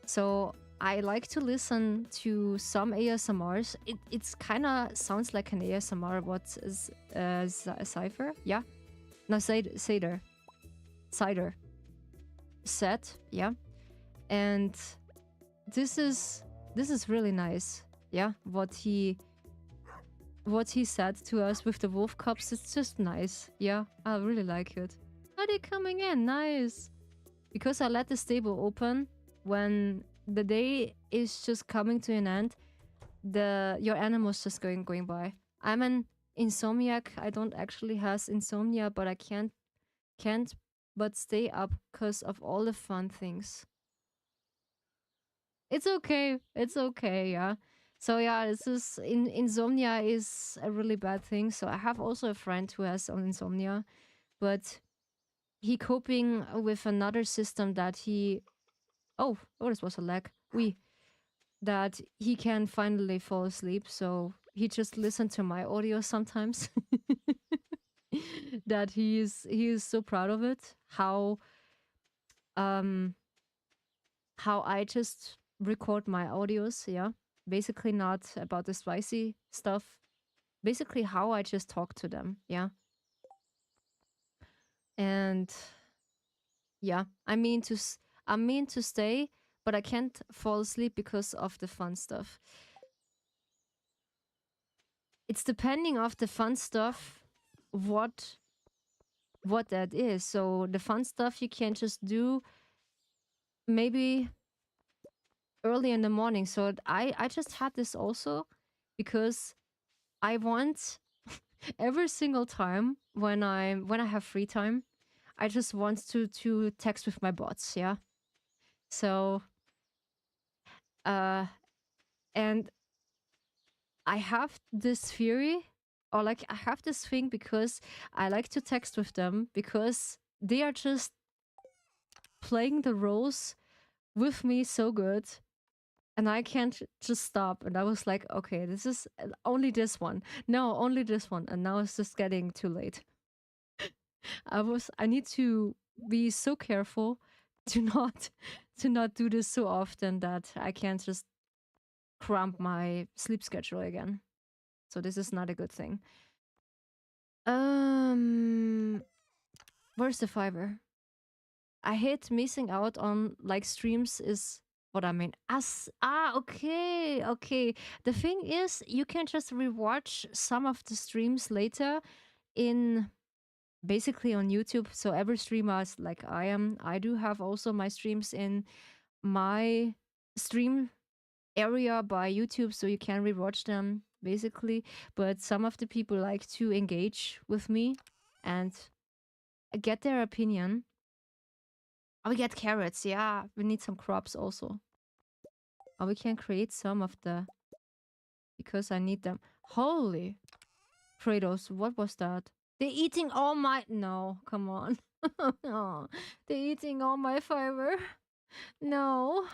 So I like to listen to some ASMRs. It's kind of sounds like an ASMR. What is a cipher? Yeah, no, cider, set. Yeah, and this is really nice. Yeah, what he said to us with the wolf cups. It's just nice. Yeah, I really like it. Are they coming in? Nice. Because I let the stable open when the day is just coming to an end, your animals just going by. I'm an insomniac. I don't actually has insomnia, but I can't but stay up because of all the fun things. It's okay. It's okay, yeah. So yeah, this is insomnia is a really bad thing. So I have also a friend who has insomnia, but he coping with another system that he this was a lag. That he can finally fall asleep. So he just listened to my audio sometimes. That he is so proud of it. Um how I just record my audios. Yeah, basically not about the spicy stuff. Basically how I just talk to them. Yeah, and yeah, I mean to stay, but I can't fall asleep because of the fun stuff. It's depending of the fun stuff what that is. So the fun stuff you can just do maybe early in the morning. So I just had this also because I want every single time when I have free time, I just want to text with my bots, yeah. So and I have this theory, or like I have this thing because I like to text with them because they are just playing the roles with me so good, and I can't just stop. And I was like, okay, this is only this one. No, only this one. And now it's just getting too late. I need to be so careful to not do this so often that I can't just cramp my sleep schedule again. So this is not a good thing. Where's the fiber? I hate missing out on like streams is what I mean. Okay. The thing is, you can just rewatch some of the streams later in basically on YouTube. So every streamer is like I do have also my streams in my stream area by YouTube, so you can rewatch them basically. But some of the people like to engage with me and get their opinion. Oh, we get carrots. Yeah, we need some crops also. Oh, we can create some of the because I need them. Holy Kratos, what was that? They're eating all my no, come on. No, they're eating all my fiber. No.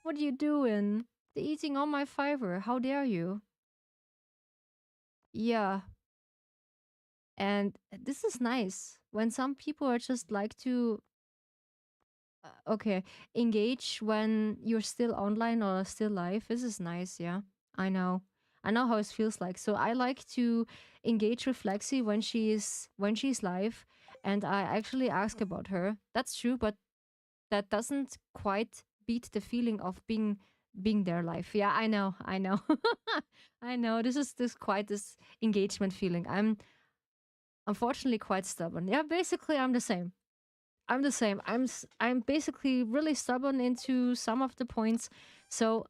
What are you doing? They're eating all my fiber. How dare you? Yeah. And this is nice. When some people are just like to okay, engage when you're still online or still live. This is nice, yeah. I know. I know how it feels like. So I like to engage with Lexi when she's live, and I actually ask about her. That's true, but that doesn't quite beat the feeling of being there live. Yeah, I know. I know. This is quite this engagement feeling. I'm unfortunately quite stubborn. Yeah, basically I'm the same. I'm basically really stubborn into some of the points. So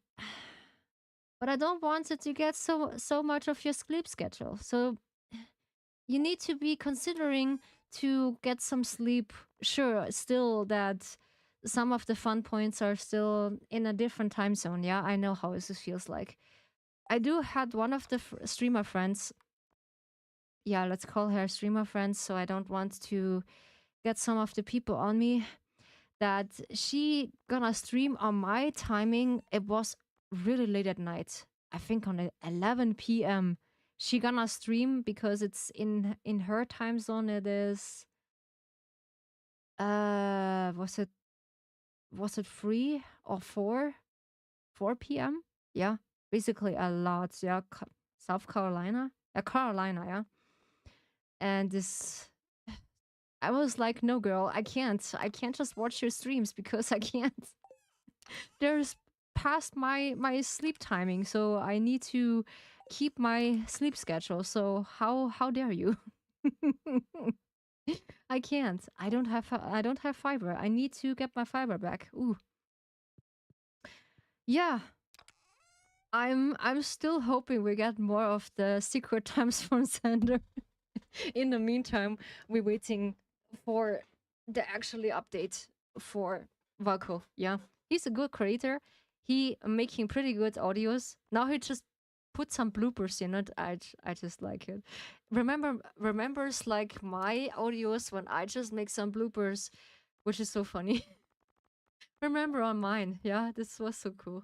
but I don't want it to get so much of your sleep schedule. So you need to be considering to get some sleep. Sure, still that some of the fun points are still in a different time zone. Yeah, I know how this feels like. I do had one of the streamer friends. Yeah, let's call her streamer friends. So I don't want to get some of the people on me. That she gonna stream on my timing. It was really late at night. I think on 11 p.m. She gonna stream because it's in her time zone. It is was it 3 or 4 p.m. Yeah, basically a lot. Yeah, South Carolina, Carolina. Yeah, and this. I was like, no, girl, I can't. I can't just watch your streams because I can't. There's past my sleep timing, so I need to keep my sleep schedule. So how dare you? I can't. I don't have fiber. I need to get my fiber back. Ooh. Yeah. I'm still hoping we get more of the secret times from Sander. In the meantime, we're waiting for the actually update for Valko. Yeah, he's a good creator. He making pretty good audios. Now he just put some bloopers in it. I just like it. Remembers like my audios when I just make some bloopers, which is so funny. Remember on mine. Yeah, this was so cool.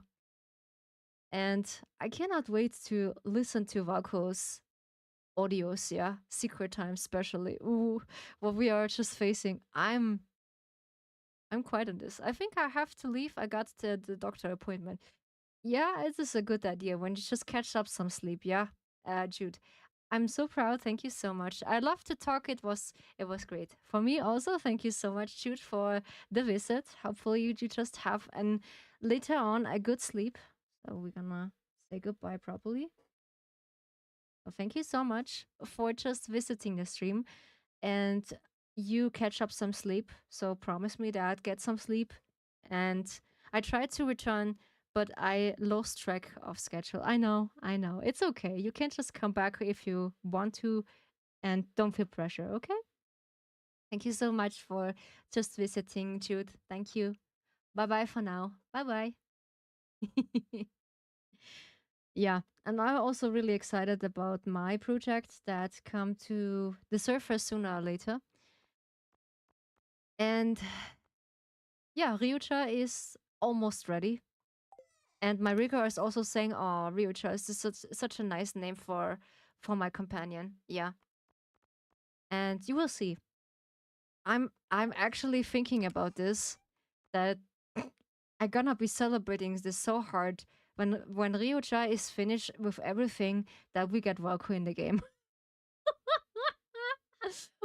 And I cannot wait to listen to Valko's audios, yeah, secret time especially. Ooh, what we are just facing. I'm quite on this. I think I have to leave. I got the doctor appointment. Yeah, it is a good idea when you just catch up some sleep. Yeah, Jude, I'm so proud. Thank you so much. I love to talk. It was great for me. Also, thank you so much, Jude, for the visit. Hopefully, you just have an later on a good sleep. So we're gonna say goodbye properly. Well, thank you so much for just visiting the stream, and you catch up some sleep. So promise me that, get some sleep. And I tried to return, but I lost track of schedule. I know. It's okay. You can just come back if you want to, and don't feel pressure, okay? Thank you so much for just visiting, Jude. Thank you. Bye bye for now. Bye bye. Yeah, and I'm also really excited about my project that come to the surface sooner or later. And yeah, Ryucha is almost ready. And my rigger is also saying, "Oh, Ryucha is such a nice name for my companion." Yeah, and you will see. I'm actually thinking about this, that I'm gonna be celebrating this so hard when Ryucha is finished with everything, that we get Valku in the game.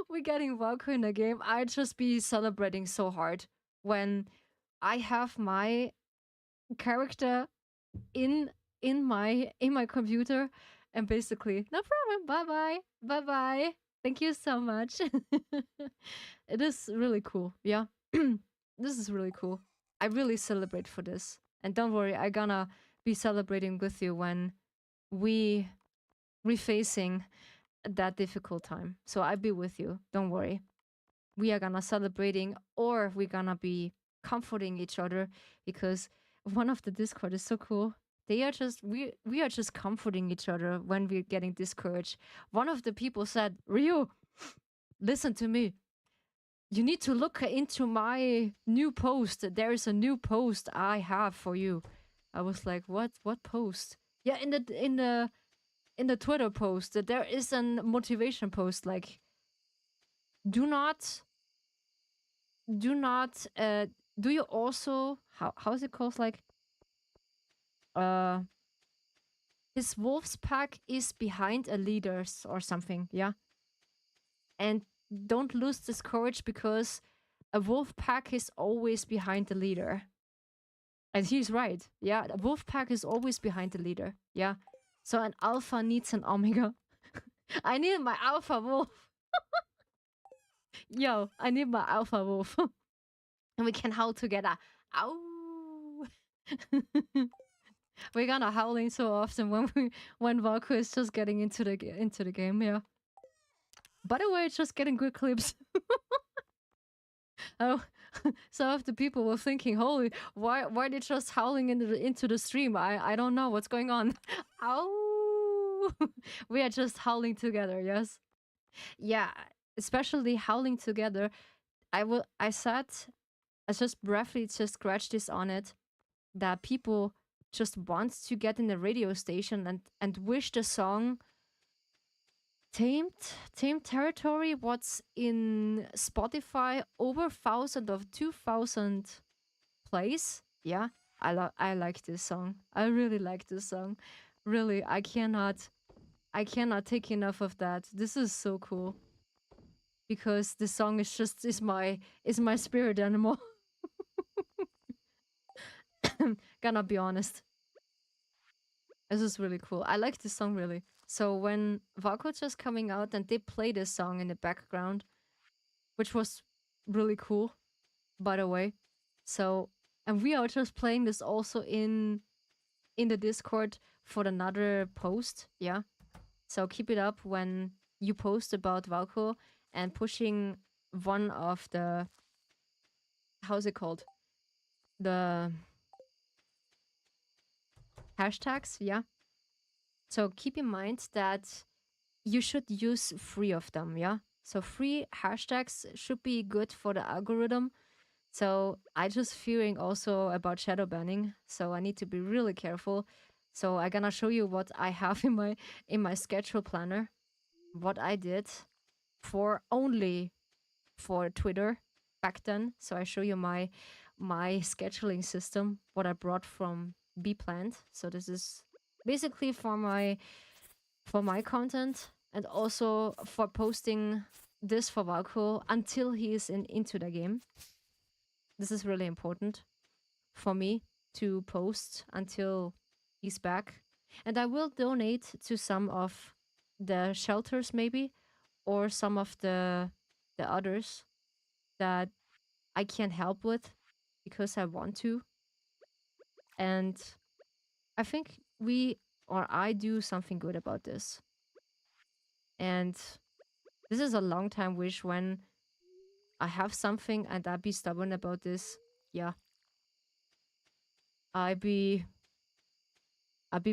We're getting Valku in the game. I just be celebrating so hard when I have my character in in my computer, and basically, no problem, bye bye, thank you so much. It is really cool. Yeah. This is really cool. I really celebrate for this, and don't worry, I gonna be celebrating with you when we refacing that difficult time. So I'll be with you, don't worry. We are gonna celebrating, or we're gonna be comforting each other, because one of the Discord is so cool. They are just we are just comforting each other when we're getting discouraged. One of the people said, "Ryu, listen to me. You need to look into my new post. There is a new post I have for you." I was like, "What? What post?" Yeah, in the Twitter post, there is a motivation post like, do not do not do you also, how is it called, like, uh his wolf's pack is behind a leader's or something, yeah, and don't lose this courage because a wolf pack is always behind the leader. And he's right, yeah, a wolf pack is always behind the leader, yeah. So an alpha needs an omega. I need my alpha wolf. Yo, I need my alpha wolf. And we can howl together. Ow. We're gonna howling so often when Valku is just getting into the game, yeah. By the way, it's just getting good clips. Oh, some of the people were thinking, "Holy, why they just howling into the stream?" I don't know what's going on. Ow! We are just howling together. Yes, yeah, especially howling together. I said, I just briefly just scratched this on it, that people just want to get in the radio station and wish the song tamed territory, what's in Spotify, over 2,000 plays. Yeah, I like this song. I really like this song. Really, I cannot take enough of that. This is so cool because the song is my spirit animal. Gonna be honest. This is really cool. I like this song really. So when Valko's just coming out and they play this song in the background, which was really cool, by the way. So, and we are just playing this also in the Discord for another post. Yeah. So keep it up when you post about Valko and pushing one of the, how's it called? The hashtags. Yeah. So keep in mind that you should use 3 of them. Yeah. So 3 hashtags should be good for the algorithm. So I just fearing also about shadow banning. So I need to be really careful. So I'm gonna show you what I have in my schedule planner, what I did for only for Twitter back then. So I show you my scheduling system, what I brought from Bplant. So this is basically for my content and also for posting this for Valko until he is into the game. This is really important for me to post until he's back. And I will donate to some of the shelters maybe or some of the others that I can help with because I want to. And I think I do something good about this. And this is a long time wish when I have something and I be stubborn about this. Yeah. I be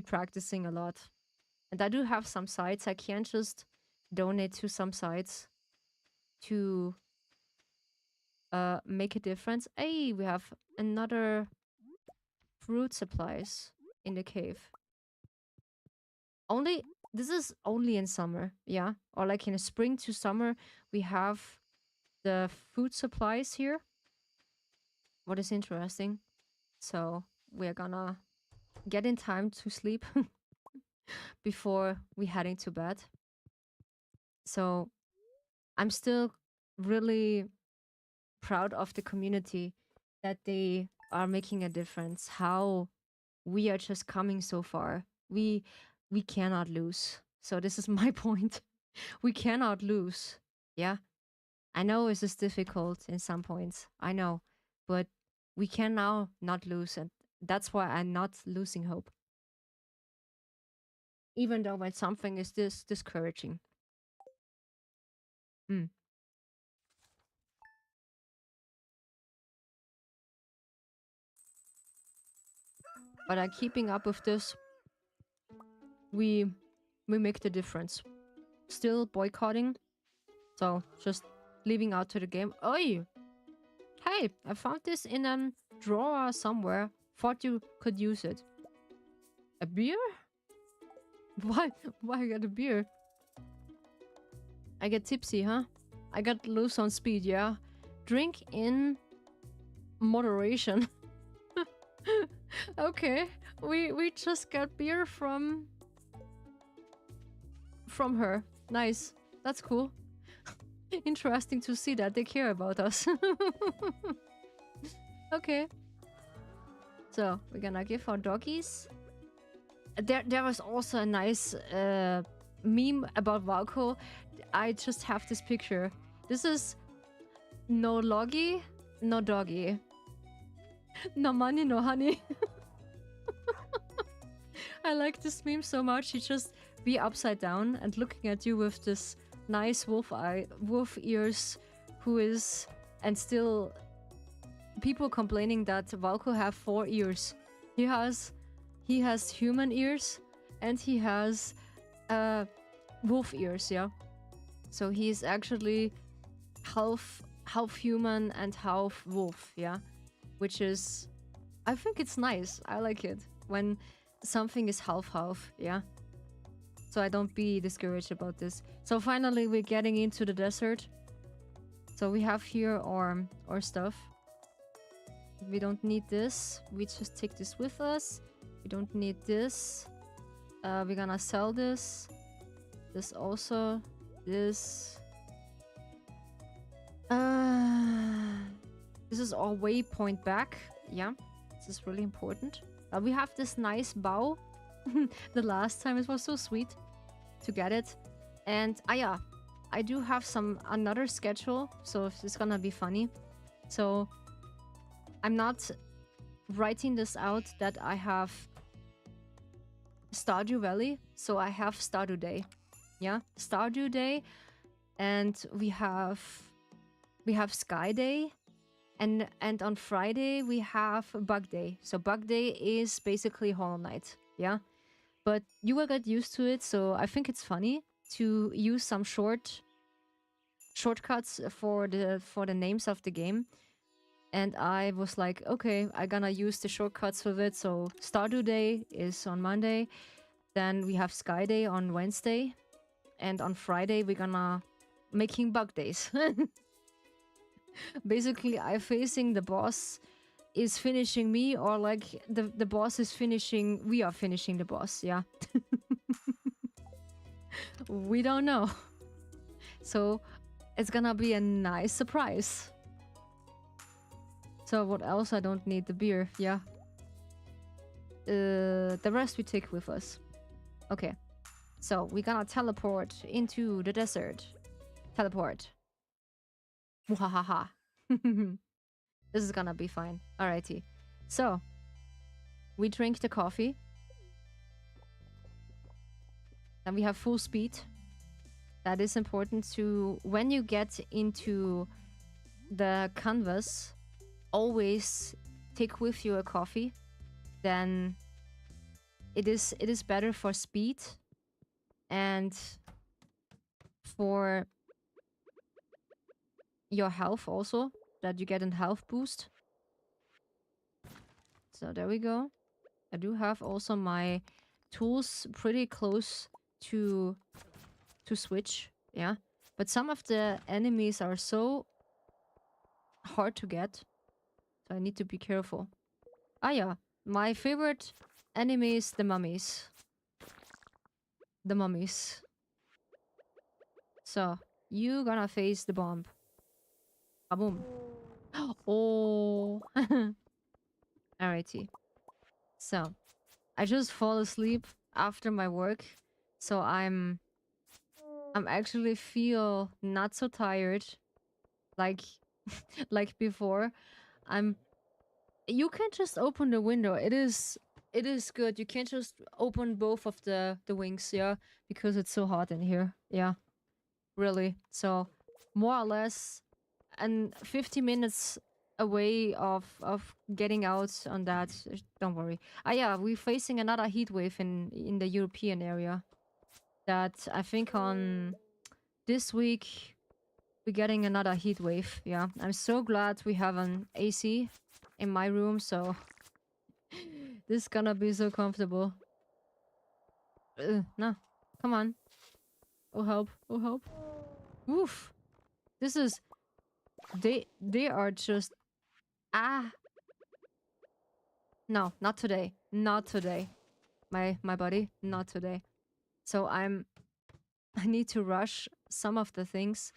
practicing a lot. And I do have some sites. I can't just donate to some sites to make a difference. Hey, we have another fruit supplies in the cave. This is only in summer, yeah? Or like in a spring to summer, we have the food supplies here. What is interesting. So we're gonna get in time to sleep before we heading to bed. So I'm still really proud of the community that they are making a difference. How we are just coming so far. We cannot lose. So this is my point. We cannot lose. Yeah. I know this is difficult in some points. I know. But we can now not lose, and that's why I'm not losing hope. Even though when something is this discouraging. Mm. But keeping up with this, we make the difference. Still boycotting, so just leaving out to the game. Oi! Hey, I found this in a drawer somewhere. Thought you could use it. A beer? Why? Why I got a beer? I get tipsy, huh? I got loose on speed, yeah? Drink in moderation. Okay, we just got beer from her. Nice. That's cool. Interesting to see that they care about us. Okay. So we're gonna give our doggies. There was also a nice meme about Valko. I just have this picture. This is no loggy, no doggy. No money, no honey. I like this meme so much. He just be upside down and looking at you with this nice wolf ears, who is, and still people complaining that Valko have 4 ears. He has human ears and he has wolf ears, yeah. So he's actually half human and half wolf, yeah. Which is, I think it's nice. I like it when something is half, yeah. So I don't be discouraged about this. So finally we're getting into the desert. So we have here our stuff. We don't need this. We just take this with us. We don't need this. We're gonna sell this. This also. This. This is our waypoint back. Yeah. This is really important. We have this nice bow. The last time it was so sweet to get it. And yeah, I do have another schedule, so it's gonna be funny. So I'm not writing this out that I have Stardew Valley, so I have Stardew Day. Yeah, Stardew Day, and we have Sky Day, and on Friday we have Bug Day. So Bug Day is basically Hollow Knight. Yeah, but you will get used to it. So I think it's funny to use some shortcuts for the names of the game. And I was like, okay, I'm gonna use the shortcuts with it. So Stardew Day is on Monday. Then we have Sky Day on Wednesday. And on Friday, we're gonna making bug days. Basically, I facing the boss is finishing me, or like the boss is finishing, we are finishing the boss, yeah. We don't know. So it's gonna be a nice surprise. So what else? I don't need the beer, yeah. The rest we take with us. Okay. So we're gonna teleport into the desert. Teleport. Muhahaha. This is gonna be fine. Alrighty. So we drink the coffee. And we have full speed. That is important to when you get into the canvas, always take with you a coffee. Then it is better for speed and for your health also, that you get a health boost. So there we go. I do have also my tools pretty close to switch, yeah. But some of the enemies are so hard to get, so I need to be careful. Ah yeah, my favorite enemy is the mummies. The mummies. So you gonna face the bomb. Kaboom. Oh. Alrighty. So I just fall asleep after my work, so I'm actually feel not so tired like like before. You can't just open the window. It is good. You can't just open both of the wings, yeah, because it's so hot in here. Yeah. Really. So more or less and 50 minutes away of getting out on that. Don't worry. Ah yeah, we're facing another heat wave in the European area. That I think on this week we're getting another heat wave. Yeah. I'm so glad we have an AC in my room, so this is gonna be so comfortable. No. Come on. Oh help. Oh help. Oof. This is they are just no, not today. Not today. My buddy, not today. So I need to rush some of the things.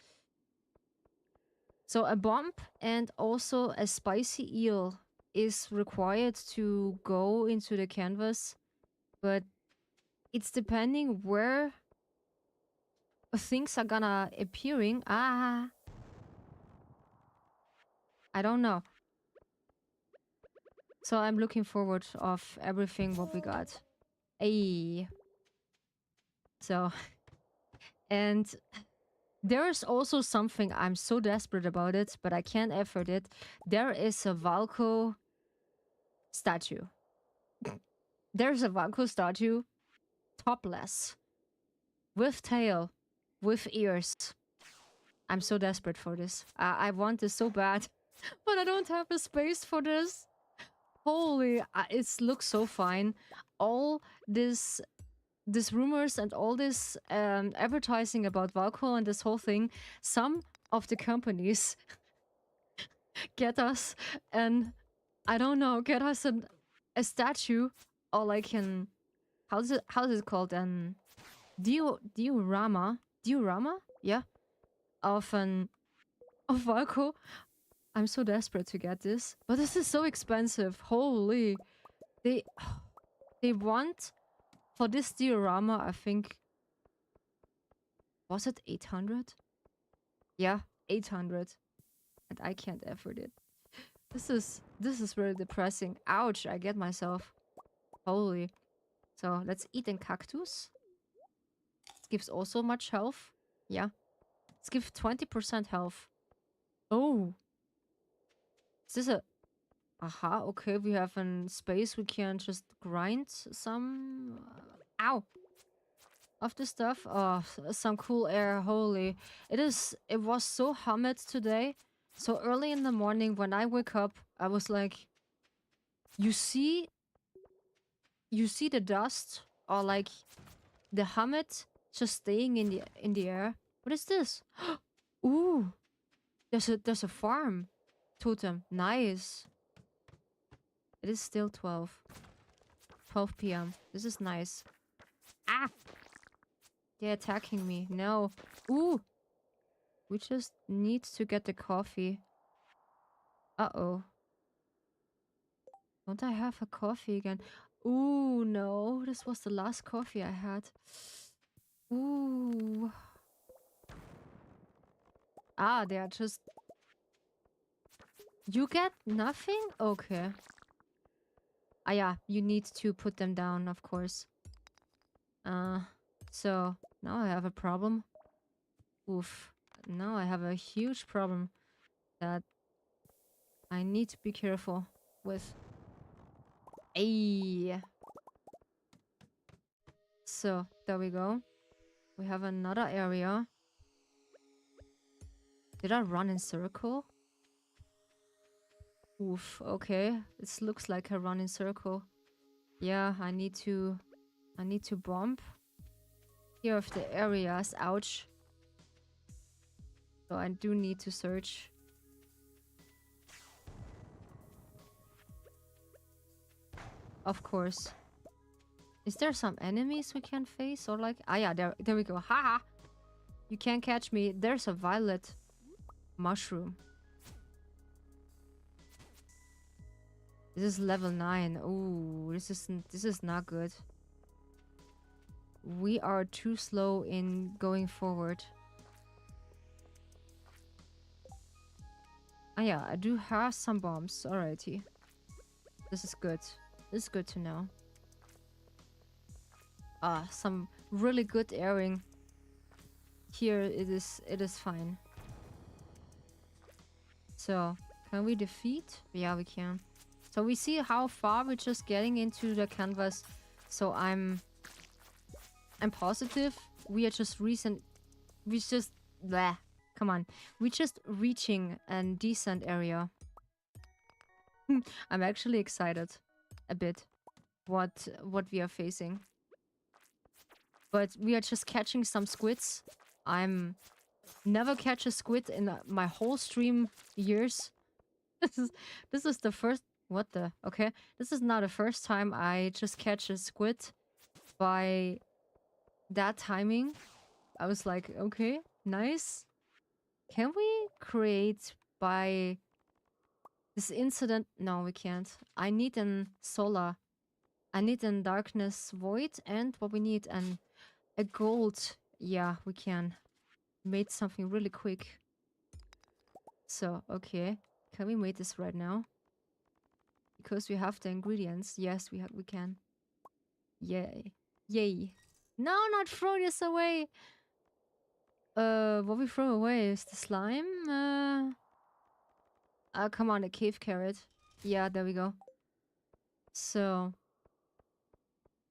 So a bomb and also a spicy eel is required to go into the canvas, but it's depending where things are gonna appearing. I don't know. So I'm looking forward of everything what we got. Ayy. So and There's also something I'm so desperate about it, but I can't afford it. There is a Valko statue. There's a Valko statue, topless, with tail, with ears. I'm so desperate for this. I want this so bad, but I don't have the space for this. Holy, it looks so fine. All this rumors and all this advertising about Valko and this whole thing. Some of the companies get us and I don't know, get us a statue or like an how's it called? An diorama? Yeah, of an of Valko. I'm so desperate to get this, but this is so expensive. Holy, they they want for this diorama. I think was it 800? Yeah, 800, and I can't afford it. This is really depressing. Ouch! I get myself. Holy. So let's eat a cactus. It gives also much health. Yeah. Let's give 20% health. Oh. Is this a... Aha, okay. We have a space we can just grind some... Ow! Of the stuff. Oh, some cool air. Holy. It was so humid today. So early in the morning when I wake up, I was like... You see... You see the dust? Or like... The humid just staying in the air. What is this? Ooh, there's a farm totem. Nice. It is still 12 p.m. This is nice. Ah, they're attacking me. No. Ooh, we just need to get the coffee. Uh-oh. Don't I have a coffee again? Ooh, no. This was the last coffee I had. Ooh. Ah, they are just... You get nothing? Okay. Ah, yeah, you need to put them down, of course. So now I have a problem. Oof. Now I have a huge problem that I need to be careful with. Ayy. So, there we go. We have another area. Did I run in circle? Oof, okay. This looks like a run in circle. Yeah, I need to bump here of the areas. Ouch. So I do need to search. Of course. Is there some enemies we can face or like... Ah yeah, there we go. Haha! You can't catch me. There's a violet mushroom. This is level 9. Ooh, this is not good. We are too slow in going forward. Ah yeah, I do have some bombs. Alrighty. This is good. This is good to know. Ah, some really good airing. Here it is fine. So, can we defeat? Yeah, we can. So we see how far we're just getting into the canvas. So I'm positive we are just bleh, come on. We're just reaching a decent area. I'm actually excited a bit what we are facing. But we are just catching some squids. I'm never catch a squid in my whole stream years. This is the first... What the... Okay. This is not the first time I just catch a squid by that timing. I was like, okay, nice. Can we create by this incident? No, we can't. I need an solar. I need an darkness void, and what we need a gold. Yeah, we can. Made something really quick. So, okay. Can we make this right now? Because we have the ingredients. Yes, we can. Yay. Yay. No, not throw this away. What we throw away is the slime. Come on, a cave carrot. Yeah, there we go. So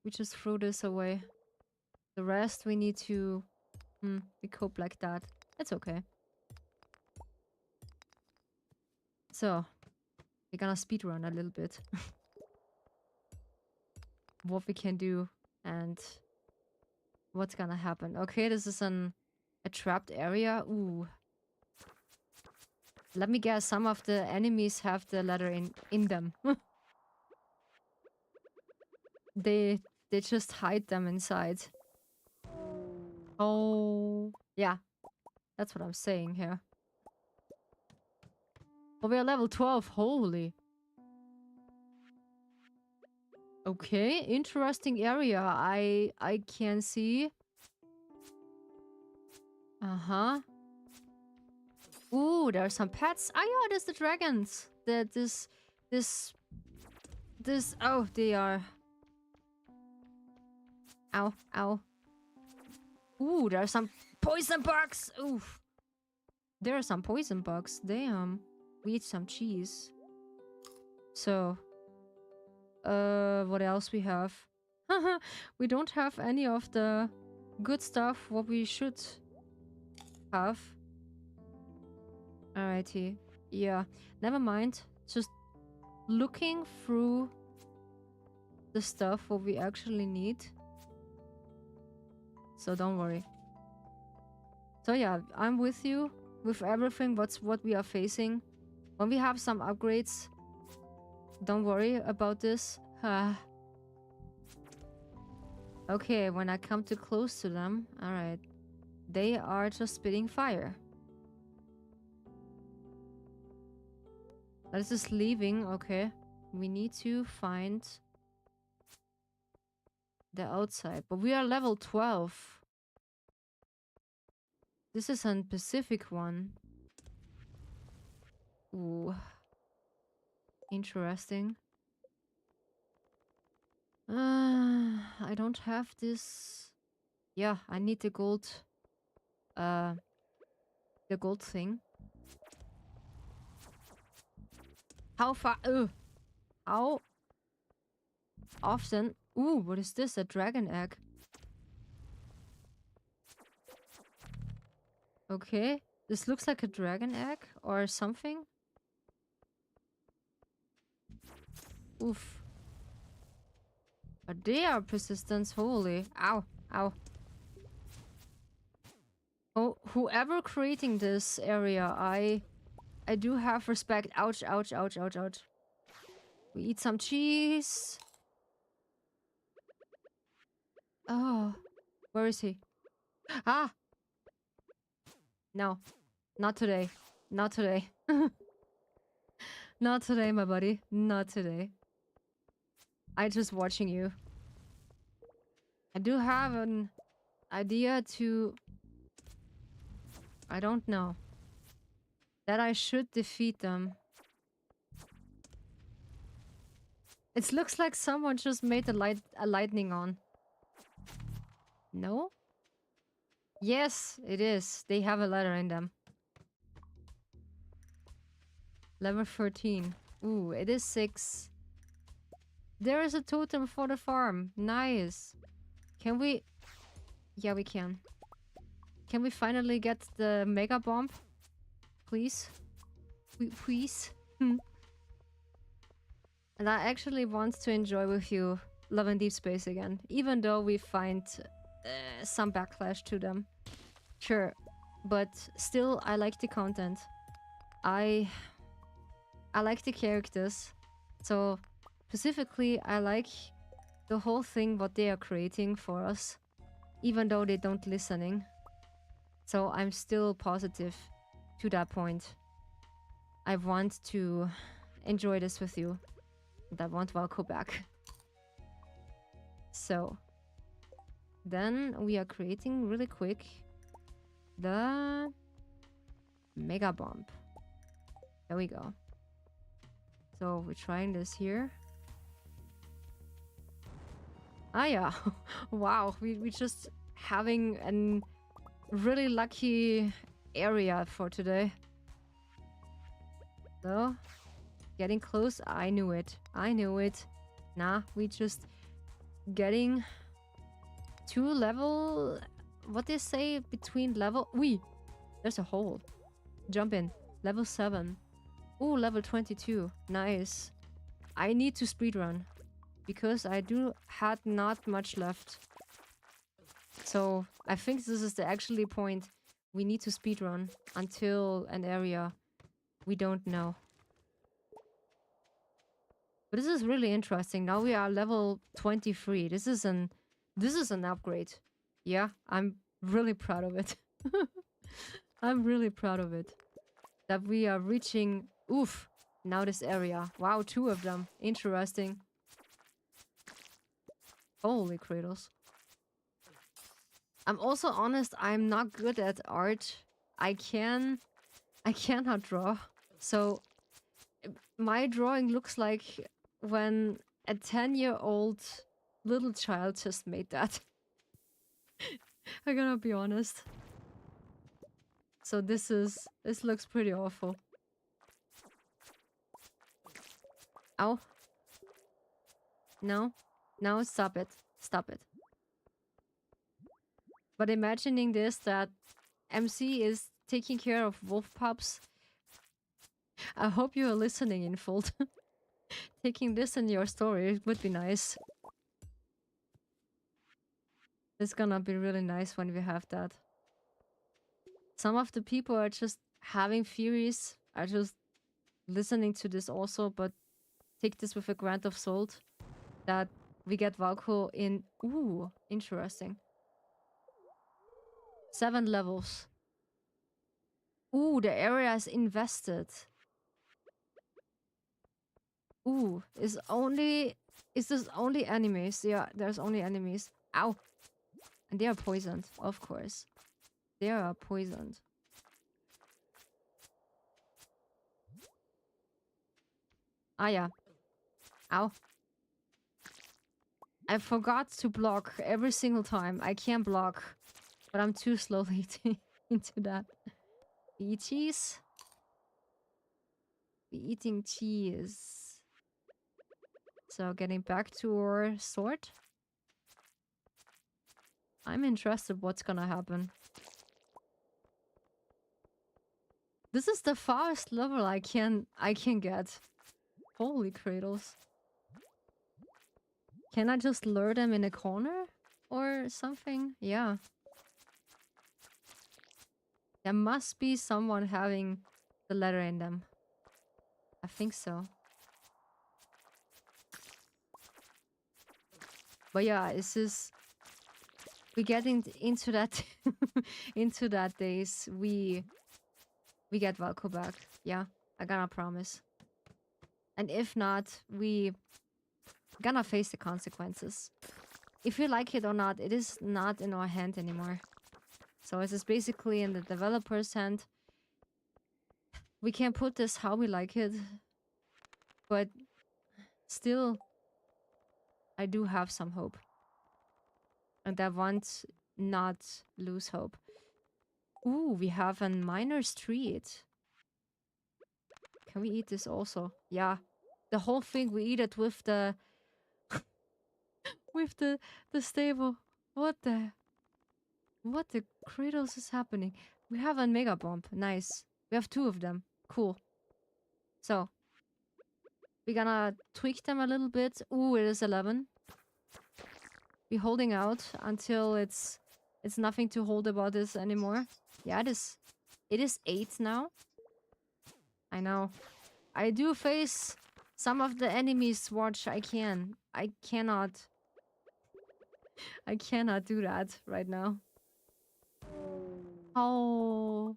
we just throw this away. The rest we need to we cope like that. It's okay. So we're gonna speedrun a little bit. What we can do and what's gonna happen. Okay, this is a trapped area. Ooh. Let me guess, some of the enemies have the letter in them. They just hide them inside. Oh, yeah. That's what I'm saying here. Oh, we are level 12. Holy. Okay, interesting area. I can see. Uh-huh. Ooh, there are some pets. Ah, yeah, there's the dragons. This. Oh, they are. Ow, ow. Ooh, there are some poison bugs. Oof. There are some poison bugs. Damn. We eat some cheese. So. What else we have? We don't have any of the good stuff what we should have. Alrighty. Yeah. Never mind. Just looking through the stuff what we actually need. So don't worry. So yeah, I'm with you with everything what we are facing. When we have some upgrades, don't worry about this. Okay, when I come too close to them, alright. They are just spitting fire. That is just leaving, okay. We need to find the outside. But we are level 12. This is a Pacific one. Ooh. Interesting. I don't have this. Yeah, I need the gold. The gold thing. How far? How often? Ooh, what is this? A dragon egg. Okay, this looks like a dragon egg or something. Oof. But they are persistent. Holy. Ow. Ow. Oh, whoever creating this area, I do have respect. Ouch, ouch, ouch, ouch, ouch. We eat some cheese. Oh, where is he? Ah! No, not today. Not today. Not today, my buddy. Not today. I'm just watching you. I do have an idea to... I don't know. That I should defeat them. It looks like someone just made a lightning on. No? Yes, it is. They have a letter in them. Level 13. Ooh, it is 6. There is a totem for the farm. Nice. Can we... Yeah, we can. Can we finally get the mega bomb? Please? Please? And I actually want to enjoy with you Love and Deep Space again. Even though we find some backlash to them. Sure. But still, I like the content. I like the characters. So, specifically, I like the whole thing what they are creating for us. Even though they don't listening. So, I'm still positive to that point. I want to enjoy this with you. And I want Valko back. So, then we are creating really quick the mega bomb. There we go. So we're trying this here. Ah yeah. Wow, we just having an really lucky area for today. So, getting close. I knew it. I knew it. Nah, we just getting to level... What they say between level... There's a hole. Jump in. Level 7. Ooh, level 22. Nice. I need to speedrun. Because I had not much left. So, I think this is the actually point. We need to speedrun until an area we don't know. But this is really interesting. Now we are level 23. This is an upgrade. Yeah, I'm really proud of it. I'm really proud of it. That we are reaching... Oof! Now this area. Wow, 2 of them. Interesting. Holy cradles. I'm also honest, I'm not good at art. I cannot draw. So my drawing looks like when a 10-year-old little child just made that. I'm gonna be honest. So this looks pretty awful. Ow. No. No, stop it. Stop it. But imagining this, that MC is taking care of wolf pups. I hope you are listening in full. Taking this in your story would be nice. It's gonna be really nice when we have that. Some of the people are just having theories, are just listening to this also, but take this with a grain of salt. That we get Valko in... Ooh, interesting. 7 levels. Ooh, the area is invested. Ooh, is this only enemies? Yeah, there's only enemies. Ow! And they are poisoned, of course. They are poisoned. Ah, yeah. Ow. I forgot to block every single time. I can't block. But I'm too slowly into that. Eat cheese. Be eating cheese. So getting back to our sword. I'm interested what's gonna happen. This is the farthest level I can get. Holy cradles. Can I just lure them in a corner? Or something? Yeah. There must be someone having the letter in them. I think so. But yeah, it's just... We getting into that... into that days. We get Valko back. Yeah, I gonna promise. And if not, we gonna face the consequences. If we like it or not, it is not in our hand anymore. So it is basically in the developer's hand. We can put this how we like it. But still, I do have some hope. And I want not lose hope. Ooh, we have a minor street. Can we eat this also? Yeah. The whole thing, we eat it with the... with the stable. What the cradles is happening? We have a mega bomb. Nice. We have 2 of them. Cool. So. We're gonna tweak them a little bit. Ooh, it is 11. We're holding out until it's nothing to hold about this anymore. Yeah, it is. It is 8 now. I know. I do face some of the enemies. Watch, I cannot. I cannot do that right now. Oh.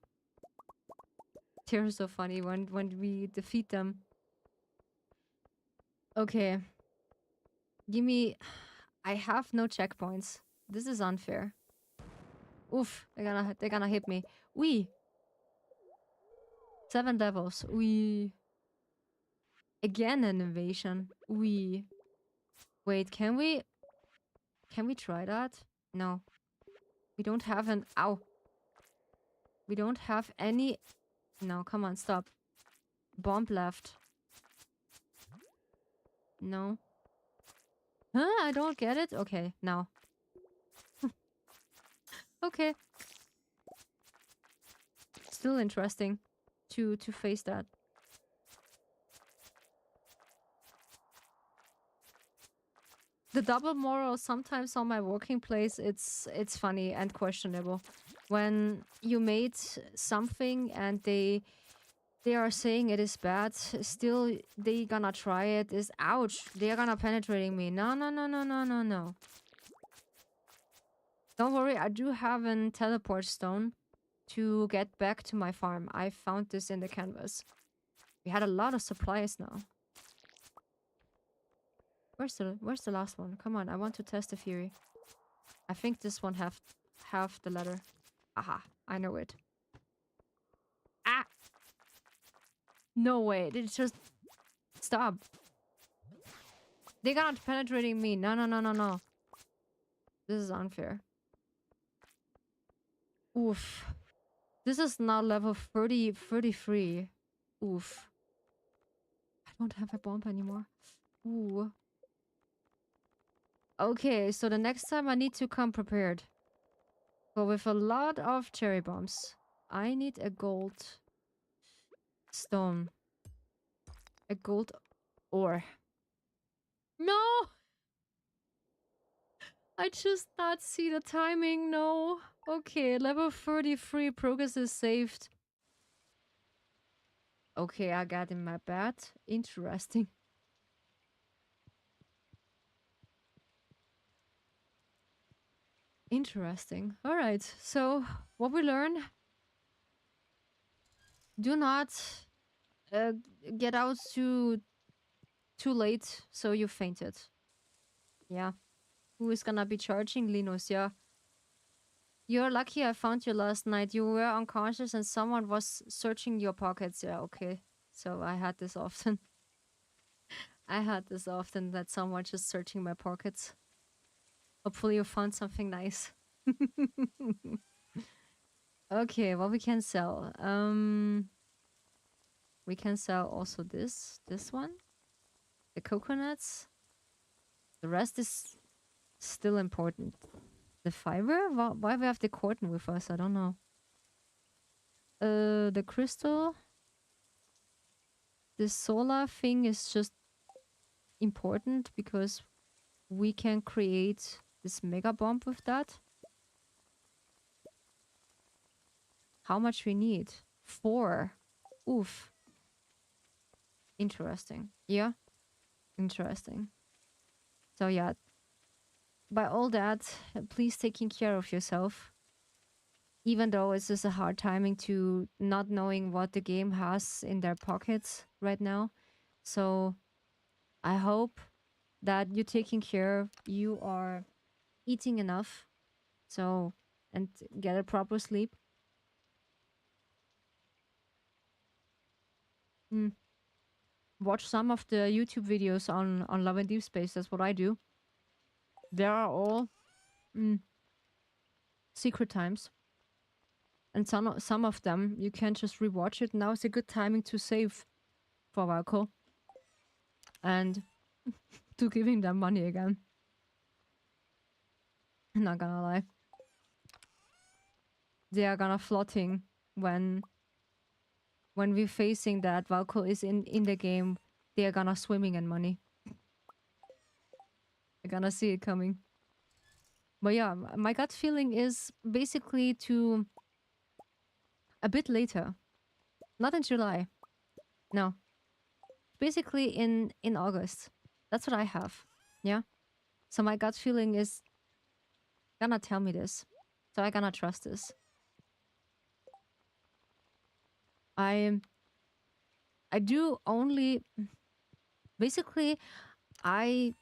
They're so funny when we defeat them. Okay. Give me... I have no checkpoints. This is unfair. Oof, they're gonna hit me. Wee. 7 levels. Wee. Again an invasion. Wee. Wait, can we try that? No. We don't have an... Ow. We don't have any... No, come on, stop. Bomb left. No. Huh? I don't get it? Okay, now. Okay. Still interesting to face that. The double moral sometimes on my working place, it's funny and questionable. When you made something and they are saying it is bad, still they gonna try it, is ouch, they are gonna penetrating me. No, no, no, no, no, no, no. Don't worry, I do have a teleport stone to get back to my farm. I found this in the canvas. We had a lot of supplies now. Where's the last one? Come on, I want to test the theory. I think this one have the letter. Aha, I know it. Ah! No way, did it just... Stop. They got penetrating me. No, no, no, no, no. This is unfair. Oof. This is now level 33. Oof. I don't have a bomb anymore. Ooh. Okay, so the next time I need to come prepared. But with a lot of cherry bombs. I need a gold stone. A gold ore. No! I just not see the timing, no. Okay, level 33 progress is saved. Okay, I got in my bed. Interesting. Interesting. Alright, so what we learn... Do not get out too late so you fainted. Yeah. Who is gonna be charging? Linus, yeah. You're lucky I found you last night. You were unconscious and someone was searching your pockets. Yeah, okay. So I had this often. I had this often that someone just searching my pockets. Hopefully you found something nice. Okay, what we can sell. We can sell also this one. The coconuts. The rest is still important. The fiber? Why we have the cotton with us? I don't know. The crystal. The solar thing is just important because we can create this mega bomb with that. How much we need? 4. Oof. Interesting. Yeah. Interesting. So yeah. By all that, please taking care of yourself. Even though it's just a hard timing to not knowing what the game has in their pockets right now. So I hope that you're taking care, you are eating enough, so, and get a proper sleep. Watch some of the YouTube videos on Love and Deep Space. That's what I do. There are all secret times. And some of them, you can just rewatch it. Now is a good timing to save for Valko. And to giving them money again. Not gonna lie. They are gonna floating when we're facing that Valko is in the game. They are gonna swimming in money. They're gonna see it coming. But yeah, my gut feeling is basically to a bit later. Not in July. No. Basically in August. That's what I have. Yeah. So my gut feeling is gonna tell me this. So I gonna trust this. I do only... Basically, I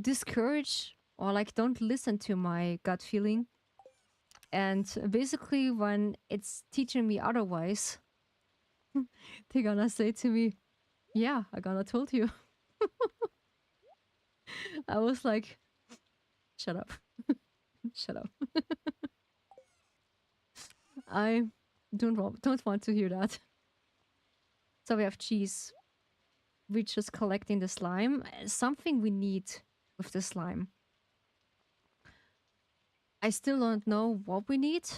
discourage or like don't listen to my gut feeling. And basically when it's teaching me otherwise, they're gonna say to me, yeah, I gonna told you. I was like, shut up. Shut up. don't want to hear that. So we have cheese. We're just collecting the slime. Something we need with the slime. I still don't know what we need,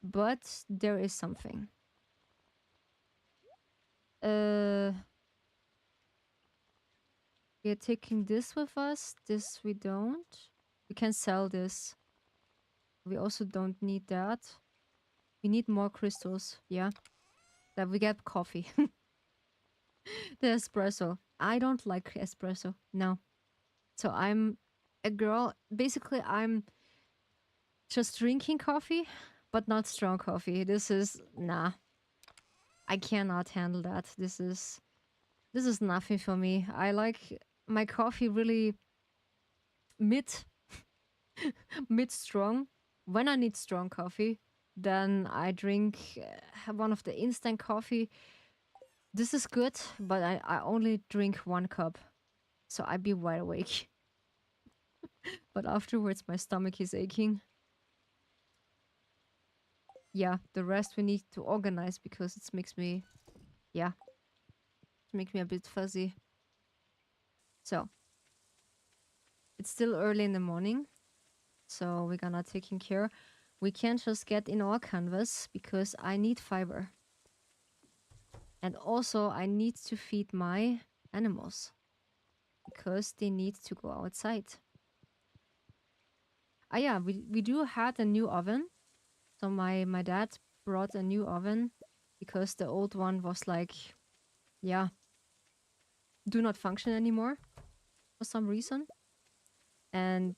but there is something. We're taking this with us. This we don't. We can sell this. We also don't need that. We need more crystals. Yeah. That we get coffee. The espresso. I don't like espresso. No. So I'm a girl. Basically, I'm just drinking coffee, but not strong coffee. This is nah. I cannot handle that. This is nothing for me. I like my coffee really mid mid strong. When I need strong coffee, then I drink one of the instant coffee. This is good, but I only drink 1 cup. So I be wide awake. But afterwards my stomach is aching. Yeah, the rest we need to organize because it makes me it makes me a bit fuzzy. So it's still early in the morning. So we're gonna taking care. We can't just get in our canvas because I need fiber. And also I need to feed my animals because they need to go outside. Ah yeah, we do had a new oven. So my dad brought a new oven because the old one was like, yeah, do not function anymore for some reason. And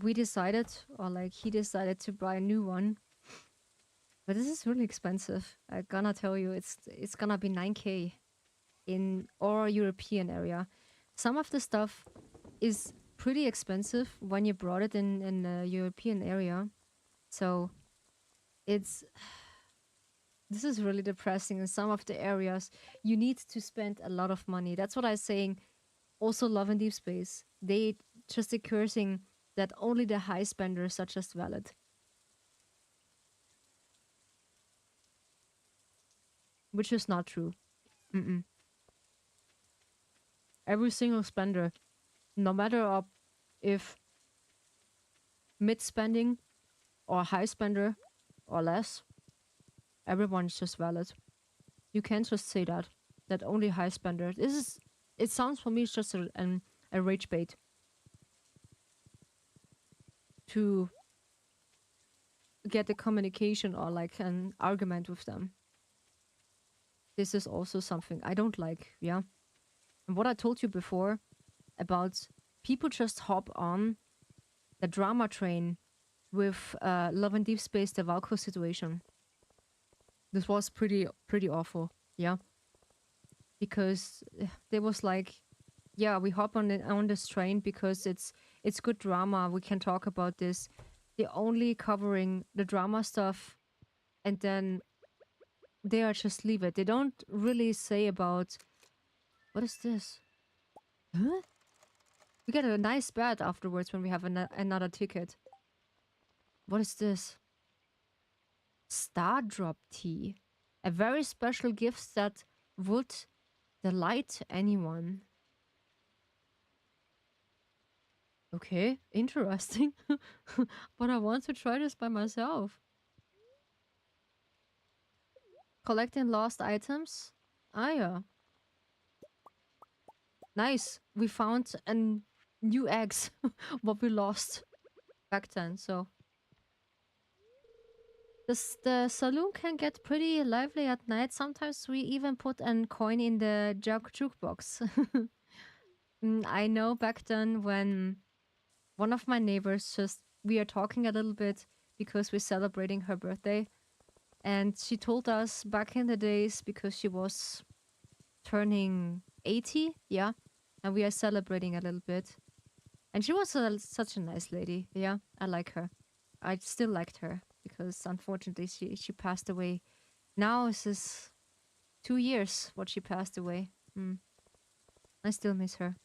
we decided, or like he decided to buy a new one. But this is really expensive. I gonna tell you, it's gonna be 9K in our European area. Some of the stuff is pretty expensive when you brought it in the European area. So it's this is really depressing. In some of the areas, you need to spend a lot of money. That's what I'm saying. Also, Love and Deep Space. They just cursing that only the high spenders are just valid. Which is not true. Mm-mm. Every single spender, no matter if mid spending or high spender or less, everyone's just valid. You can't just say that only high spender. It sounds for me it's just a rage bait to get a communication or like an argument with them. This is also something I don't like, yeah. And what I told you before about people just hop on the drama train with Love and Deep Space, the Valko situation. This was pretty awful, yeah. Because there was like, yeah, we hop on this train because it's good drama. We can talk about this. They're only covering the drama stuff, and then they are just leave it. They don't really say about what is this? Huh? We get a nice bed afterwards when we have another ticket. What is this? Star Drop Tea. A very special gift that would delight anyone. Okay, interesting. But I want to try this by myself. Collecting lost items? Ah, yeah. Nice. We found new eggs. What we lost back then, so. The saloon can get pretty lively at night. Sometimes we even put a coin in the jukebox. I know back then when one of my neighbors we are talking a little bit because we're celebrating her birthday. And she told us back in the days because she was turning 80, yeah. And we are celebrating a little bit. And she was such a nice lady, yeah. I like her. I still liked her because unfortunately she passed away. Now this is 2 years what she passed away. I still miss her.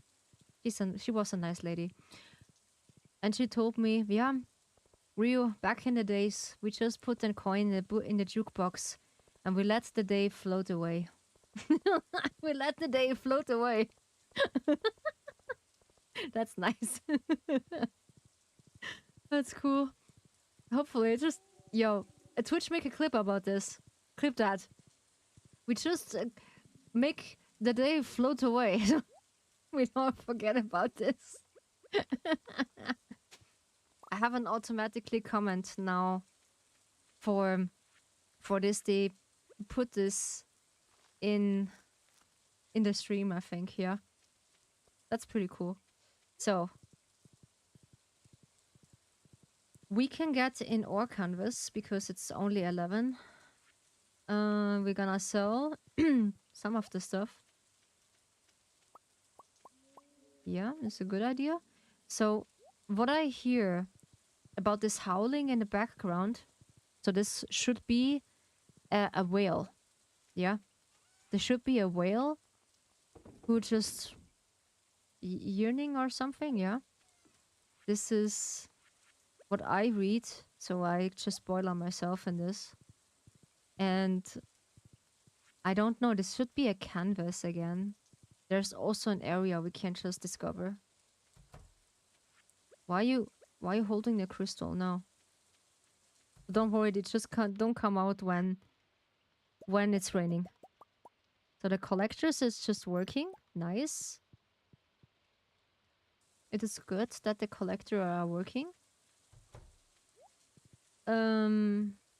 She was a nice lady. And she told me, yeah, Ryu, back in the days, we just put a coin in the jukebox and we let the day float away. We let the day float away. That's nice. That's cool. Hopefully, just yo, Twitch make a clip about this. Clip that. We just make the day float away. We don't forget about this. I have an automatically comment now for this. They put this in the stream, I think. Yeah, that's pretty cool. So we can get in ore canvas because it's only 11. We're gonna sell some of the stuff. Yeah, it's a good idea. So what I hear about this howling in the background, so this should be a whale. Yeah, there should be a whale who just yearning or something. Yeah, this is what I read, so I just spoil on myself in this. And I don't know, this should be a canvas again. There's also an area we can just discover. Why are you holding the crystal now? Don't worry, it just don't come out when it's raining. So the collectors is just working. Nice. It is good that the collector are working.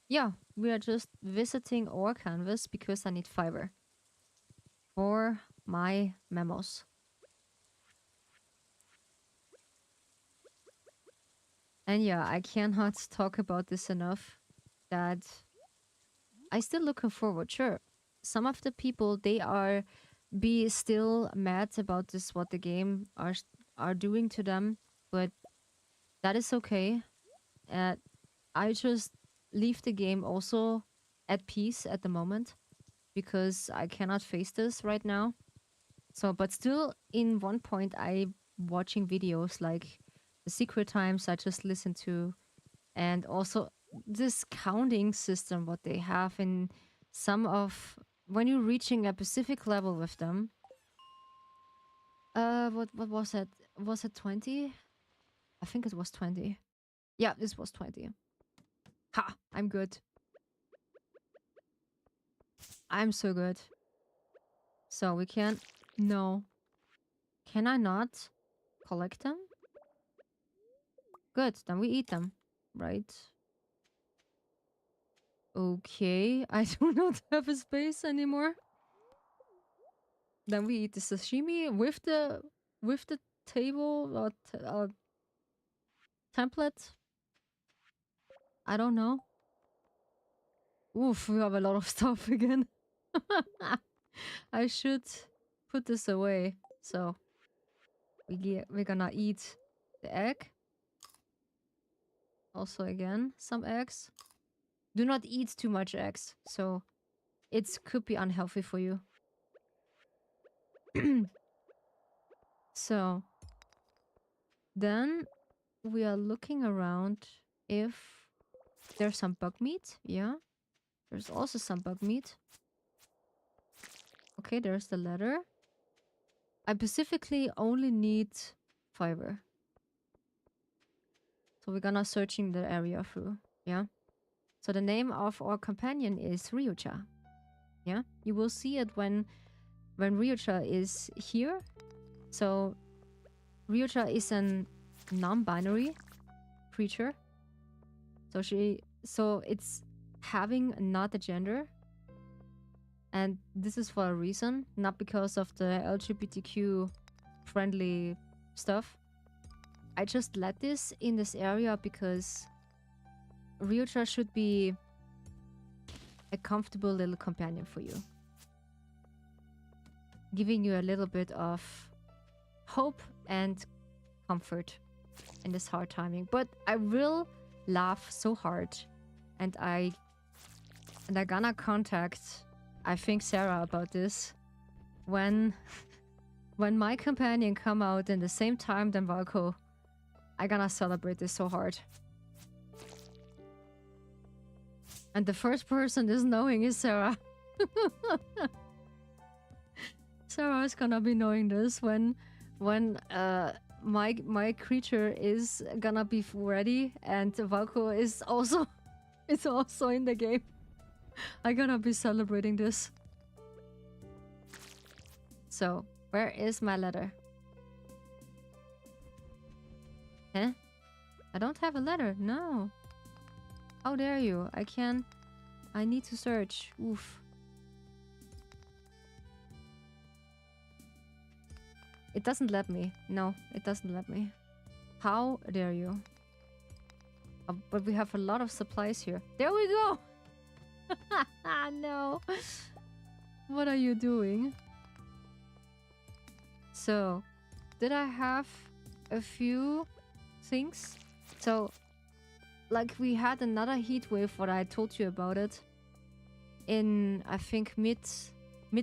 Yeah, we are just visiting our canvas because I need fiber for my memos. And yeah, I cannot talk about this enough that I still looking forward. Sure, some of the people, they are be still mad about this, what the game are doing to them, but that is okay. I just leave the game also at peace at the moment because I cannot face this right now. So, but still, in one point, I watching videos like the secret times I just listen to, and also this counting system what they have in some of when you're reaching a specific level with them. What was it? Was it 20? I think it was 20. Yeah, this was 20. Ha! I'm good. I'm so good. So we can... No. Can I not collect them? Good, then we eat them. Right. Okay, I do not have a space anymore. Then we eat the sashimi with the table or template. I don't know. Oof, we have a lot of stuff again. I should put this away. So we're gonna eat the egg. Also again, some eggs. Do not eat too much eggs, so it could be unhealthy for you. So then we are looking around if there's some bug meat. Yeah, there's also some bug meat. Okay, there's the letter. I specifically only need fiber. So we're gonna searching the area through. Yeah. So the name of our companion is Ryucha. Yeah. You will see it when Ryucha is here. So Ryucha is an non-binary creature. So it's having not a gender. And this is for a reason, not because of the LGBTQ friendly stuff. I just let this in this area because Ryucha should be a comfortable little companion for you. Giving you a little bit of hope and comfort in this hard timing. But I will laugh so hard, and I'm gonna contact, I think, Sarah about this when my companion come out in the same time than Valko. I'm gonna celebrate this so hard. And the first person is knowing is Sarah. Sarah is gonna be knowing this when my creature is gonna be ready and Valko is also is also in the game. I'm gonna be celebrating this. So, where is my letter? Huh? I don't have a letter. No. How dare you? I need to search. Oof. It doesn't let me. No, it doesn't let me. How dare you? But we have a lot of supplies here. There we go! No. What are you doing? So, did I have a few things? So, like we had another heat wave, what I told you about it. In, I think, mid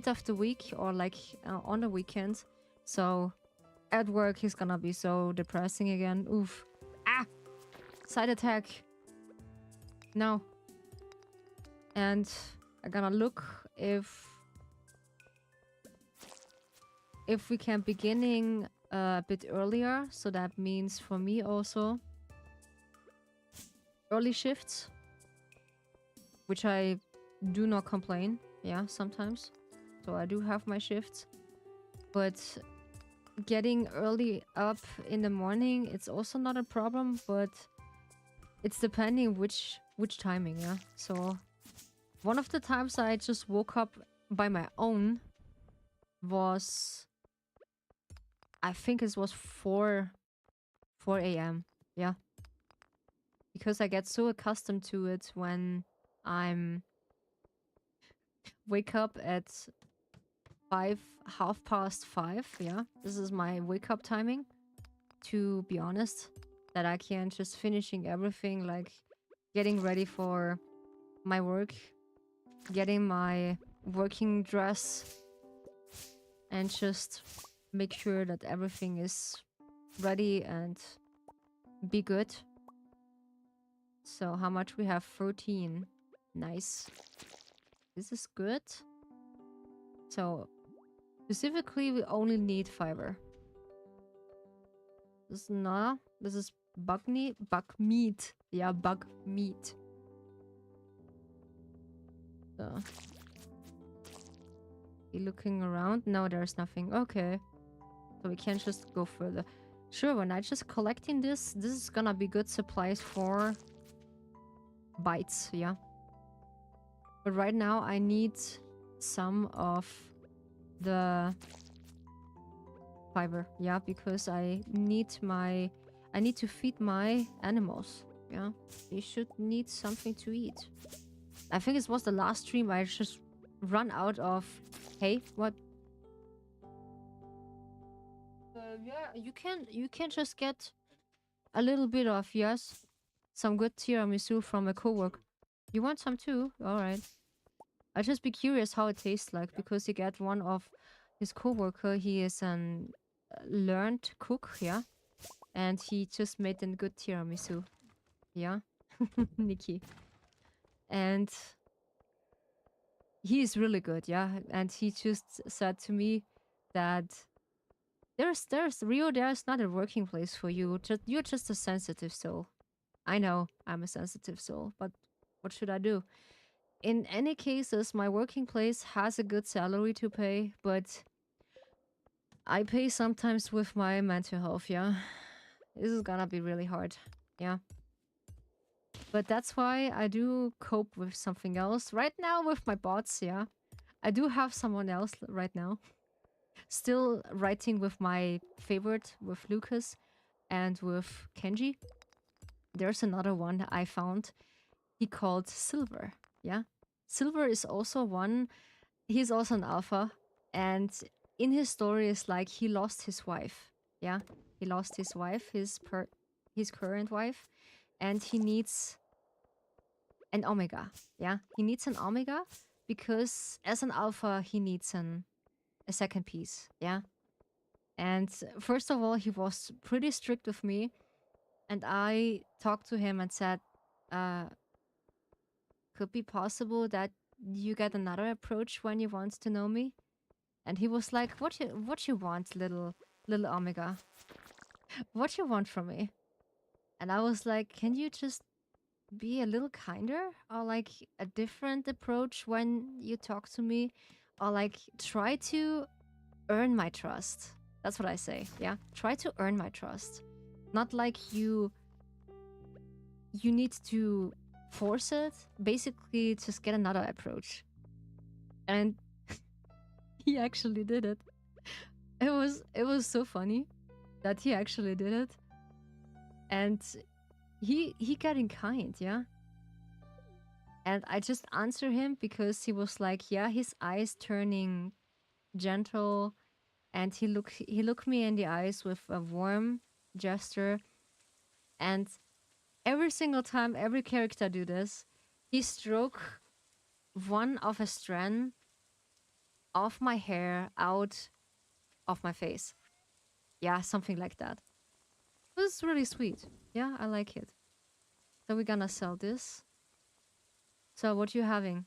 of the week or like on the weekend. So, at work is gonna be so depressing again. Oof. Ah! Side attack. No. And I'm gonna look if we can beginning a bit earlier. So that means for me also early shifts, which I do not complain. Yeah, sometimes. So I do have my shifts. But getting early up in the morning, it's also not a problem, but it's depending which timing, yeah. So one of the times I just woke up by my own was, I think it was 4 a.m. Yeah. Because I get so accustomed to it when I'm wake up at 5:30. Yeah. This is my wake up timing, to be honest, that I can just finishing everything, like getting ready for my work, getting my working dress, and just make sure that everything is ready and be good. So how much we have? 13. Nice. This is good. So specifically we only need fiber. This is bug meat. Yeah, bug meat. So you looking around? No, there's nothing. Okay. So we can just go further. Sure, when I just collecting this is gonna be good supplies for bites, yeah. But right now I need some of the fiber, yeah, because I need to feed my animals, yeah. They should need something to eat. I think it was the last stream I just run out of. Hey, what? Yeah, you can just get a little bit of, yes, some good tiramisu from a coworker. You want some too? All right. I'll just be curious how it tastes like, because you get one of his coworker. He is an learned cook, yeah, and he just made a good tiramisu, yeah, Nikki, and he is really good, yeah. And he just said to me that there's Rio, there's not a working place for you. You're just a sensitive soul. I know I'm a sensitive soul, but what should I do? In any cases, my working place has a good salary to pay, but I pay sometimes with my mental health, yeah. This is gonna be really hard, yeah. But that's why I do cope with something else. Right now with my bots, yeah. I do have someone else right now. Still writing with my favorite, with Lucas and with Kenji. There's another one I found. He called Silver, yeah. Silver is also one. He's also an alpha, and in his story is like he lost his wife. Yeah, he lost his wife, his current wife, and he needs an omega. Yeah, he needs an omega because as an alpha he needs a second piece. Yeah, and first of all he was pretty strict with me, and I talked to him and said, could be possible that you get another approach when you want to know me? And he was like, what you want, little Omega? What you want from me? And I was like, can you just be a little kinder, or like a different approach when you talk to me, or like try to earn my trust? That's what I say. Yeah, try to earn my trust, not like you need to force it. Basically, just get another approach. And he actually did it. It was so funny that he actually did it. And he getting kind, yeah. And I just answer him because he was like, yeah, his eyes turning gentle, and he looked me in the eyes with a warm gesture. And every single time every character do this, he stroke one of a strand of my hair out of my face. Yeah, something like that. It was really sweet. Yeah, I like it. So we're gonna sell this. So what you having?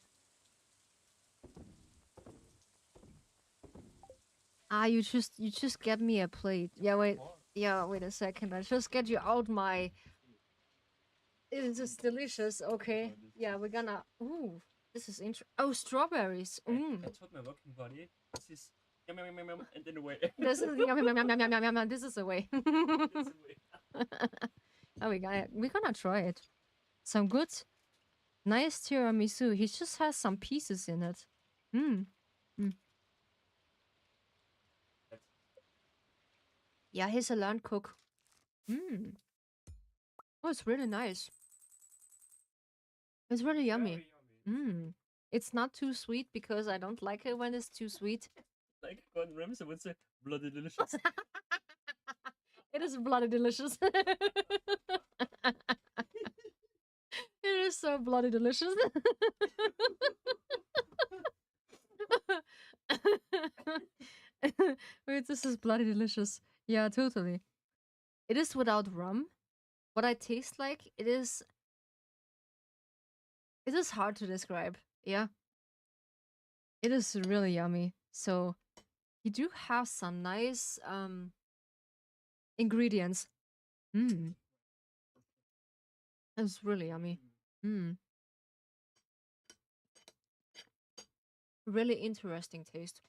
Ah, you just get me a plate. Yeah, wait. Yeah, wait a second. I just get you out my. It is delicious. Okay. Yeah, we're gonna. Ooh, this is interesting. Oh, strawberries. I told my working body, this is yum, yum, yum, yum, and then away. This is yum, yum, yum, yum, yum, yum, yum, yum. This is the way. Oh, we're gonna try it. Some good, nice tiramisu. He just has some pieces in it. Hmm. Mm. Yeah, he's a learned cook. Hmm. Oh, it's really nice. It's really yummy. Mm. It's not too sweet because I don't like it when it's too sweet. Like Gordon Ramsay would say, bloody delicious. It is bloody delicious. It is so bloody delicious. Wait, this is bloody delicious. Yeah, totally. It is without rum. What I taste like, it is hard to describe. Yeah. It is really yummy. So you do have some nice ingredients. Mm. It's really yummy. Mm. Really interesting taste.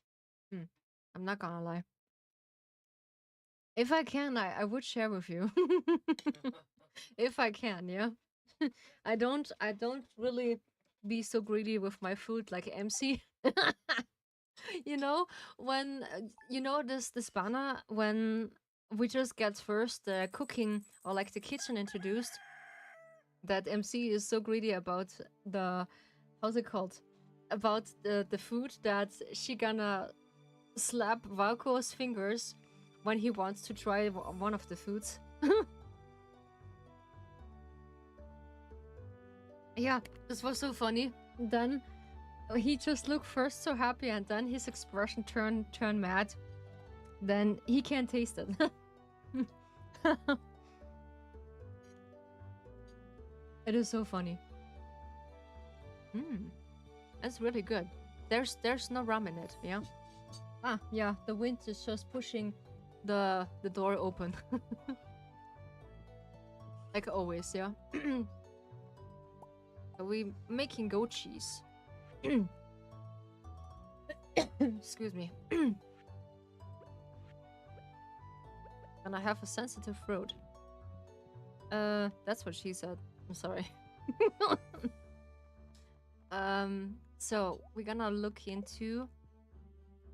Mm. I'm not gonna lie. If I can, I would share with you. If I can, yeah. I don't really be so greedy with my food like MC. You know, when you know this banner when we just get first the cooking or like the kitchen introduced, that MC is so greedy about the how's it called? About the food that she gonna slap Valko's fingers when he wants to try one of the foods. Yeah, this was so funny. Then he just looked first so happy, and then his expression turned mad. Then he can't taste it. It is so funny. Mm, that's really good. There's no rum in it, yeah. Ah, yeah. The wind is just pushing the door open, like always, yeah. Are we making goat cheese? Excuse me. And I have a sensitive throat. That's what she said. I'm sorry. So we're gonna look into.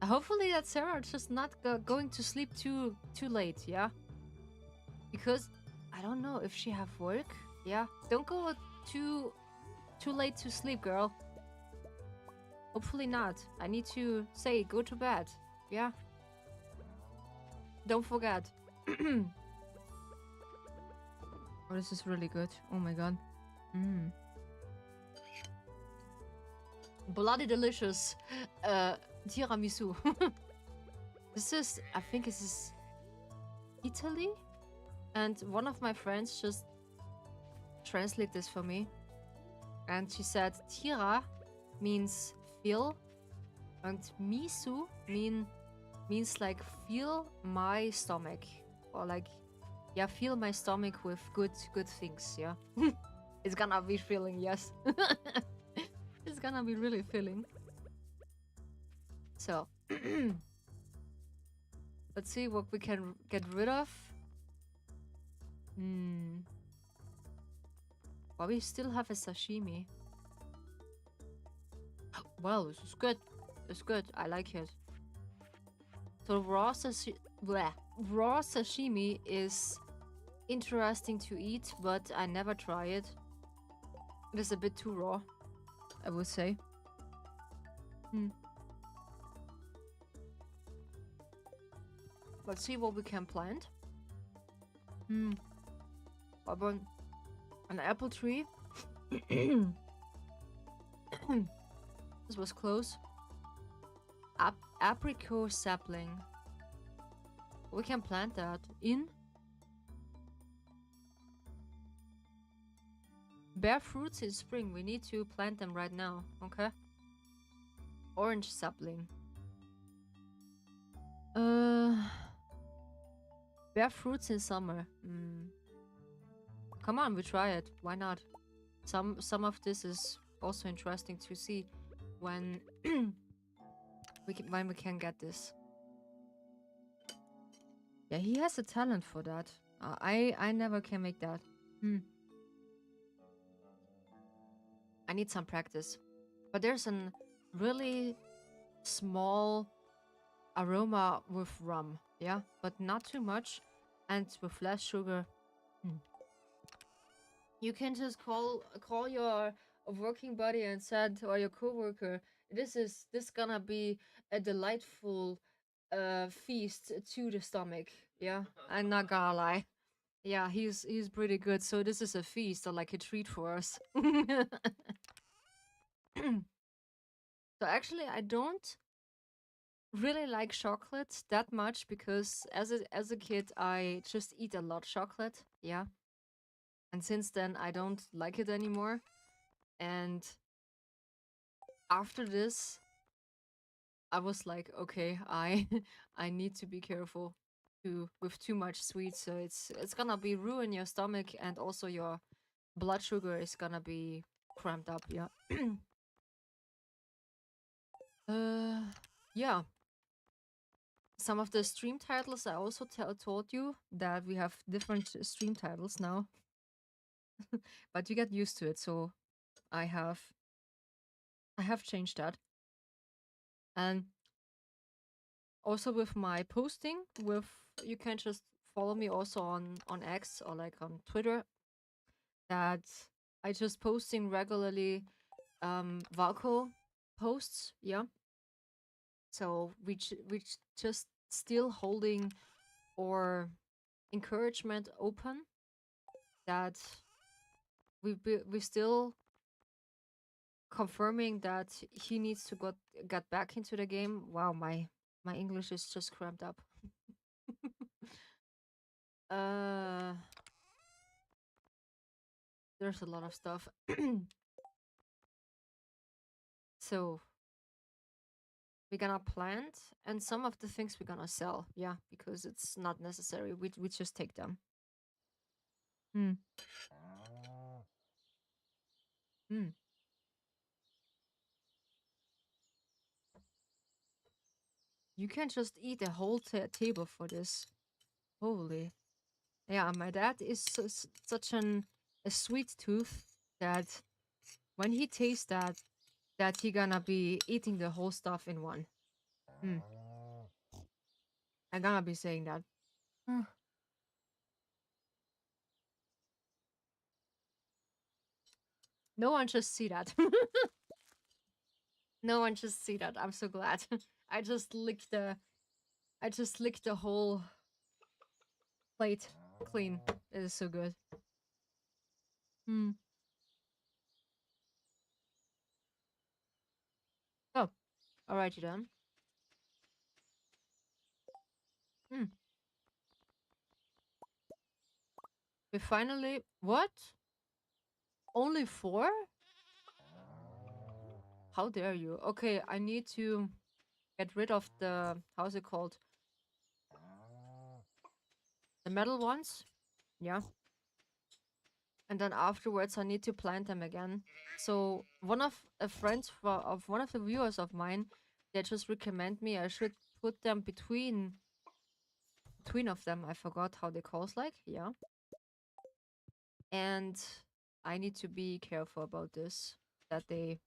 Hopefully that Sarah just not going to sleep too late, yeah. Because I don't know if she have work. Yeah, don't go too late to sleep, girl. Hopefully not. I need to say go to bed. Yeah. Don't forget. Oh, this is really good. Oh my god. Mm. Bloody delicious tiramisu. This is, I think this is Italy? And one of my friends just translate this for me. And she said Tira means feel, and Misu means like feel my stomach, or like, yeah, fill my stomach with good things. Yeah. It's gonna be filling, yes. It's gonna be really filling. So let's see what we can get rid of. Hmm. But we still have a sashimi. Well, this is good. It's good. I like it. So raw sashimi is interesting to eat, but I never try it. It is a bit too raw, I would say. Hmm. Let's see what we can plant. Hmm. About an apple tree. This was close. Apricot sapling. We can plant that in. Bear fruits in spring. We need to plant them right now. Okay. Orange sapling. Bear fruits in summer. Come on, we try it. Why not? Some of this is also interesting to see when when we can get this. Yeah, he has a talent for that. I never can make that. I need some practice. But there's a really small aroma with rum, yeah, but not too much, and with less sugar. You can just call your working buddy and said, or your coworker, this gonna be a delightful feast to the stomach. Yeah, I'm not gonna lie. Yeah, he's pretty good. So this is a feast or like a treat for us. So actually, I don't really like chocolate that much because as a kid, I just eat a lot chocolate. Yeah, and since then, I don't like it anymore. And after this, I was like, okay, I I need to be careful with too much sweet. So it's gonna be ruin your stomach, and also your blood sugar is gonna be cramped up. Yeah. uh, yeah. Some of the stream titles I also told you that we have different stream titles now, but you get used to it. So I have I have changed that, and also with my posting, with you can just follow me also on X or like on Twitter. That I just posting regularly Valko posts. Yeah, so we just still holding or encouragement open, that we still confirming that he needs to get back into the game. Wow, my English is just cramped up. uh there's a lot of stuff. So we're gonna plant, and some of the things we're gonna sell, yeah, because it's not necessary. We just take them. Hmm. Hmm. You can just eat a whole table for this. Holy. Yeah, my dad is such a sweet tooth that when he tastes that he gonna be eating the whole stuff in one. Hmm. I'm gonna be saying that. Hmm. No one just see that. No one just see that. I'm so glad. I just licked the whole plate clean. It is so good. Hmm. Oh, alrighty then. Hmm. We finally what? Only 4? How dare you? Okay, I need to get rid of the, how's it called? The metal ones. Yeah. And then afterwards I need to plant them again. So one of a friends of one of the viewers of mine, they just recommend me I should put them between of them. I forgot how they calls like. Yeah. And I need to be careful about this. That they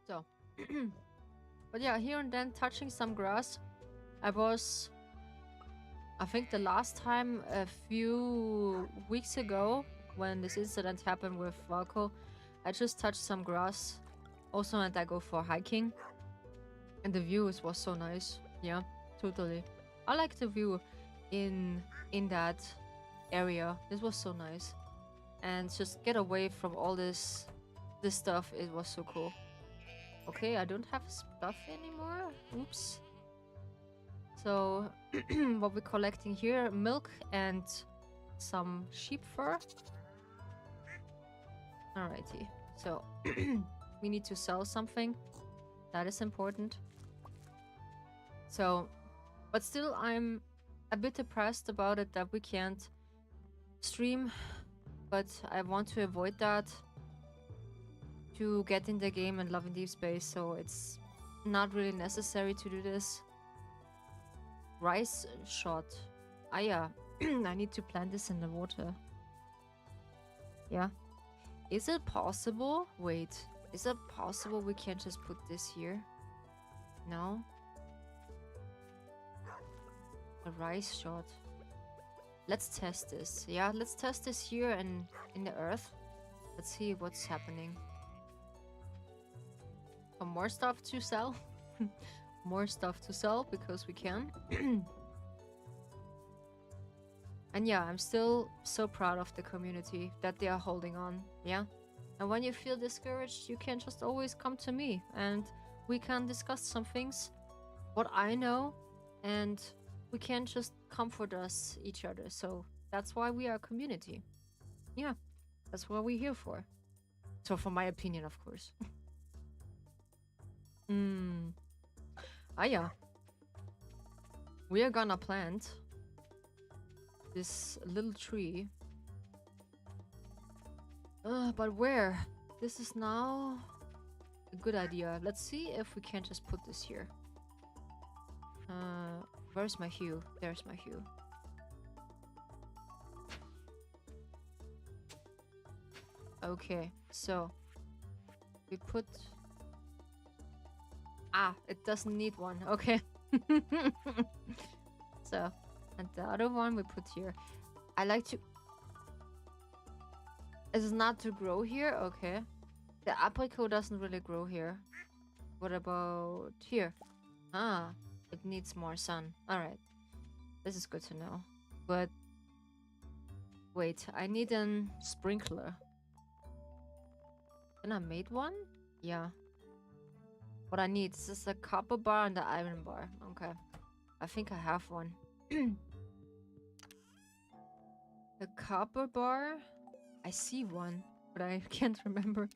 so but yeah, here and then touching some grass. I think the last time a few weeks ago when this incident happened with Valko, I just touched some grass. Also, and I go for hiking. And the views was so nice. Yeah, totally. I like the view in that area. This was so nice. And just get away from all this stuff. It was so cool. Okay, I don't have stuff anymore. Oops. So what we're collecting here, milk and some sheep fur. Alrighty. So we need to sell something. That is important. So, but still I'm a bit depressed about it that we can't stream, but I want to avoid that to get in the game and love in deep space, so it's not really necessary to do this. Rice shot. Ah yeah, I need to plant this in the water. Yeah. Is it possible? Wait, is it possible we can just put this here? No? A rice shot. Let's test this. Yeah, let's test this here and in the earth. Let's see what's happening. More stuff to sell. More stuff to sell because we can. And yeah, I'm still so proud of the community that they are holding on. Yeah. And when you feel discouraged, you can just always come to me and we can discuss some things, what I know, and we can just comfort us each other. So that's why we are a community. Yeah, that's what we're here for. So for my opinion, of course. Ah yeah. We are gonna plant this little tree. But where? This is now a good idea. Let's see if we can just put this here. Where's my hue? There's my hue. Okay, so we put... Ah, it doesn't need one. Okay. So, and the other one we put here. I like to... It's not to grow here? Okay. The apricot doesn't really grow here. What about here? Ah, it needs more sun. Alright. This is good to know. But... Wait, I need a sprinkler. Can I made one? Yeah. What I need is a copper bar and the iron bar. Okay. I think I have one. The copper bar? I see one, but I can't remember.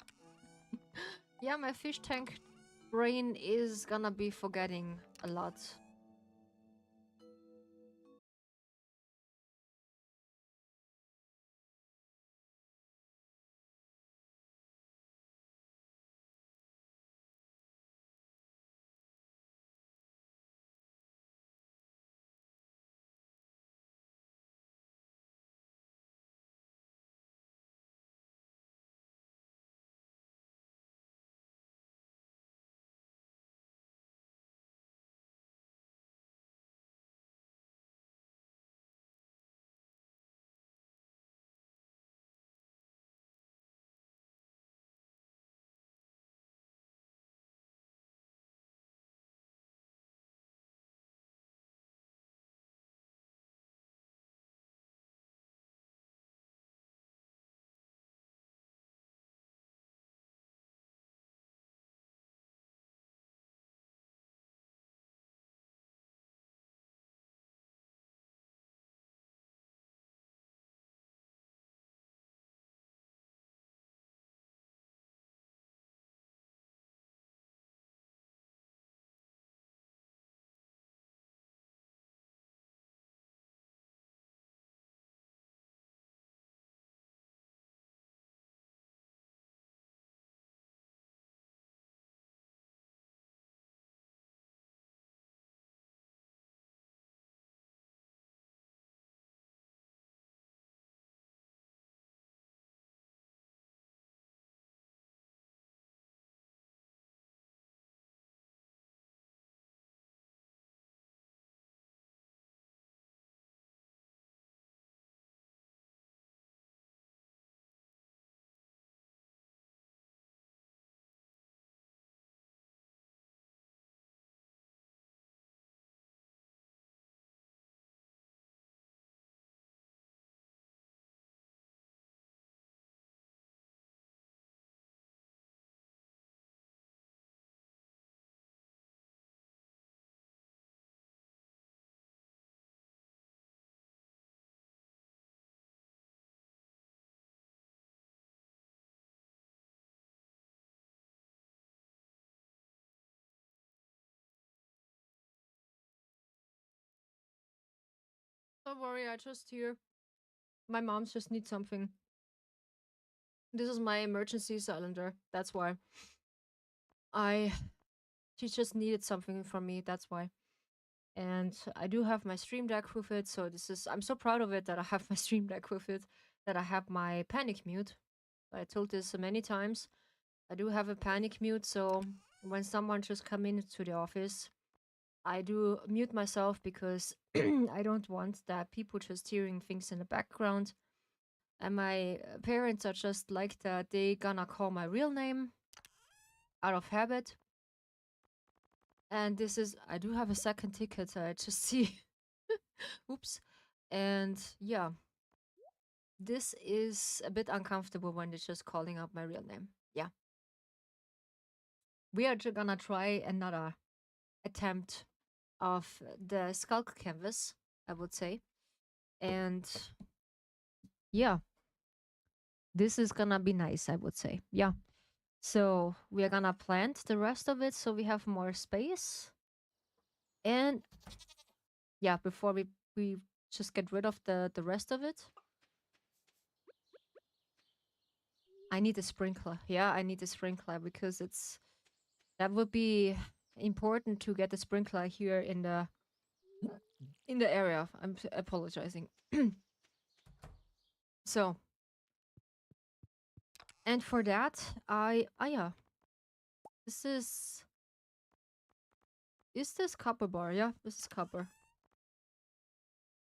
Yeah, my fish tank brain is gonna be forgetting a lot. Don't worry, I just hear my mom just needs something. This is my emergency cylinder. That's why. I She just needed something from me. That's why. And I do have my stream deck with it. So I'm so proud of it that I have my stream deck with it. That I have my panic mute. I told this many times. I do have a panic mute. So when someone just come into the office, I do mute myself because I don't want that people just hearing things in the background. And my parents are just like that. They gonna call my real name out of habit. And I do have a second ticket. I just see. Oops. And yeah, this is a bit uncomfortable when they're just calling out my real name. Yeah. We are just gonna try another attempt of the Skulk canvas, I would say. And yeah, this is gonna be nice, I would say. Yeah. So we are gonna plant the rest of it so we have more space. And yeah, before we just get rid of the rest of it, I need a sprinkler. Yeah, I need a sprinkler because that would be important to get the sprinkler here in the area. I'm apologizing. So, and for that, yeah, this is this copper bar? Yeah, this is copper.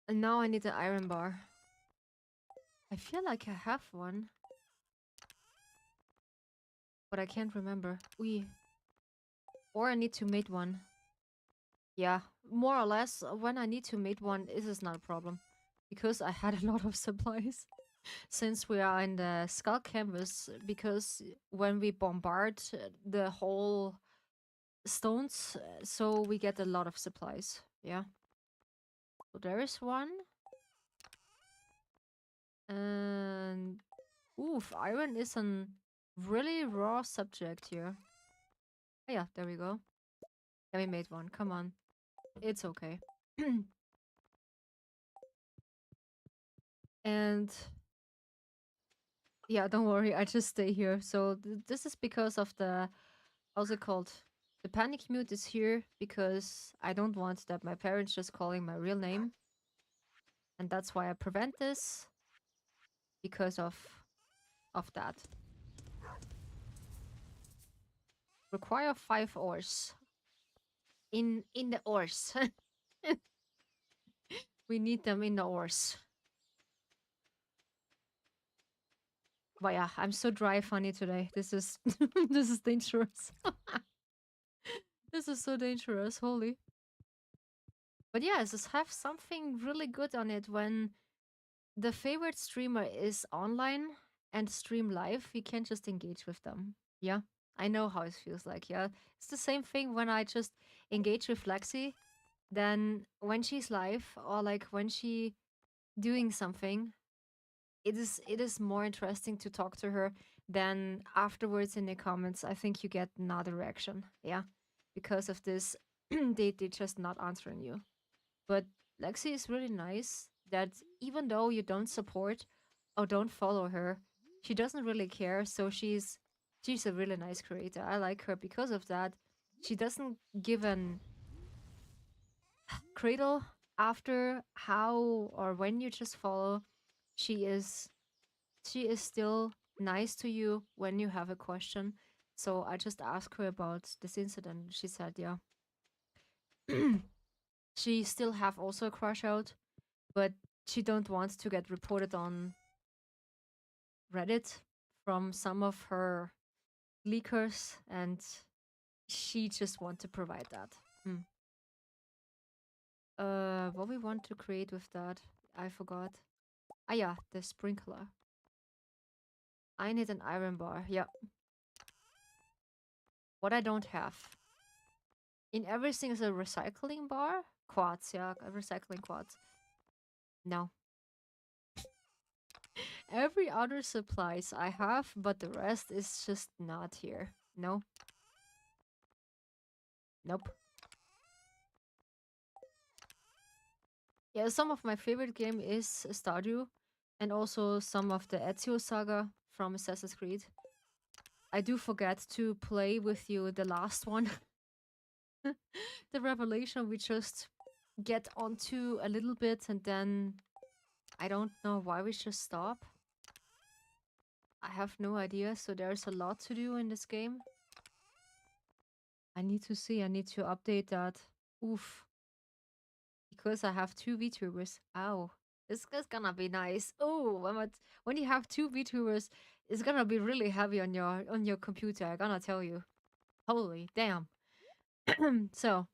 And now I need an iron bar. I feel like I have one, but I can't remember. Or I need to make one. Yeah, more or less, when I need to make one, this is not a problem. Because I had a lot of supplies. Since we are in the skull canvas, because when we bombard the whole stones, so we get a lot of supplies. Yeah. So there is one. And oof, iron is a really raw subject here. Oh, yeah, there we go. Yeah, we made one. Come on. It's okay. And yeah, don't worry, I just stay here. So this is because of how's it called? The panic mute is here because I don't want that my parents just calling my real name. And that's why I prevent this because of that. Require 5 ores. In the ores. We need them in the ores. But yeah, I'm so dry funny today. This is this is dangerous. This is so dangerous, holy. But yeah, just have something really good on it when the favorite streamer is online and stream live, you can't just engage with them. Yeah, I know how it feels like. Yeah, it's the same thing when I just engage with Lexi. Then when she's live or like when she doing something, it is more interesting to talk to her than afterwards in the comments. I think you get another reaction. Yeah, because of this, they just not answering you. But Lexi is really nice that even though you don't support or don't follow her, she doesn't really care. So she's a really nice creator. I like her because of that. She doesn't give an cradle after how or when you just follow. She is still nice to you when you have a question. So I just asked her about this incident. She said, yeah. She still have also a crush out, but she don't want to get reported on Reddit from some of her leakers, and she just want to provide that. What we want to create with that, I forgot. Ah yeah, the sprinkler. I need an iron bar. Yeah. What I don't have. In everything is a recycling bar? Quartz, yeah, a recycling quartz. No. Every other supplies I have, but the rest is just not here. No. Nope. Yeah, some of my favorite game is Stardew, and also some of the Ezio saga from Assassin's Creed. I do forget to play with you the last one, the Revelation. We just get onto a little bit, and then I don't know why we just stop. I have no idea. So there's a lot to do in this game. I need to see. I need to update that. Oof. Because I have two VTubers. Ow. This is gonna be nice. Oh, when you have two VTubers, it's gonna be really heavy on your computer. I gonna tell you. Holy damn. So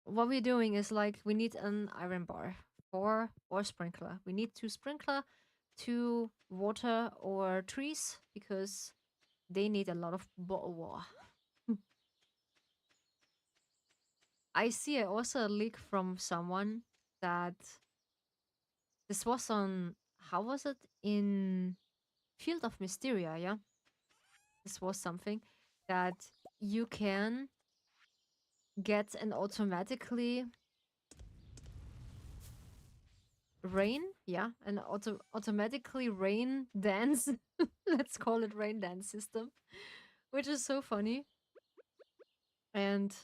what we're doing is like we need an iron bar or sprinkler. We need two sprinkler, two water or trees because they need a lot of bottle water. I see also a leak from someone that this was on, how was it? In Field of Mysteria, yeah? This was something that you can get an automatically rain, yeah, an automatically rain dance. Let's call it rain dance system, which is so funny. And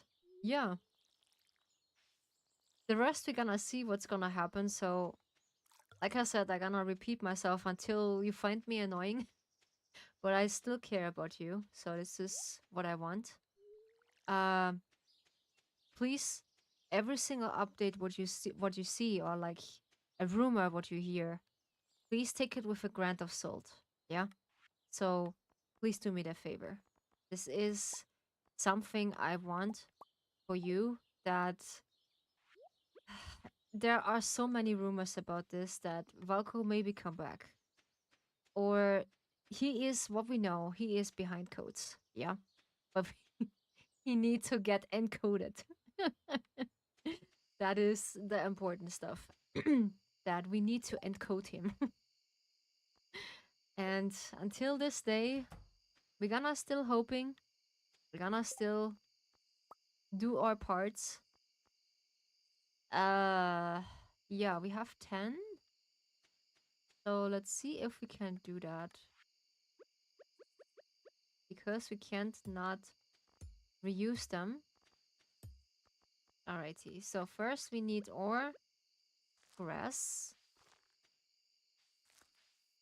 yeah, the rest we're gonna see what's gonna happen. So, like I said, I'm gonna repeat myself until you find me annoying, but I still care about you. So this is what I want. Um, please, every single update what you see, or like a rumor what you hear, please take it with a grain of salt. Yeah. So please do me that favor. This is something I want for you, that there are so many rumors about this that Valko maybe come back. Or he is what we know, he is behind codes. Yeah. But he needs to get encoded. That is the important stuff. That we need to encode him. And until this day, we're gonna still hoping, we're gonna still do our parts. Uh yeah, we have 10. So let's see if we can do that. Because we can't not reuse them. Alrighty. So first we need ore, grass,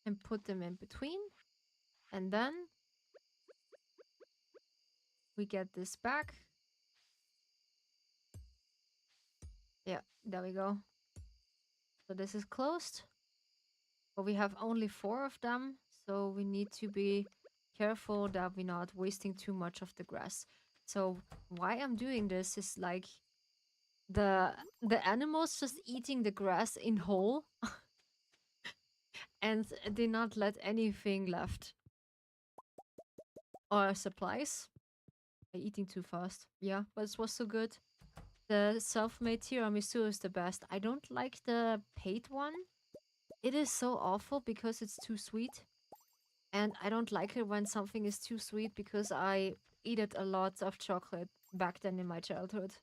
and put them in between. And then we get this back. Yeah, there we go. So this is closed. But we have only 4 of them. So we need to be careful that we're not wasting too much of the grass. So why I'm doing this is like the animals just eating the grass in whole and they not let anything left. Or supplies. Eating too fast. Yeah, but it was so good. The self-made tiramisu is the best. I don't like the paid one. It is so awful because it's too sweet. And I don't like it when something is too sweet because I eat it a lot of chocolate back then in my childhood.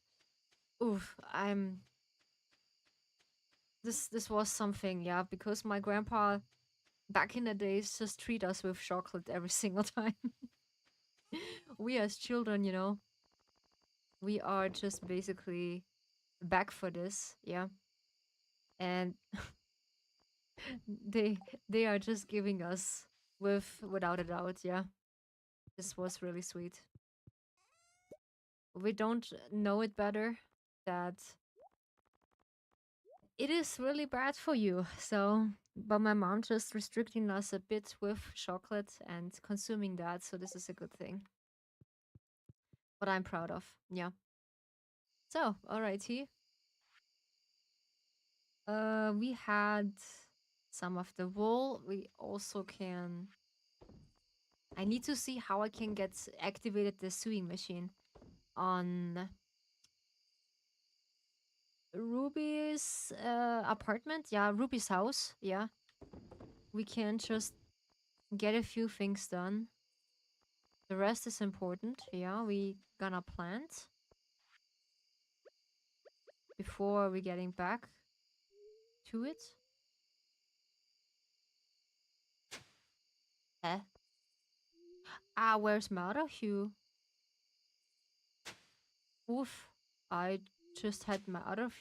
Oof, this was something, yeah, because my grandpa back in the days just treat us with chocolate every single time. We as children, we are just basically back for this, yeah. And they are just giving us without a doubt, yeah. This was really sweet. We don't know it better that it is really bad for you. So, but my mom just restricting us a bit with chocolate and consuming that, so this is a good thing. What I'm proud of. Yeah. So, alrighty. We had some of the wool. We also can. I need to see how I can get activated the sewing machine on Ruby's apartment. Yeah, Ruby's house. Yeah, we can just get a few things done. The rest is important. Yeah, we gonna plant before we getting back. to it. Eh? Ah, where's Hue? Oof. I just had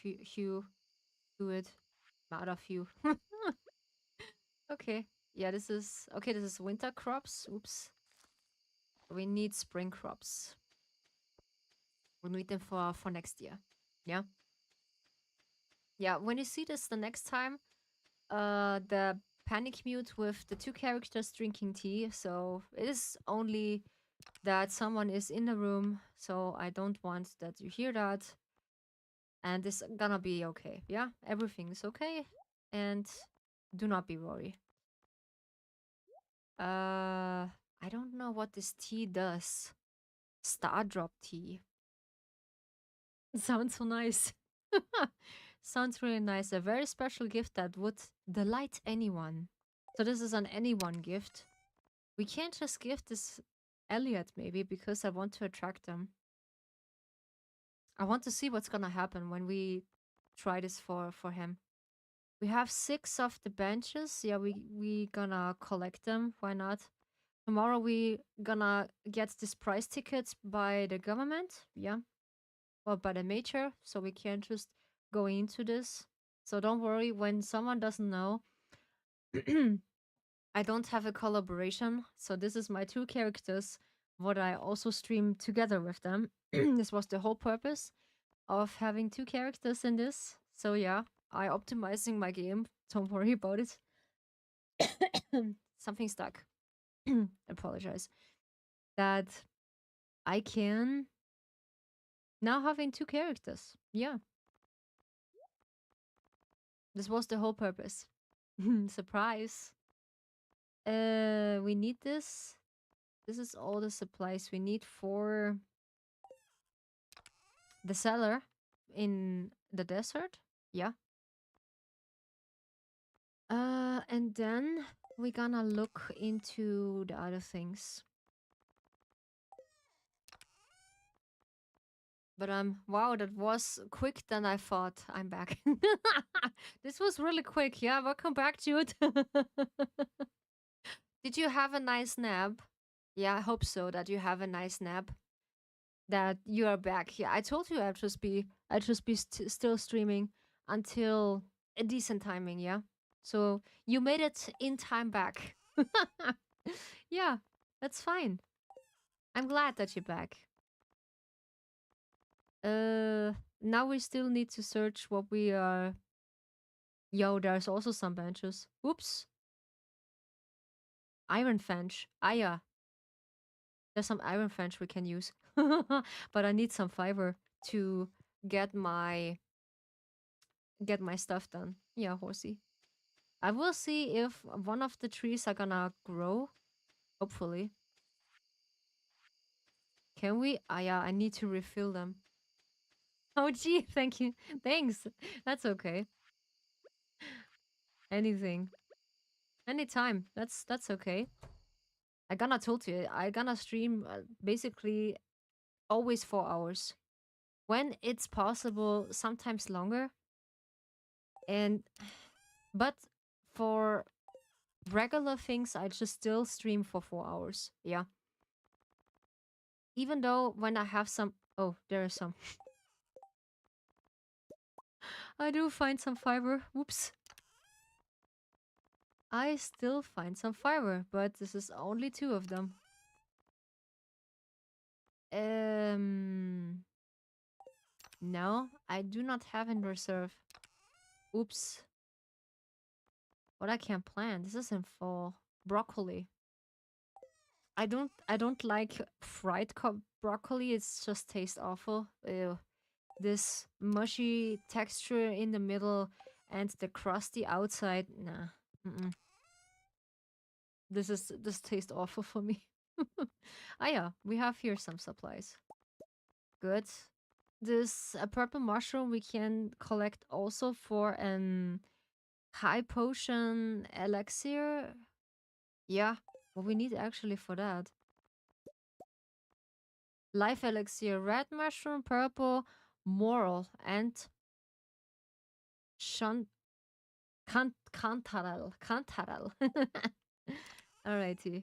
Hue do it. Hue. Okay. Yeah, this is... Okay, this is winter crops. Oops. We need spring crops. We need them for next year. Yeah? Yeah, when you see this the next time, the panic mute with the two characters drinking tea, so it is only that someone is in the room, so I don't want that you hear that. And it's gonna be okay. Yeah, everything is okay. And do not be worried. I don't know what this tea does. Star drop tea. Sounds so nice. Sounds really nice. A very special gift that would delight anyone. So this is an anyone gift. We can't just give this Elliot maybe because I want to attract them. I want to see what's gonna happen when we try this for him. We have 6 of the benches. Yeah, we gonna collect them. Why not? Tomorrow we gonna get these prize tickets by the government. Yeah. Or by the major. So we can't just go into this. So don't worry when someone doesn't know. I don't have a collaboration. So this is my 2 characters. What I also stream together with them. This was the whole purpose of having 2 characters in this. So yeah, I optimizing my game. Don't worry about it. Something stuck. Apologize. That I can now having 2 characters. Yeah. This was the whole purpose. Surprise. We need this. This is all the supplies we need for the cellar in the desert. Yeah. And then we're gonna look into the other things. But wow, that was quick than I thought. I'm back. This was really quick. Yeah, welcome back, Jude. Did you have a nice nap? Yeah, I hope so that you have a nice nap. That you are back. Yeah, I told you I'd just be still streaming until a decent timing, yeah? So you made it in time back. Yeah, that's fine. I'm glad that you're back. Now we still need to search what we are. Yo, there's also some benches. Oops. Iron Fench. Ah, yeah. There's some Iron Fench we can use. But I need some fiber to get my stuff done. Yeah, horsey. I will see if one of the trees are gonna grow. Hopefully. Can we? Ah, yeah, I need to refill them. Oh, gee, thank you. Thanks. That's okay. Anything. Anytime. That's okay. I gonna told you. I gonna stream basically always 4 hours. When it's possible, sometimes longer. And but for regular things, I just still stream for 4 hours. Yeah. Even though when I have some... Oh, there is some. I do find some fiber. Whoops. I still find some fiber, but this is only 2 of them. No, I do not have in reserve. Oops. What I can plant. This isn't for broccoli. I don't like fried broccoli. It's just tastes awful. Ew. This mushy texture in the middle and the crusty outside. Nah. Mm-mm. This tastes awful for me. Ah yeah, we have here some supplies. Good. This purple mushroom we can collect also for an high potion elixir. Yeah, what we need actually for that. Life elixir, red mushroom, purple, moral, and Cantaral. Alrighty.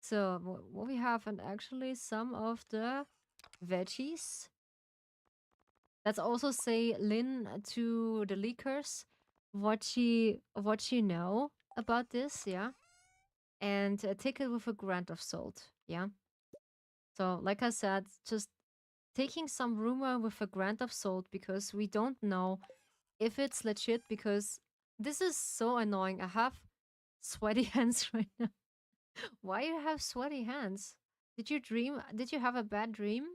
So what we have, and actually some of the veggies. Let's also say Lynn to the leakers what you know about this, yeah, and take it with a grain of salt, yeah. So like I said, just taking some rumor with a grain of salt because we don't know if it's legit. Because this is so annoying. I have sweaty hands right now. Why you have sweaty hands? Did you dream? Did you have a bad dream?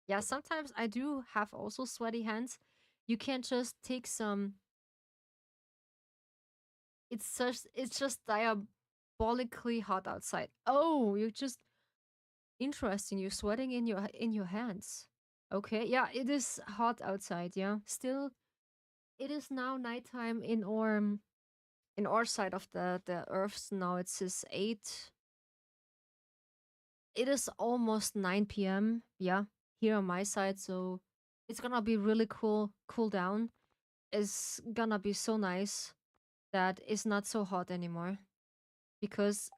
Yeah, sometimes I do have also sweaty hands. You can't just take some. It's just diabolically hot outside. Oh, you're just interesting. You're sweating in your hands. Okay, yeah, it is hot outside. Yeah, still, it is now nighttime in our side of the Earth. Now it says 8. It is almost 9 p.m. Yeah, here on my side. So it's gonna be really cool down. It's gonna be so nice that it's not so hot anymore. Because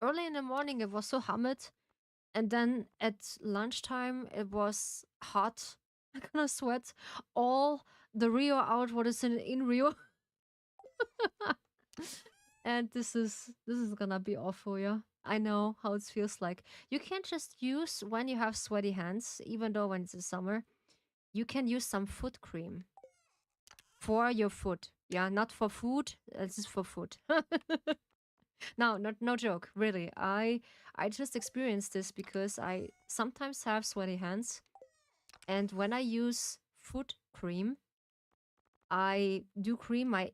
early in the morning it was so humid, and then at lunchtime it was hot. I'm gonna sweat all the Rio out what is in Rio. And this is gonna be awful, yeah. I know how it feels like. You can't just use when you have sweaty hands, even though when it's the summer, you can use some foot cream for your foot. Yeah, not for food. This is for foot. No, not no joke. Really, I just experienced this because I sometimes have sweaty hands, and when I use foot cream, I do cream my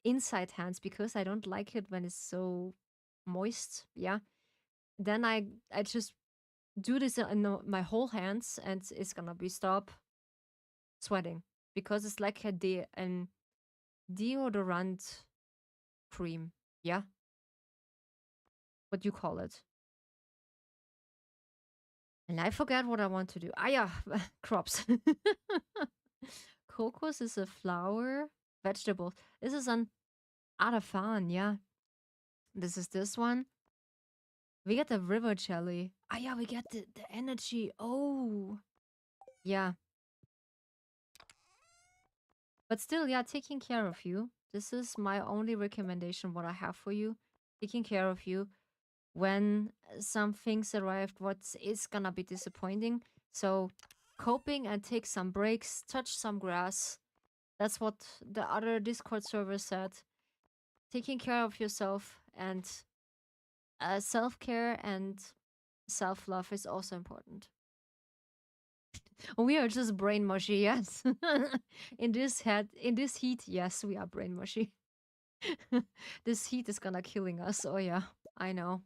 inside hands because I don't like it when it's so moist. Yeah, then I just do this in my whole hands, and it's gonna be stop sweating because it's like an deodorant cream. Yeah, what you call it. And I forget what I want to do. Ah, yeah, crops. Kokos is a flower. Vegetable. This is an arafan, yeah. This is this one. We get the river jelly. Ah, yeah, we get the energy. Oh, yeah. But still, yeah, taking care of you. This is my only recommendation what I have for you. Taking care of you when some things arrived, what is gonna be disappointing. So coping and take some breaks, touch some grass. That's what the other Discord server said. Taking care of yourself and self-care and self-love is also important. We are just brain mushy, yes. In this heat, yes, we are brain mushy. This heat is gonna killing us. Oh yeah, I know.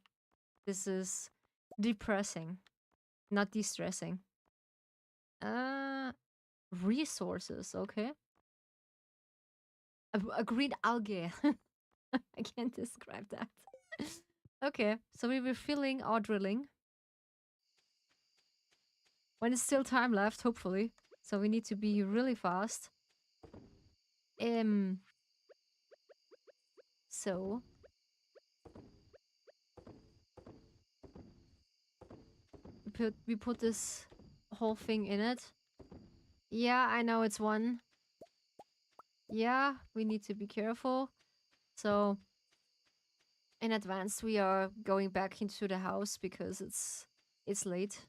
This is depressing, not distressing. Uh, resources, okay. A green algae. I can't describe that. Okay, so we were filling our drilling. When it's still time left, hopefully. So we need to be really fast. So we put this whole thing in it. Yeah, I know it's one. Yeah, we need to be careful. So in advance we are going back into the house because it's late.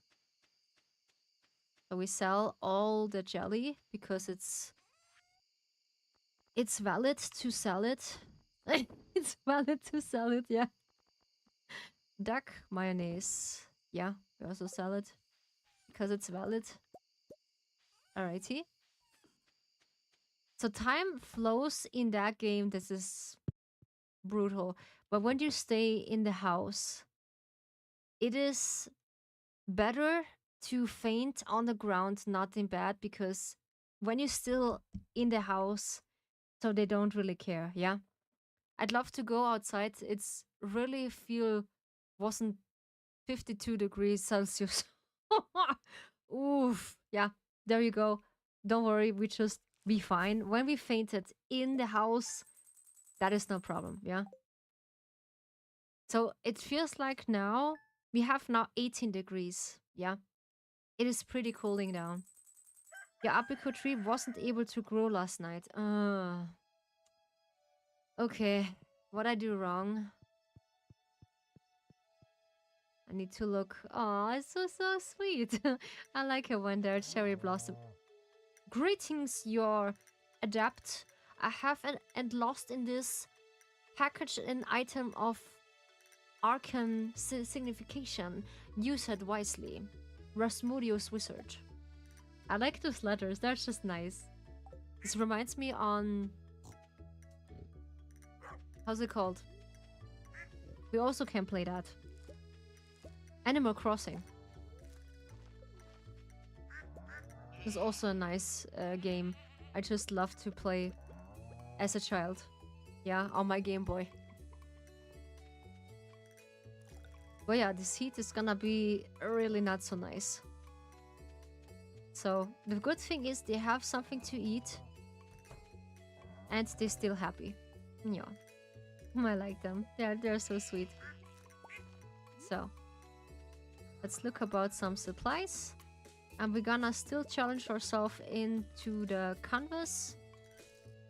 So we sell all the jelly because it's valid to sell it. It's valid to sell it, yeah. Duck mayonnaise. Yeah, we also sell it because it's valid. Alrighty. So time flows in that game. This is brutal. But when you stay in the house, it is better to faint on the ground, not in bed, because when you're still in the house, so they don't really care, yeah? I'd love to go outside. It's really feel wasn't 52 degrees Celsius. Oof. Yeah, there you go. Don't worry, we just be fine. When we fainted in the house, that is no problem, yeah? So it feels like now we have now 18 degrees, yeah? It is pretty cooling down. Your apricot tree wasn't able to grow last night. Okay, what I do wrong? I need to look. Oh, it's so sweet. I like it when there's cherry blossom. Greetings, your adept. I have and lost in this package an item of arcane signification. Use it wisely. Rasmodius Wizard. I like those letters. They're just nice. This reminds me on... How's it called? We also can play that. Animal Crossing. It's also a nice game. I just love to play as a child. Yeah, on my Game Boy. But yeah, this heat is gonna be really not so nice. So the good thing is they have something to eat. And they're still happy. Yeah. I like them. They're so sweet. So let's look about some supplies. And we're gonna still challenge ourselves into the canvas.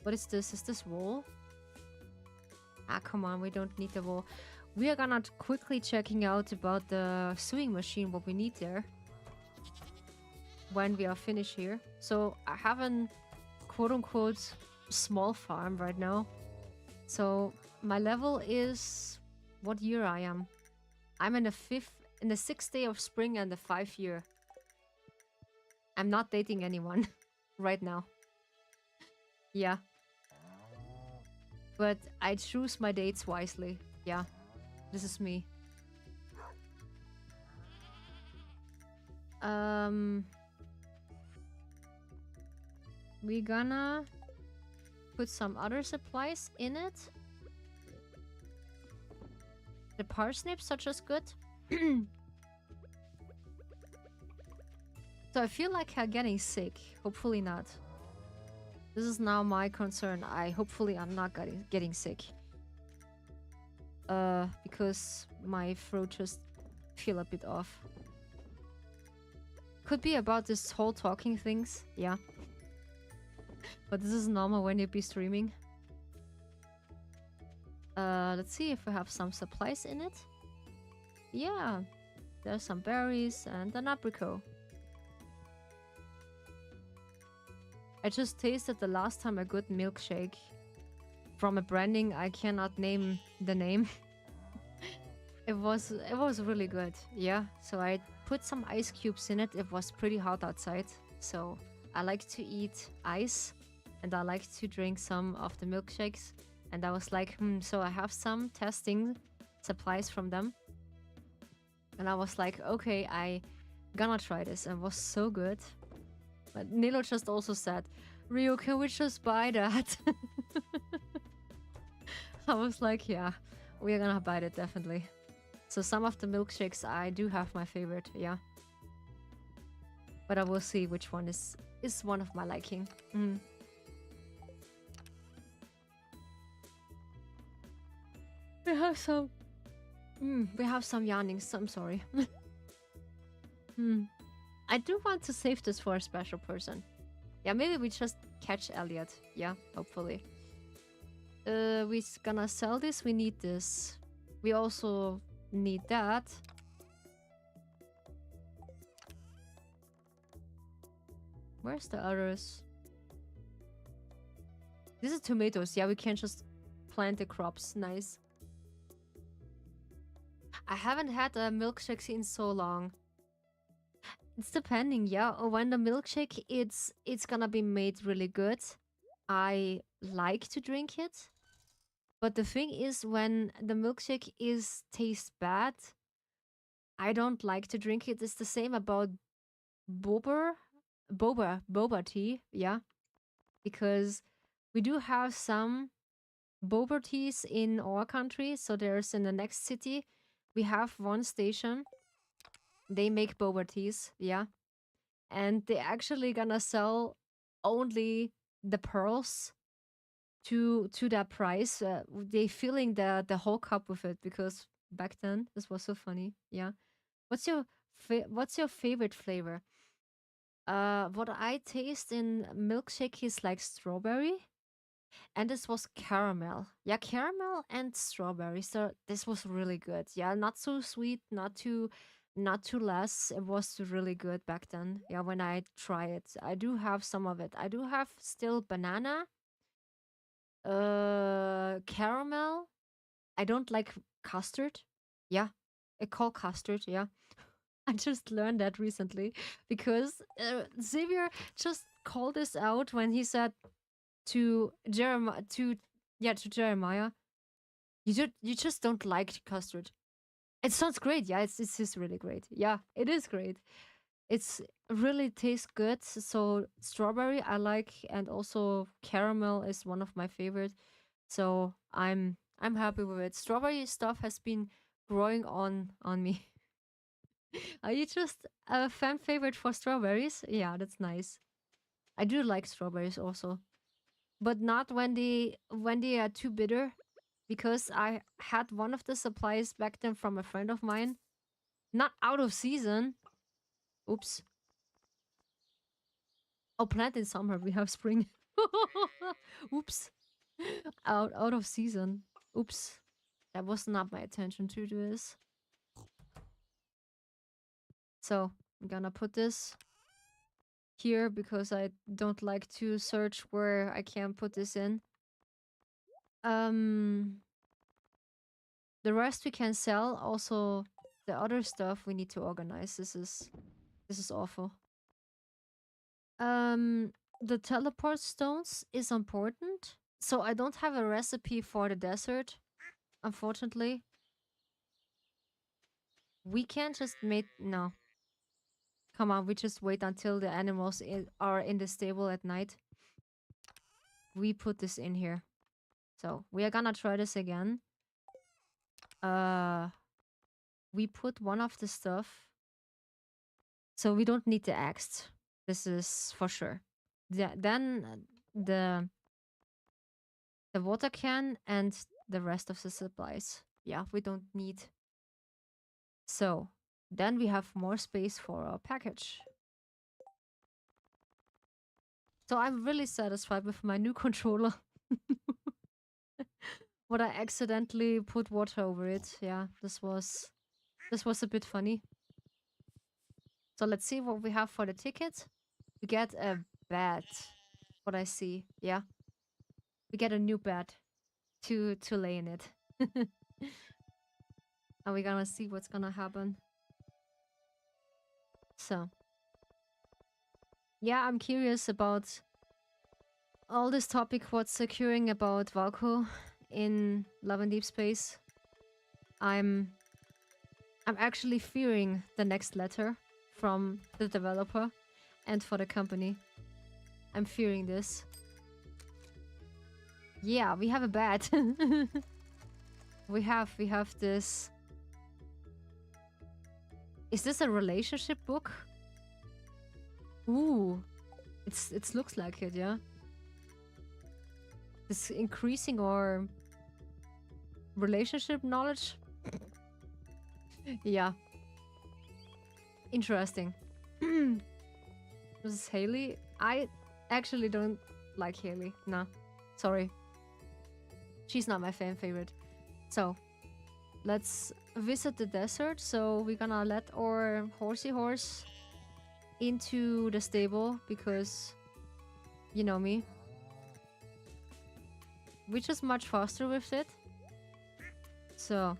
What is this? Is this wool? Ah, come on, we don't need the wool. We are gonna quickly checking out about the sewing machine, what we need there. When we are finished here. So I have an quote-unquote small farm right now. So my level is... What year I am? I'm in the 6th day of spring and the 5th year. I'm not dating anyone right now. Yeah. But I choose my dates wisely. Yeah. This is me. We're gonna put some other supplies in it. The parsnips are just good. So I feel like I'm getting sick. Hopefully not. This is now my concern. Hopefully I'm not getting sick. Because my throat just feel a bit off. Could be about this whole talking things, yeah. But this is normal when you be streaming. Let's see if we have some supplies in it. Yeah, there's some berries and an apricot. I just tasted the last time a good milkshake from a branding I cannot name the name. It was really good, yeah. So I put some ice cubes in it. It was pretty hot outside, so I like to eat ice and I like to drink some of the milkshakes. And I was like, so I have some testing supplies from them. And I was like, okay, I gonna try this. And it was so good. But Nilo just also said, Rio, can we just buy that? I was like, yeah, we're gonna buy it, definitely. So some of the milkshakes, I do have my favorite, yeah. But I will see which one is one of my liking. We have some... we have some yarnings, I'm sorry. I do want to save this for a special person. Yeah, maybe we just catch Elliot. Yeah, hopefully. We're gonna sell this. We need this. We also need that. Where's the others? This is tomatoes. Yeah, we can just plant the crops. Nice. I haven't had a milkshake in so long. It's depending, yeah. When the milkshake it's gonna be made really good, I like to drink it. But the thing is, when the milkshake tastes bad, I don't like to drink it. It's the same about boba tea, yeah. Because we do have some boba teas in our country. So there's in the next city, we have one station. They make boba teas, yeah. And they actually gonna sell only the pearls to that price. They filling the whole cup with it because back then this was so funny. Yeah. What's your favorite flavor? What I taste in milkshake is like strawberry, and this was caramel. Yeah, caramel and strawberry. So this was really good. Yeah, not so sweet, not too less. It was really good back then. Yeah, when I try it, I do have some of it. I do have still banana, caramel. I don't like custard. Yeah, it called custard. Yeah, I just learned that recently because Xavier just called this out when he said to Jeremiah to Jeremiah, you just don't like custard. It sounds great, yeah. It's just really great. Yeah, it is great. It's really tastes good. So strawberry I like, and also caramel is one of my favorite. So I'm happy with it. Strawberry stuff has been growing on me. Are you just a fan favorite for strawberries? Yeah, that's nice. I do like strawberries also, but not when they are too bitter, because I had one of the supplies back then from a friend of mine, not out of season. Oops. Oh, plant in summer, we have spring. Oops. Out of season. Oops. That was not my attention to this. So I'm gonna put this here because I don't like to search where I can put this in. Um, the rest we can sell. Also, the other stuff we need to organize. This is awful. The teleport stones is important. So I don't have a recipe for the desert, unfortunately. We can't just make no. Come on, we just wait until the animals are in the stable at night. We put this in here. So we are gonna try this again. Uh, we put one of the stuff. So we don't need the axe. This is for sure. Then the water can and the rest of the supplies. Yeah, we don't need. So then we have more space for our package. So I'm really satisfied with my new controller. But I accidentally put water over it. Yeah, this was a bit funny. So let's see what we have for the ticket. We get a bed. What I see. Yeah. We get a new bed to lay in it. And we're gonna see what's gonna happen. So yeah, I'm curious about all this topic, what's securing about Valko in Love and Deep Space. I'm actually fearing the next letter from the developer and for the company. I'm fearing this. Yeah, we have a bed. we have this. Is this a relationship book? Ooh. It looks like it, yeah. This increasing our relationship knowledge. Yeah. Interesting. This is Haley. I actually don't like Haley. No. Sorry. She's not my fan favorite. So, let's visit the desert. So, we're gonna let our horsey horse into the stable because you know me. We're just much faster with it. So,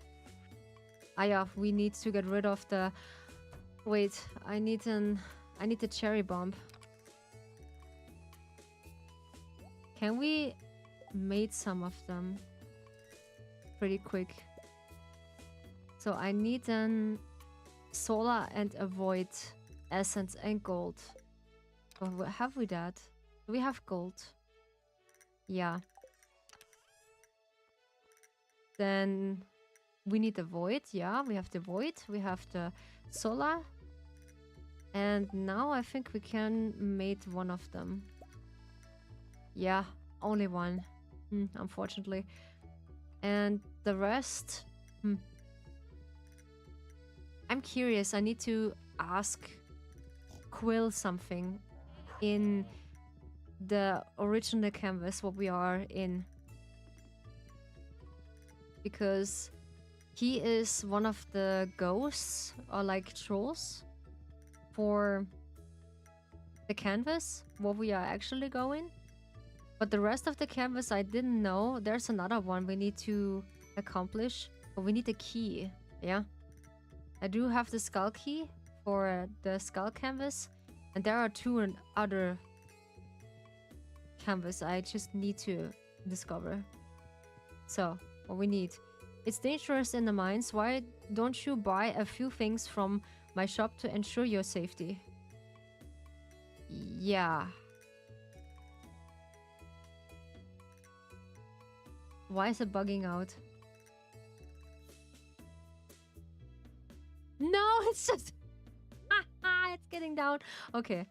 yeah, we need to get rid of the. Wait, I need the cherry bomb. Can we mate some of them pretty quick? So I need an solar and a void essence and gold. Oh, have we that? Do we have gold? Yeah. Then we need the void. Yeah, we have the void. We have the solar. And now I think we can mate one of them. Yeah, only one. Unfortunately. And the rest... I'm curious. I need to ask Quill something in the original canvas what we are in. Because he is one of the ghosts or like trolls for the canvas what we are actually going. But the rest of the canvas I didn't know. There's another one we need to accomplish. But we need a key. Yeah. I do have the skull key for the skull canvas. And there are two other canvas I just need to discover. So, what we need. It's dangerous in the mines. Why don't you buy a few things from my shop to ensure your safety? Yeah. Why is it bugging out? No, it's just... it's getting down. Okay.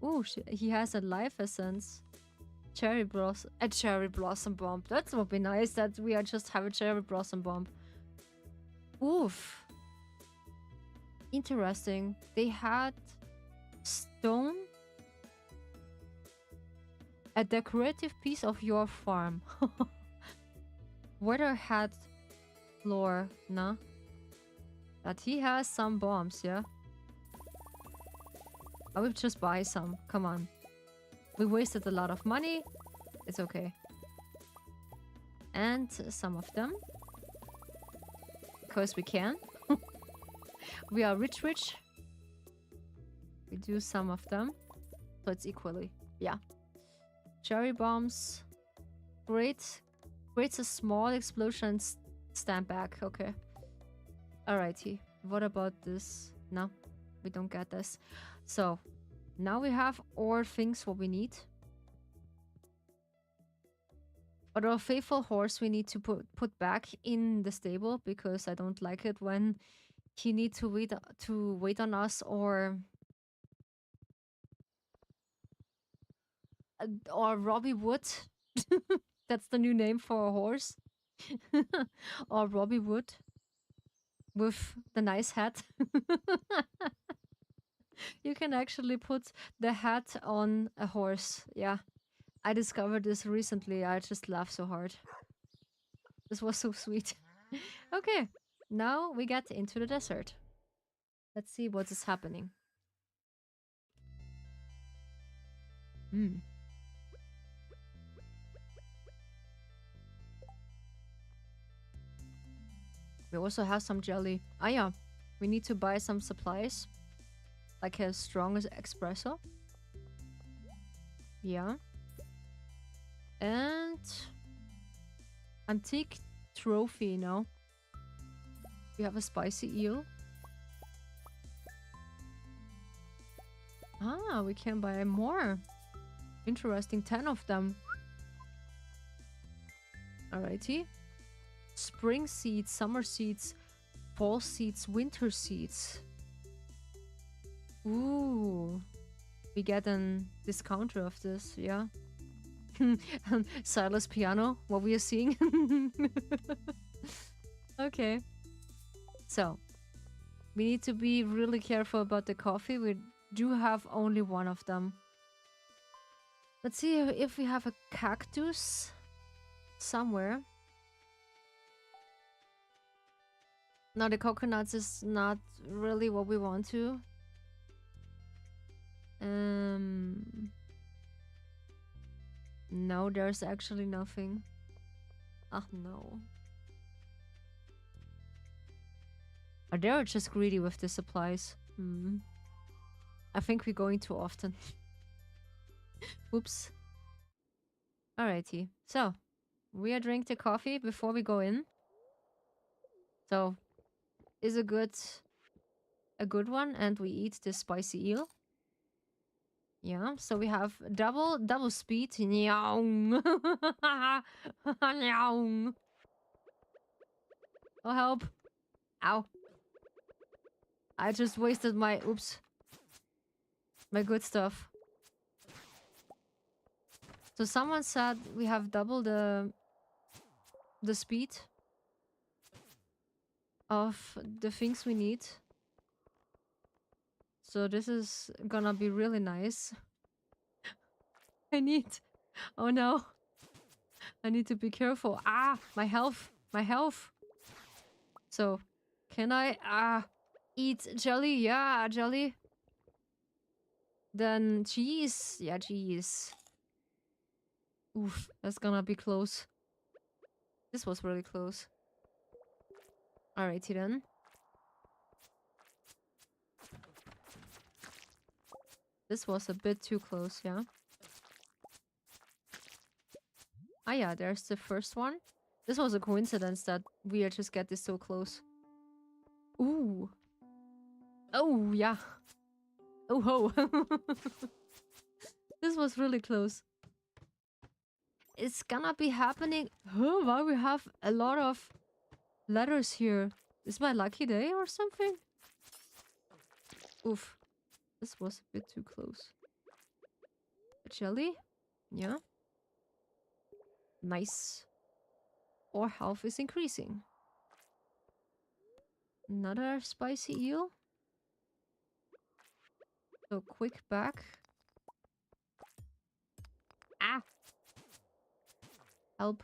Ooh, he has a life essence. A cherry blossom bomb. That would be nice that we just have a cherry blossom bomb. Oof. Interesting. They had stone. A decorative piece of your farm. Weather hat floor, nah. But he has some bombs, yeah? I will just buy some. Come on. We wasted a lot of money. It's okay. And some of them. Because we can. We are rich. We do some of them. So it's equally. Yeah. Cherry bombs. Great. Creates a small explosion. Stand back. Okay. Alrighty. What about this? No. We don't get this. So. Now we have all things what we need. But our faithful horse we need to put back in the stable because I don't like it when he needs to wait on us or Robbie Wood. That's the new name for a horse. Or Robbie Wood with the nice hat. You can actually put the hat on a horse. Yeah. I discovered this recently. I just laughed so hard. This was so sweet. Okay. Now we get into the desert. Let's see what is happening. We also have some jelly. Ah, yeah. We need to buy some supplies. Like a strong espresso. Yeah. And... antique trophy, no? We have a spicy eel. Ah, we can buy more. Interesting, 10 of them. Alrighty. Spring seeds, summer seeds, fall seeds, winter seeds. Ooh. We get an discounter of this, yeah. Silas piano, what we are seeing. Okay. So, we need to be really careful about the coffee. We do have only one of them. Let's see if we have a cactus somewhere. No, the coconuts is not really what we want to. No, there's actually nothing. Ah, no. Or they're just greedy with the supplies. I think we're going too often. Oops. Alrighty. So, we are drinking the coffee before we go in. So, is a good one, and we eat the spicy eel. Yeah, so we have double speed. Nyaung. Nyaung. Oh, help. Ow. I just wasted my... oops. My good stuff. So someone said we have double the speed of the things we need. So this is gonna be really nice. I need... Oh no. I need to be careful. Ah, my health. My health. So, can I eat jelly? Yeah, jelly. Then cheese. Yeah, cheese. Oof, that's gonna be close. This was really close. Alrighty then. This was a bit too close, yeah. Ah yeah, there's the first one. This was a coincidence that we just get this so close. Ooh. Oh, yeah. Oh ho. This was really close. It's gonna be happening. Huh, why we have a lot of letters here? Is my lucky day or something? Oof. This was a bit too close. A jelly? Yeah. Nice. Our health is increasing. Another spicy eel. So quick back. Ah! Help.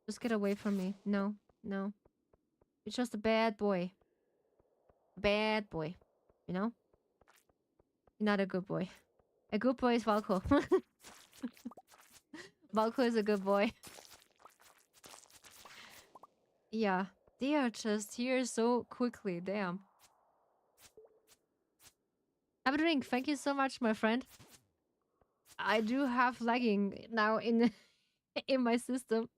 Just get away from me. No, no. You're just a bad boy. Bad boy. You know? You're not a good boy. A good boy is Valko. Valko is a good boy. Yeah. They are just here so quickly. Damn. Have a drink. Thank you so much, my friend. I do have lagging now in in my system.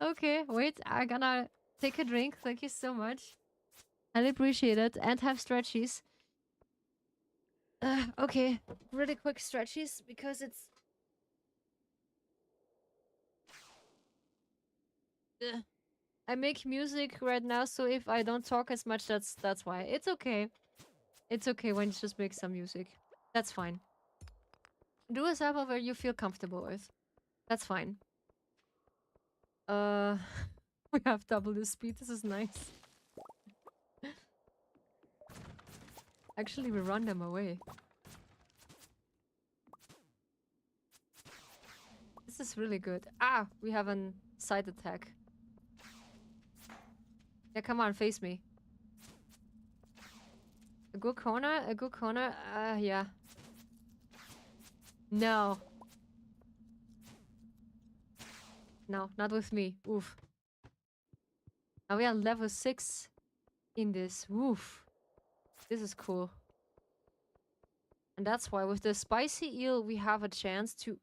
Okay, wait. I'm gonna take a drink. Thank you so much. I appreciate it. And have stretchies. Okay. Really quick stretchies because it's... I make music right now, so if I don't talk as much, that's why. It's okay. It's okay when you just make some music. That's fine. Do a sample where you feel comfortable with. That's fine. We have double the speed. This is nice. Actually, we run them away. This is really good. Ah, we have a side attack. Yeah, come on, face me. A good corner? A good corner? Yeah. No. No, not with me. Oof. Now we are level 6 in this. Oof. This is cool. And that's why with the spicy eel we have a chance to...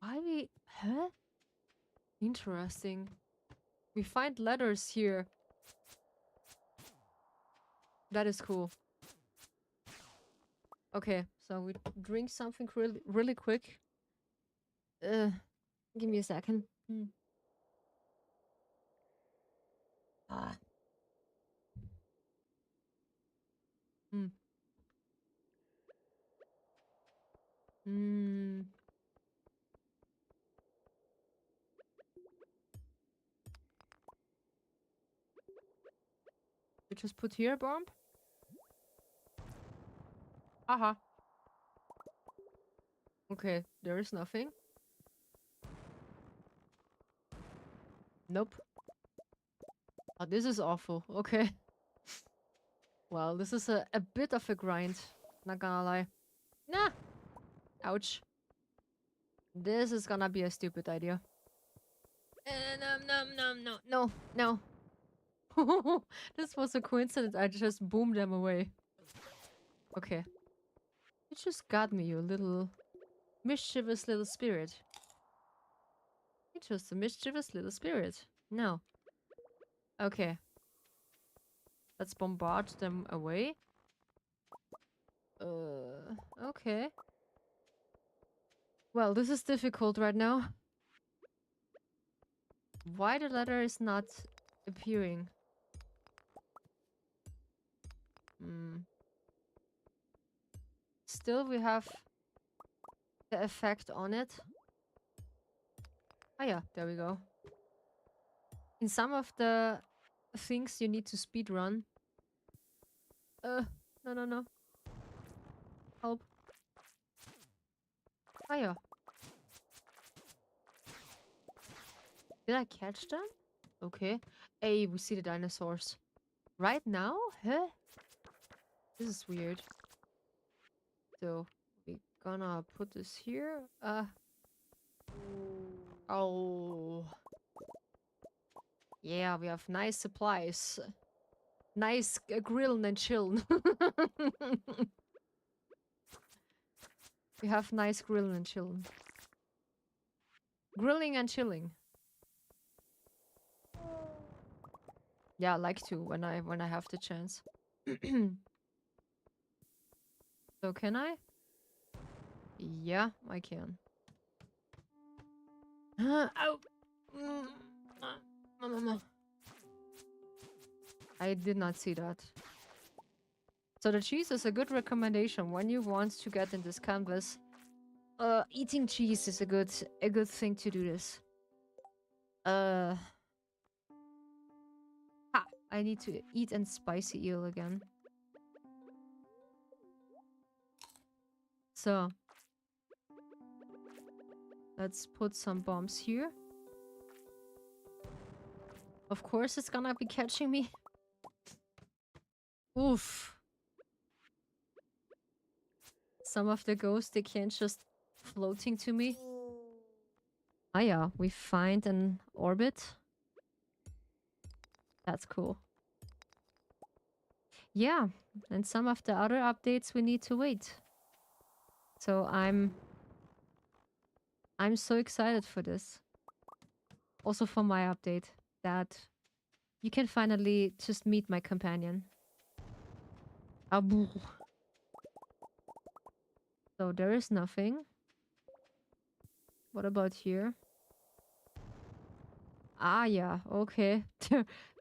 Why we... Huh? Interesting. We find letters here. That is cool. Okay, so we drink something really quick. Give me a second. Ah. Mm. Mm. We just put here a bomb? Aha. Okay, there is nothing. Nope. Oh, this is awful. Okay. Well, this is a bit of a grind. Not gonna lie. Nah! Ouch. This is gonna be a stupid idea. No. This was a coincidence. I just boomed them away. Okay. You just got me, you little mischievous little spirit. You're just a mischievous little spirit. No. Okay. Let's bombard them away. Okay. Well, this is difficult right now. Why the letter is not appearing? Still we have the effect on it. Oh yeah, there we go. In some of the things you need to speed run. No, no, no. Help. Oh yeah. Did I catch them? Okay. Hey, we see the dinosaurs. Right now? Huh? This is weird. So, we're gonna put this here. Oh. Yeah, we have nice supplies. Nice grilling and chilling. We have nice grilling and chilling. Grilling and chilling. Yeah, I like to when I have the chance. So can I? Yeah, I can. Ow! I did not see that. So the cheese is a good recommendation when you want to get in this canvas. Eating cheese is a good thing to do this. Ha! I need to eat and spicy eel again. So let's put some bombs here. Of course it's gonna be catching me. Oof. Some of the ghosts, they can't just floating to me. Ah yeah, we find an orbit. That's cool. Yeah, and some of the other updates we need to wait. So I'm so excited for this. Also for my update that you can finally just meet my companion. Abu. So there is nothing. What about here? Ah, yeah, okay.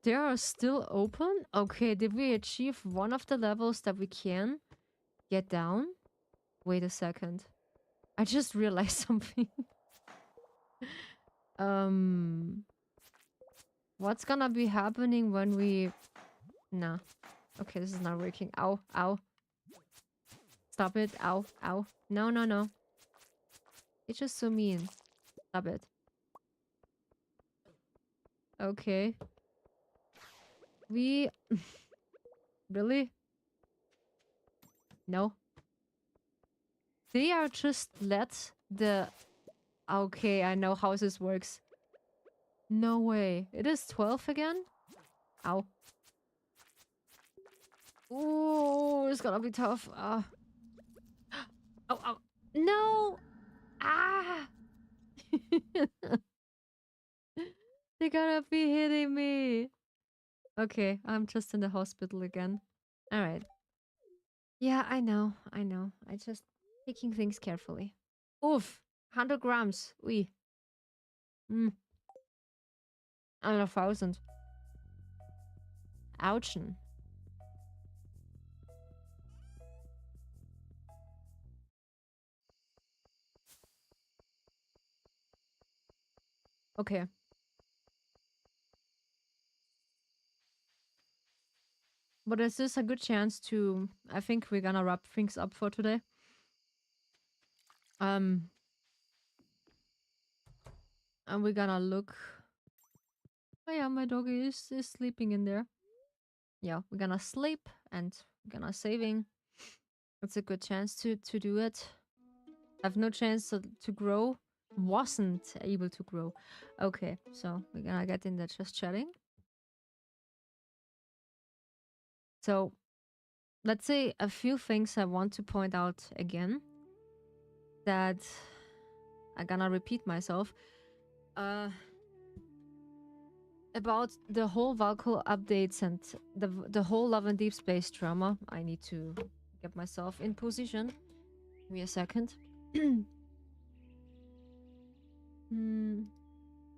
They are still open? Okay, did we achieve one of the levels that we can get down? Wait a second. I just realized something. What's gonna be happening when we... Nah. Okay, this is not working. Ow, ow. Stop it. Ow, ow. No, no, no. It's just so mean. Stop it. Okay. We... Really? No. They are just let the... Okay, I know how this works. No way. It is 12 again? Ow. Ooh, it's gonna be tough. Oh, oh. No! Ah! They're gonna be hitting me. Okay, I'm just in the hospital again. Alright. Yeah, I know. I know. I just taking things carefully. Oof. 100 grams. Ui. Mm. And 1,000. Ouchen. Okay. But is this a good chance to... I think we're gonna wrap things up for today. And we're gonna look... Oh yeah, my doggy is sleeping in there. Yeah, we're gonna sleep and we're gonna saving. It's a good chance to do it. Have no chance to grow. Wasn't able to grow. Okay, so we're gonna get in there just chatting. So, let's say a few things I want to point out again. That I'm gonna repeat myself. About the whole Valko updates and the whole Love and Deep Space drama. I need to get myself in position. Give me a second.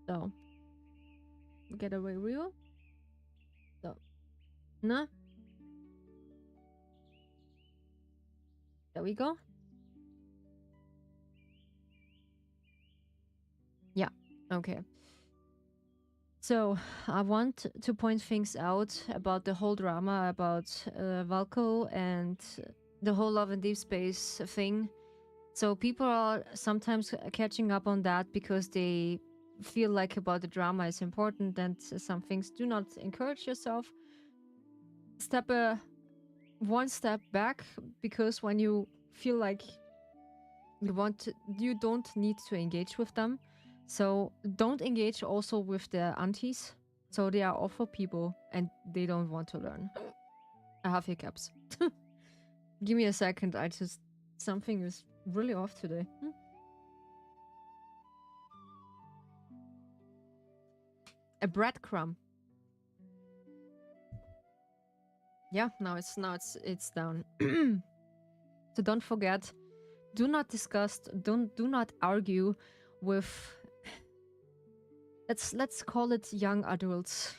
So, get away real. So, no. There we go. Okay. So I want to point things out about the whole drama about Valko and the whole Love and Deep Space thing. So people are sometimes catching up on that because they feel like about the drama is important and some things. Do not encourage yourself. One step back, because when you feel like you don't need to engage with them. So don't engage also with the aunties. So they are awful people and they don't want to learn. I have hiccups. Give me a second. Something is really off today. A breadcrumb. Yeah, it's down. So don't forget, do not discuss, do not argue with, let's call it young adults.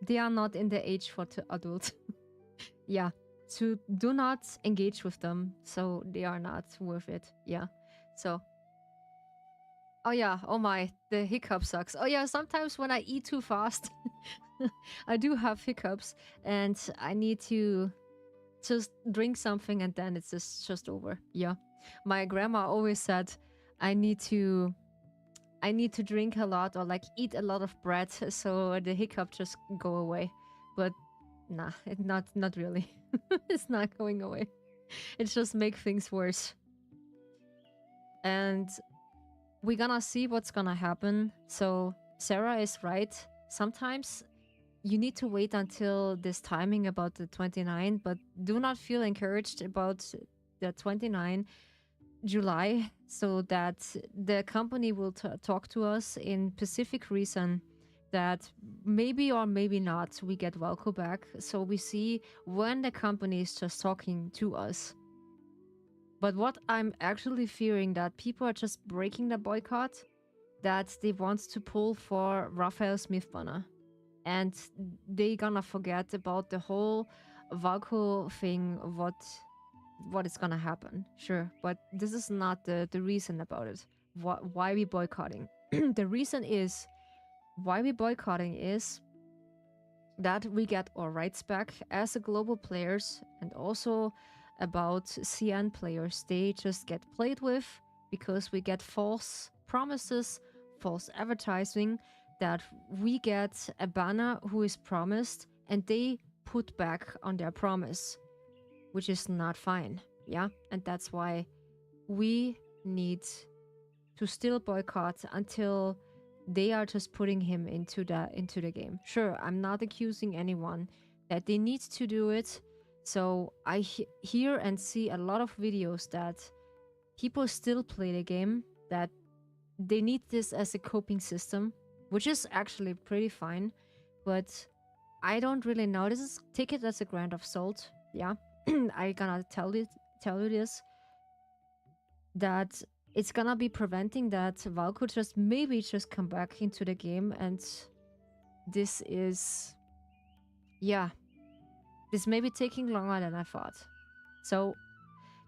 They are not in the age for adult. Yeah. So do not engage with them. So they are not worth it. Yeah. So. Oh yeah. Oh my. The hiccup sucks. Oh yeah. Sometimes when I eat too fast, I do have hiccups, and I need to just drink something, and then it's just over. Yeah. My grandma always said, I need to drink a lot or like eat a lot of bread so the hiccup just go away. But nah, not really. It's not going away. It just make things worse. And we're gonna see what's gonna happen. So Sarah is right. Sometimes you need to wait until this timing about the 29, but do not feel encouraged about the 29 July, so that the company will talk to us in specific reason that maybe or maybe not we get Valko back. So we see when the company is just talking to us. But what I'm actually fearing that people are just breaking the boycott, that they want to pull for Raphael Smith banner. And they gonna forget about the whole Valko thing, what is gonna happen. Sure, but this is not the reason about it. Why we boycotting? The reason is why we boycotting is that we get our rights back as a global players, and also about CN players. They just get played with because we get false promises, false advertising, that we get a banner who is promised and they put back on their promise, which is not fine. Yeah, and that's why we need to still boycott until they are just putting him into the game. Sure, I'm not accusing anyone that they need to do it. So I hear and see a lot of videos that people still play the game, that they need this as a coping system, which is actually pretty fine. But I don't really know. Take it as a grain of salt. Yeah, I gonna tell you this, that it's gonna be preventing that Val could just maybe just come back into the game, and this is, yeah, this may be taking longer than I thought. So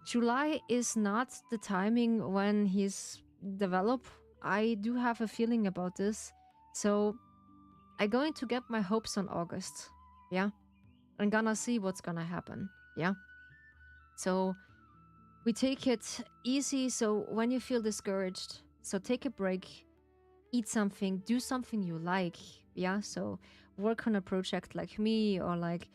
July is not the timing when he's developed. I do have a feeling about this, so I'm going to get my hopes on August. Yeah, I'm gonna see what's gonna happen. Yeah, so we take it easy. So when you feel discouraged, so take a break, eat something, do something you like. Yeah, so work on a project like me, or like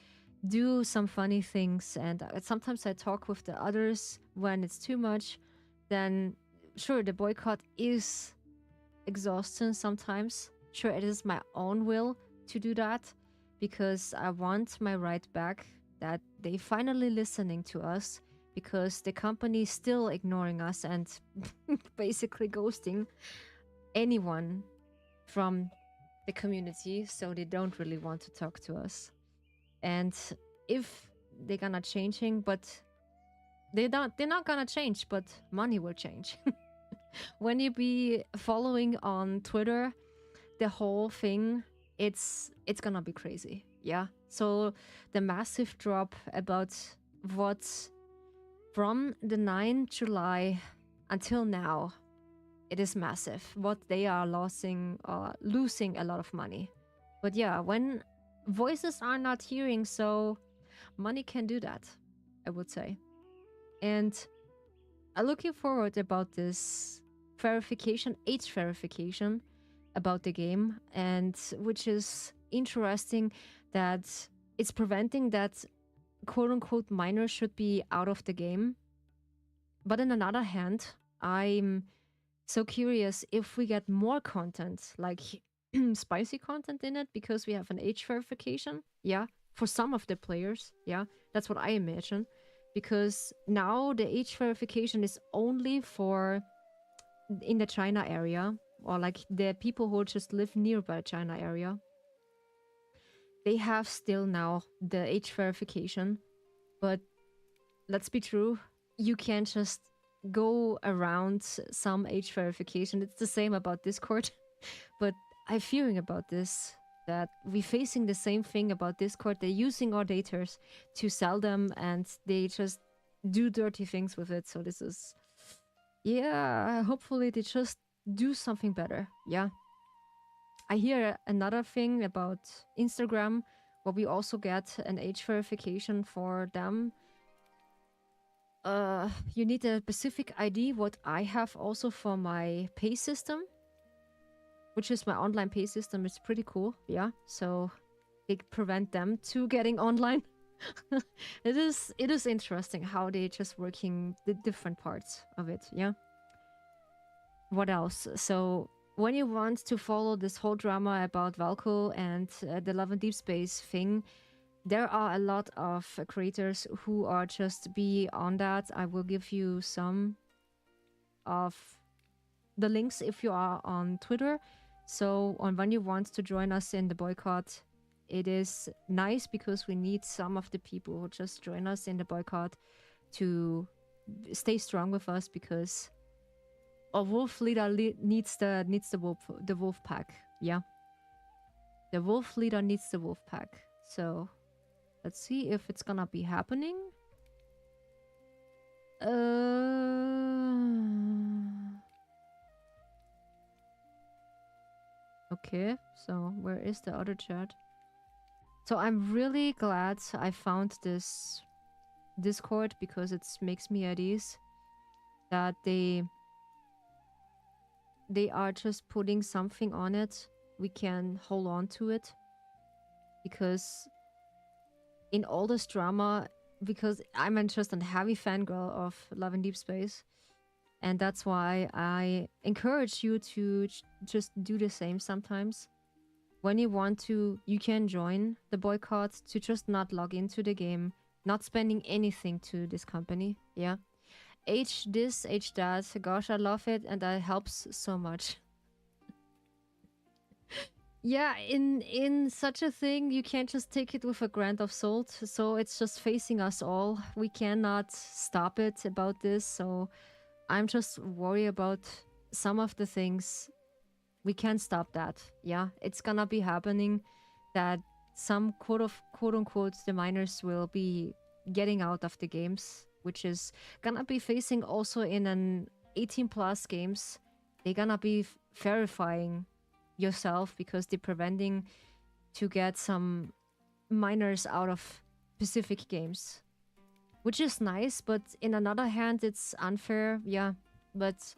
do some funny things. And sometimes I talk with the others when it's too much. Then sure, the boycott is exhausting sometimes. Sure, it is my own will to do that because I want my right back, that they finally listening to us, because the company is still ignoring us and basically ghosting anyone from the community, so they don't really want to talk to us. And if they're gonna changing, but they're not gonna change, but money will change. When you be following on Twitter, the whole thing, it's gonna be crazy. Yeah, so the massive drop about what from the 9 July until now, it is massive. What they are losing a lot of money. But yeah, when voices are not hearing, so money can do that, I would say. And I'm looking forward about this verification, age verification about the game, and which is interesting that it's preventing that quote unquote minors should be out of the game. But on another hand, I'm so curious if we get more content, like spicy content in it, because we have an age verification. Yeah, for some of the players. Yeah, that's what I imagine. Because now the age verification is only for in the China area, or like the people who just live nearby China area. They have still now the age verification, but let's be true, you can't just go around some age verification. It's the same about Discord, but I'm fearing about this, that we're facing the same thing about Discord. They're using our datas to sell them, and they just do dirty things with it. So this is, yeah, hopefully they just do something better. Yeah. I hear another thing about Instagram, where we also get an age verification for them. You need a specific ID, what I have also for my pay system, which is my online pay system. It's pretty cool, yeah. So they prevent them to getting online. It is interesting how they just working the different parts of it, yeah. What else? So when you want to follow this whole drama about Valko and the Love and Deep Space thing, there are a lot of creators who are just be on that. I will give you some of the links if you are on Twitter. So on when you want to join us in the boycott, it is nice because we need some of the people who just join us in the boycott to stay strong with us, because a wolf leader needs the wolf pack. Yeah, the wolf leader needs the wolf pack. So let's see if it's gonna be happening. Okay, so where is the other chat? So I'm really glad I found this Discord, because it makes me at ease that they are just putting something on it. We can hold on to it, because in all this drama, because I'm just a heavy fangirl of Love and Deep Space, and that's why I encourage you to just do the same sometimes. When you want to, you can join the boycott to just not log into the game, not spending anything to this company. Yeah. Age this, age that. Gosh, I love it, and that helps so much. Yeah, in such a thing, you can't just take it with a grain of salt. So it's just facing us all. We cannot stop it about this. So I'm just worried about some of the things. We can't stop that. Yeah, it's gonna be happening that some quote unquote the minors will be getting out of the games, which is gonna be facing also in an 18 plus games. They're gonna be verifying yourself, because they're preventing to get some minors out of specific games, which is nice, but in another hand it's unfair. Yeah, but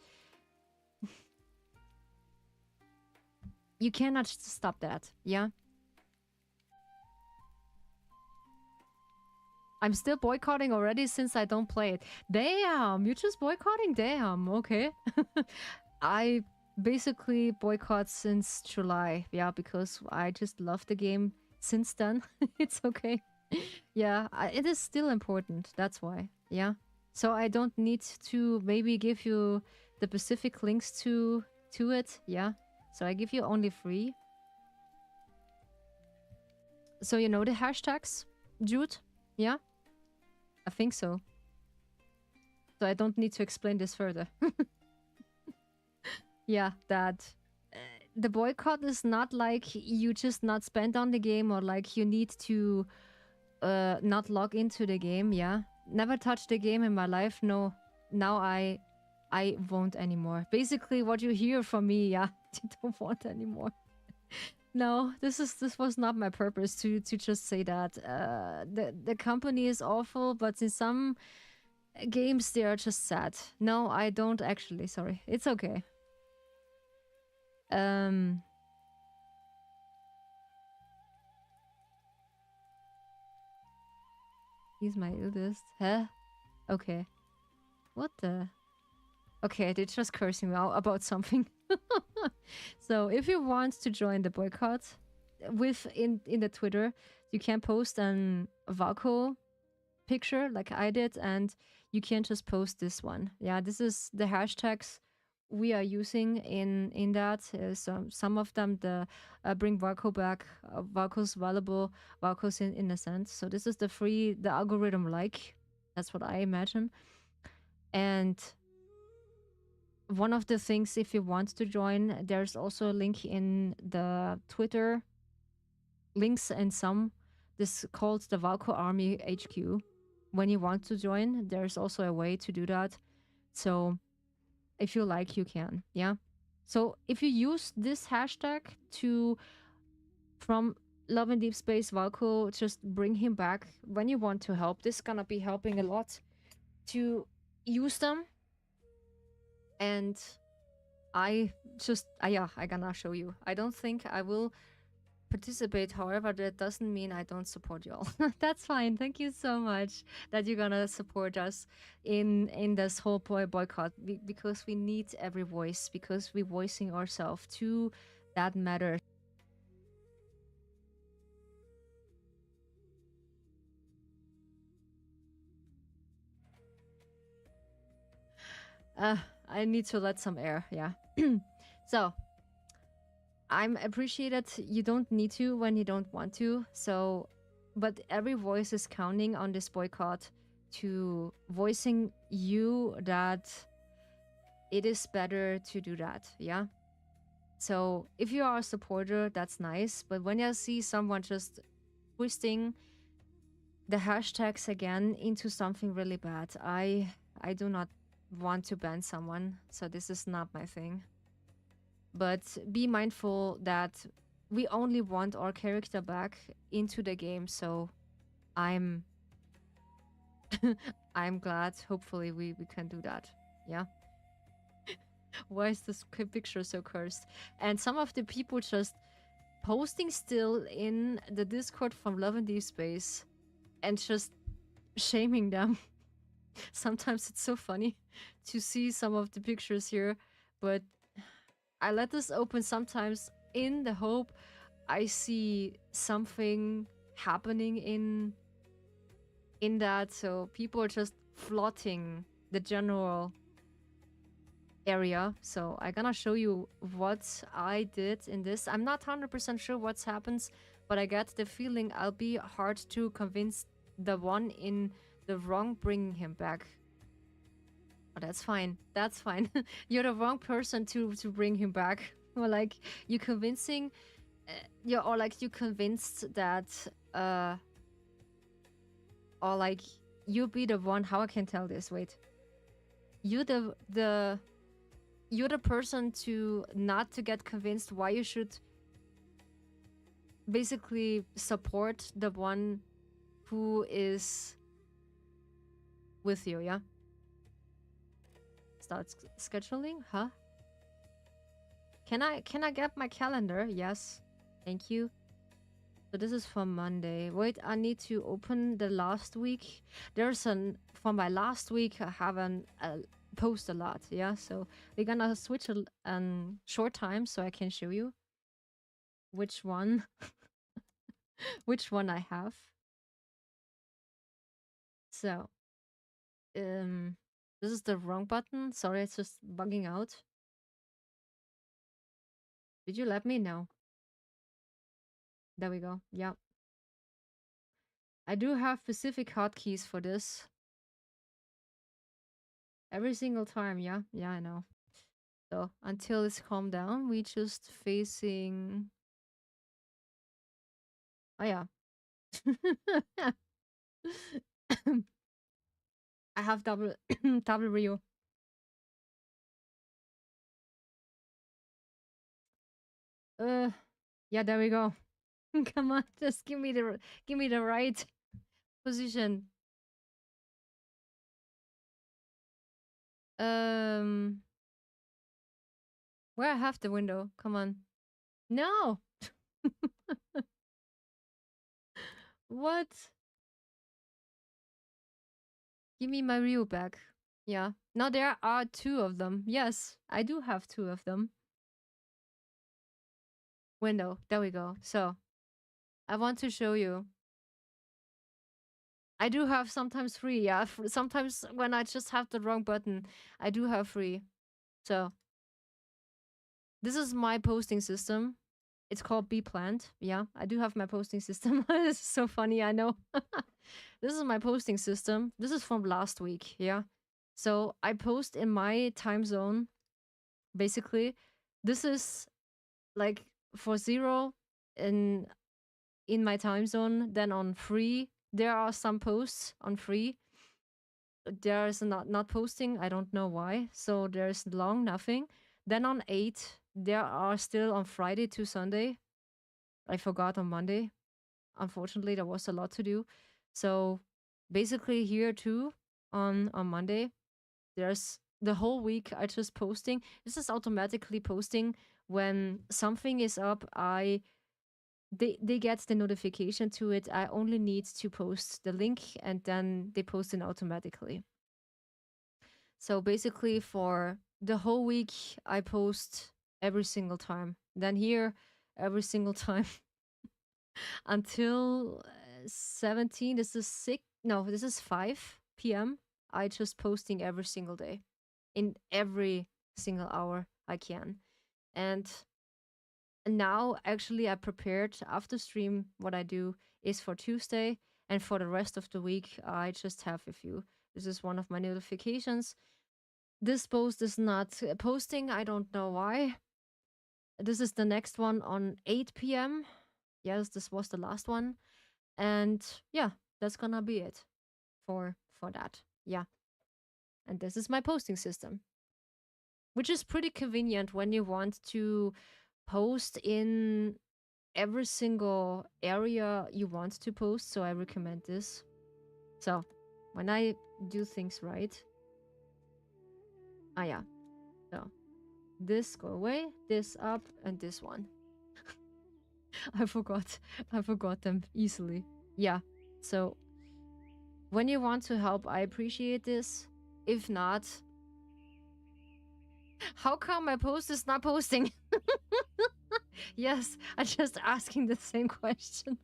you cannot stop that. Yeah, I'm still boycotting already since I don't play it. Damn, you're just boycotting? Damn, okay. I basically boycott since July. Yeah, because I just love the game since then. It's okay. Yeah, it is still important. That's why. Yeah. So I don't need to maybe give you the specific links to it. Yeah. So I give you only 3. So you know the hashtags, Jude? Yeah? I think so. So I don't need to explain this further. Yeah, that the boycott is not like you just not spend on the game, or like you need to not log into the game. Yeah, never touched the game in my life. No, now I I won't anymore. Basically, what you hear from me, yeah, you don't want anymore. No, this was not my purpose to just say that. The company is awful, but in some games they are just sad. No, I don't actually. Sorry, it's okay. Um, he's my eldest. Huh? Okay. What the? Okay, they're just cursing me out about something. So if you want to join the boycott, with in the Twitter, you can post an Valko picture like I did, and you can just post this one. Yeah, this is the hashtags we are using in that. Some of them the bring Valko back, Valko's valuable, Valko's innocent. So this is the algorithm like. That's what I imagine. And one of the things, if you want to join, there's also a link in the Twitter links and some. This called the Valko Army HQ. When you want to join, there's also a way to do that. So if you like, you can. Yeah. So if you use this hashtag to from Love and Deep Space Valko, just bring him back when you want to help. This is gonna be helping a lot to use them. And I just yeah, I gonna show you. I don't think I will participate. However, that doesn't mean I don't support y'all. That's fine. Thank you so much that you're gonna support us in this whole boycott because we need every voice because we're voicing ourselves to that matter. I need to let some air. Yeah. So I'm appreciated. You don't need to when you don't want to. So, but every voice is counting on this boycott to voicing you that it is better to do that. Yeah. So if you are a supporter, that's nice. But when you see someone just twisting the hashtags again into something really bad, I do not want to ban someone. So this is not my thing. But be mindful that we only want our character back into the game, so I'm I'm glad. Hopefully we can do that. Yeah. Why is this picture so cursed? And some of the people just posting still in the Discord from Love and Deep Space and just shaming them. Sometimes it's so funny to see some of the pictures here, but I let this open sometimes in the hope I see something happening in that. So people are just flooding the general area. So I'm gonna show you what I did in this. I'm not 100% sure what happens, but I get the feeling I'll be hard to convince the one in the wrong bringing him back. Oh, that's fine. That's fine. You're the wrong person to bring him back. Or like you convincing, yeah, or like you convinced that, or like you be the one. How I can tell this? Wait, you you're the person to not to get convinced why you should basically support the one who is with you. Yeah. Start scheduling, huh? Can I get my calendar? Yes. Thank you. So this is for Monday. Wait, I need to open the last week. There's an for my last week. I have an post a lot. Yeah, so we're gonna switch a short time so I can show you which one, which one I have. So, this is the wrong button. Sorry, it's just bugging out. Did you let me know? There we go. Yeah. I do have specific hotkeys for this. Every single time, yeah? Yeah, I know. So until it's calmed down, we just facing. Oh yeah. I have double double Rio. Yeah, there we go. Come on, just give me the right position. Um, where I have the window. Come on. No. What? Give me my Ryu back. Yeah. Now there are two of them. Yes, I do have two of them. Window. There we go. So I want to show you. I do have sometimes free. Yeah. Sometimes when I just have the wrong button, I do have free. So this is my posting system. It's called Be Plant. Yeah, I do have my posting system. This is so funny. I know. This is my posting system. This is from last week. Yeah. So I post in my time zone. Basically, this is like for 0 in my time zone. Then on free, there are some posts on free. There's not posting. I don't know why. So there's long nothing. Then on 8, there are still on Friday to Sunday. I forgot on Monday. Unfortunately, there was a lot to do. So basically here too on Monday, there's the whole week I just posting. This is automatically posting when something is up. They get the notification to it. I only need to post the link and then they post it automatically. So basically for the whole week I post every single time. Then here every single time until 17. This is 6. No, this is 5 p.m. I just posting every single day in every single hour I can. And now actually I prepared after stream. What I do is for Tuesday, and for the rest of the week I just have a few. This is one of my notifications. This post is not posting. I don't know why. This is the next one on 8 p.m. Yes, this was the last one. And yeah, that's gonna be it for that. Yeah. And this is my posting system, which is pretty convenient when you want to post in every single area you want to post. So I recommend this. So when I do things right. Ah, yeah. So this go away, this up, and this one. I forgot them easily. Yeah. So when you want to help, I appreciate this. If not, how come my post is not posting? Yes, I'm just asking the same question.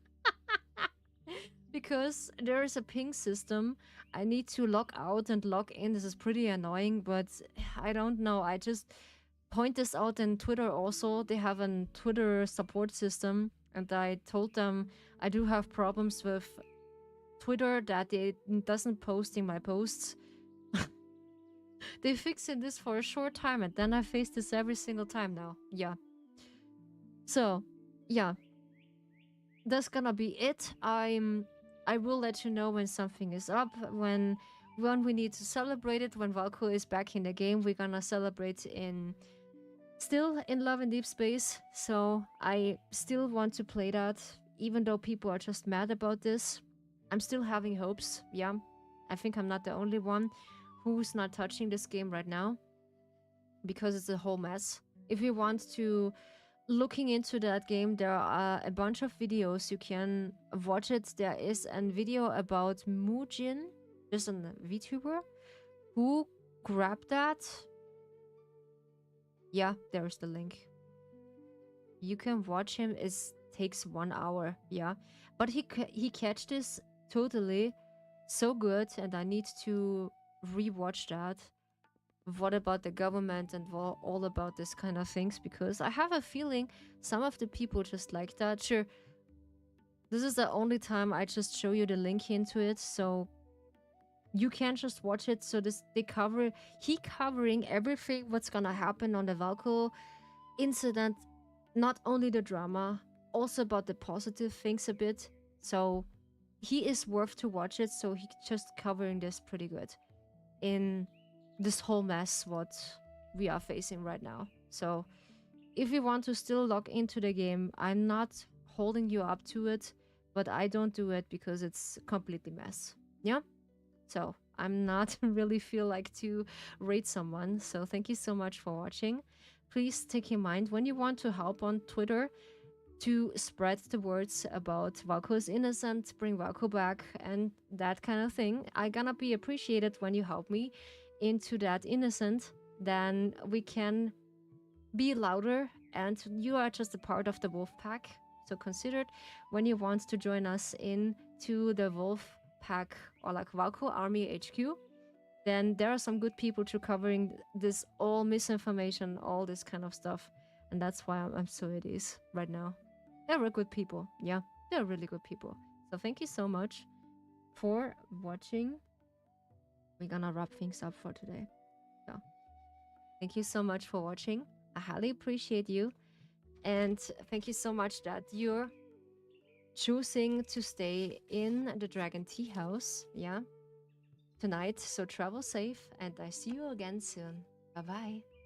Because there is a ping system. I need to log out and log in. This is pretty annoying, but I don't know. I just point this out in Twitter also. They have a Twitter support system, and I told them I do have problems with Twitter that it doesn't posting my posts. They fixed this for a short time, and then I face this every single time now. Yeah. So, yeah. That's gonna be it. I will let you know when something is up, when we need to celebrate it. When Valko is back in the game, we're gonna celebrate still in Love and Deep Space. So I still want to play that, even though people are just mad about this. I'm still having hopes. Yeah, I think I'm not the only one who's not touching this game right now, because it's a whole mess. If you want to looking into that game, there are a bunch of videos you can watch it. There is a video about Mujin, just a VTuber, who grabbed that. Yeah, there's the link. You can watch him. It takes 1 hour. Yeah, but he catch this totally so good, and I need to rewatch that. What about the government and all about this kind of things, because I have a feeling some of the people just like that. Sure, this is the only time I just show you the link into it, so you can just watch it. So he covering everything what's gonna happen on the Valko incident, not only the drama, also about the positive things a bit. So he is worth to watch it. So he just covering this pretty good in this whole mess what we are facing right now. So if you want to still log into the game, I'm not holding you up to it, but I don't do it because it's completely mess. Yeah? So I'm not really feel like to rate someone. So thank you so much for watching. Please take in mind when you want to help on Twitter to spread the words about Valko is innocent, bring Valko back, and that kind of thing. I gonna be appreciated when you help me into that innocent. Then we can be louder, and you are just a part of the wolf pack. So consider it when you want to join us into the wolf pack or like Valko Army HQ. Then there are some good people to covering this all misinformation, all this kind of stuff, and that's why I'm so at ease right now. They're good people, yeah, they're really good people. So thank you so much for watching. We're gonna wrap things up for today. So thank you so much for watching. I highly appreciate you. And thank you so much that you're choosing to stay in the Dragon Tea House, yeah, tonight. So travel safe, and I see you again soon. Bye bye.